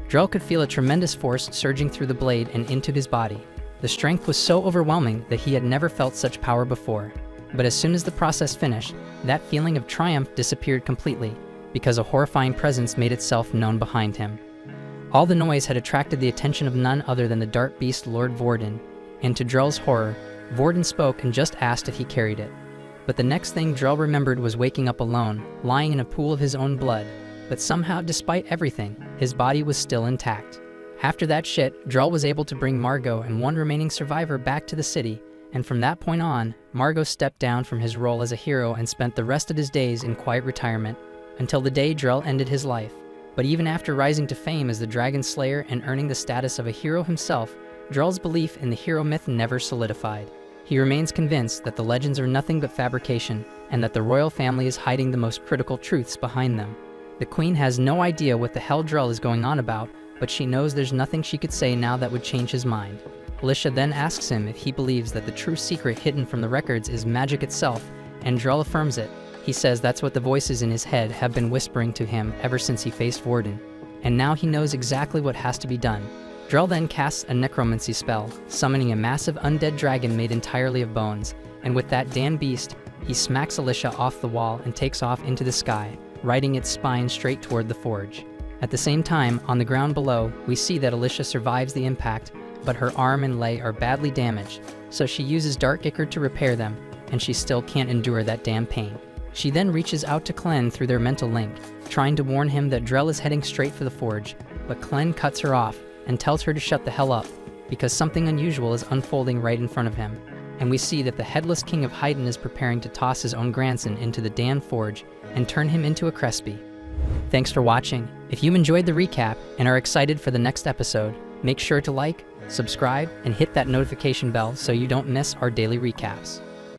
Drell could feel a tremendous force surging through the blade and into his body. The strength was so overwhelming that he had never felt such power before. But as soon as the process finished, that feeling of triumph disappeared completely, because a horrifying presence made itself known behind him. All the noise had attracted the attention of none other than the dark beast Lord Vorden, and to Drell's horror, Vorden spoke and just asked if he carried it. But the next thing Drell remembered was waking up alone, lying in a pool of his own blood, but somehow, despite everything, his body was still intact. After that shit, Drell was able to bring Margot and one remaining survivor back to the city, and from that point on, Margot stepped down from his role as a hero and spent the rest of his days in quiet retirement, until the day Drell ended his life. But even after rising to fame as the Dragon Slayer and earning the status of a hero himself, Drell's belief in the hero myth never solidified. He remains convinced that the legends are nothing but fabrication, and that the royal family is hiding the most critical truths behind them. The queen has no idea what the hell Drell is going on about, but she knows there's nothing she could say now that would change his mind. Alicia then asks him if he believes that the true secret hidden from the records is magic itself, and Drell affirms it. He says that's what the voices in his head have been whispering to him ever since he faced Vorden, and now he knows exactly what has to be done. Drell then casts a necromancy spell, summoning a massive undead dragon made entirely of bones, and with that damn beast, he smacks Alicia off the wall and takes off into the sky, riding its spine straight toward the forge. At the same time, on the ground below, we see that Alicia survives the impact, but her arm and leg are badly damaged, so she uses Dark Ichor to repair them, and she still can't endure that damn pain. She then reaches out to Clen through their mental link, trying to warn him that Drell is heading straight for the forge, but Clen cuts her off and tells her to shut the hell up, because something unusual is unfolding right in front of him, and we see that the headless king of Haydn is preparing to toss his own grandson into the Dan forge and turn him into a Crespi. Thanks for watching. If you enjoyed the recap and are excited for the next episode, make sure to like, subscribe, and hit that notification bell so you don't miss our daily recaps.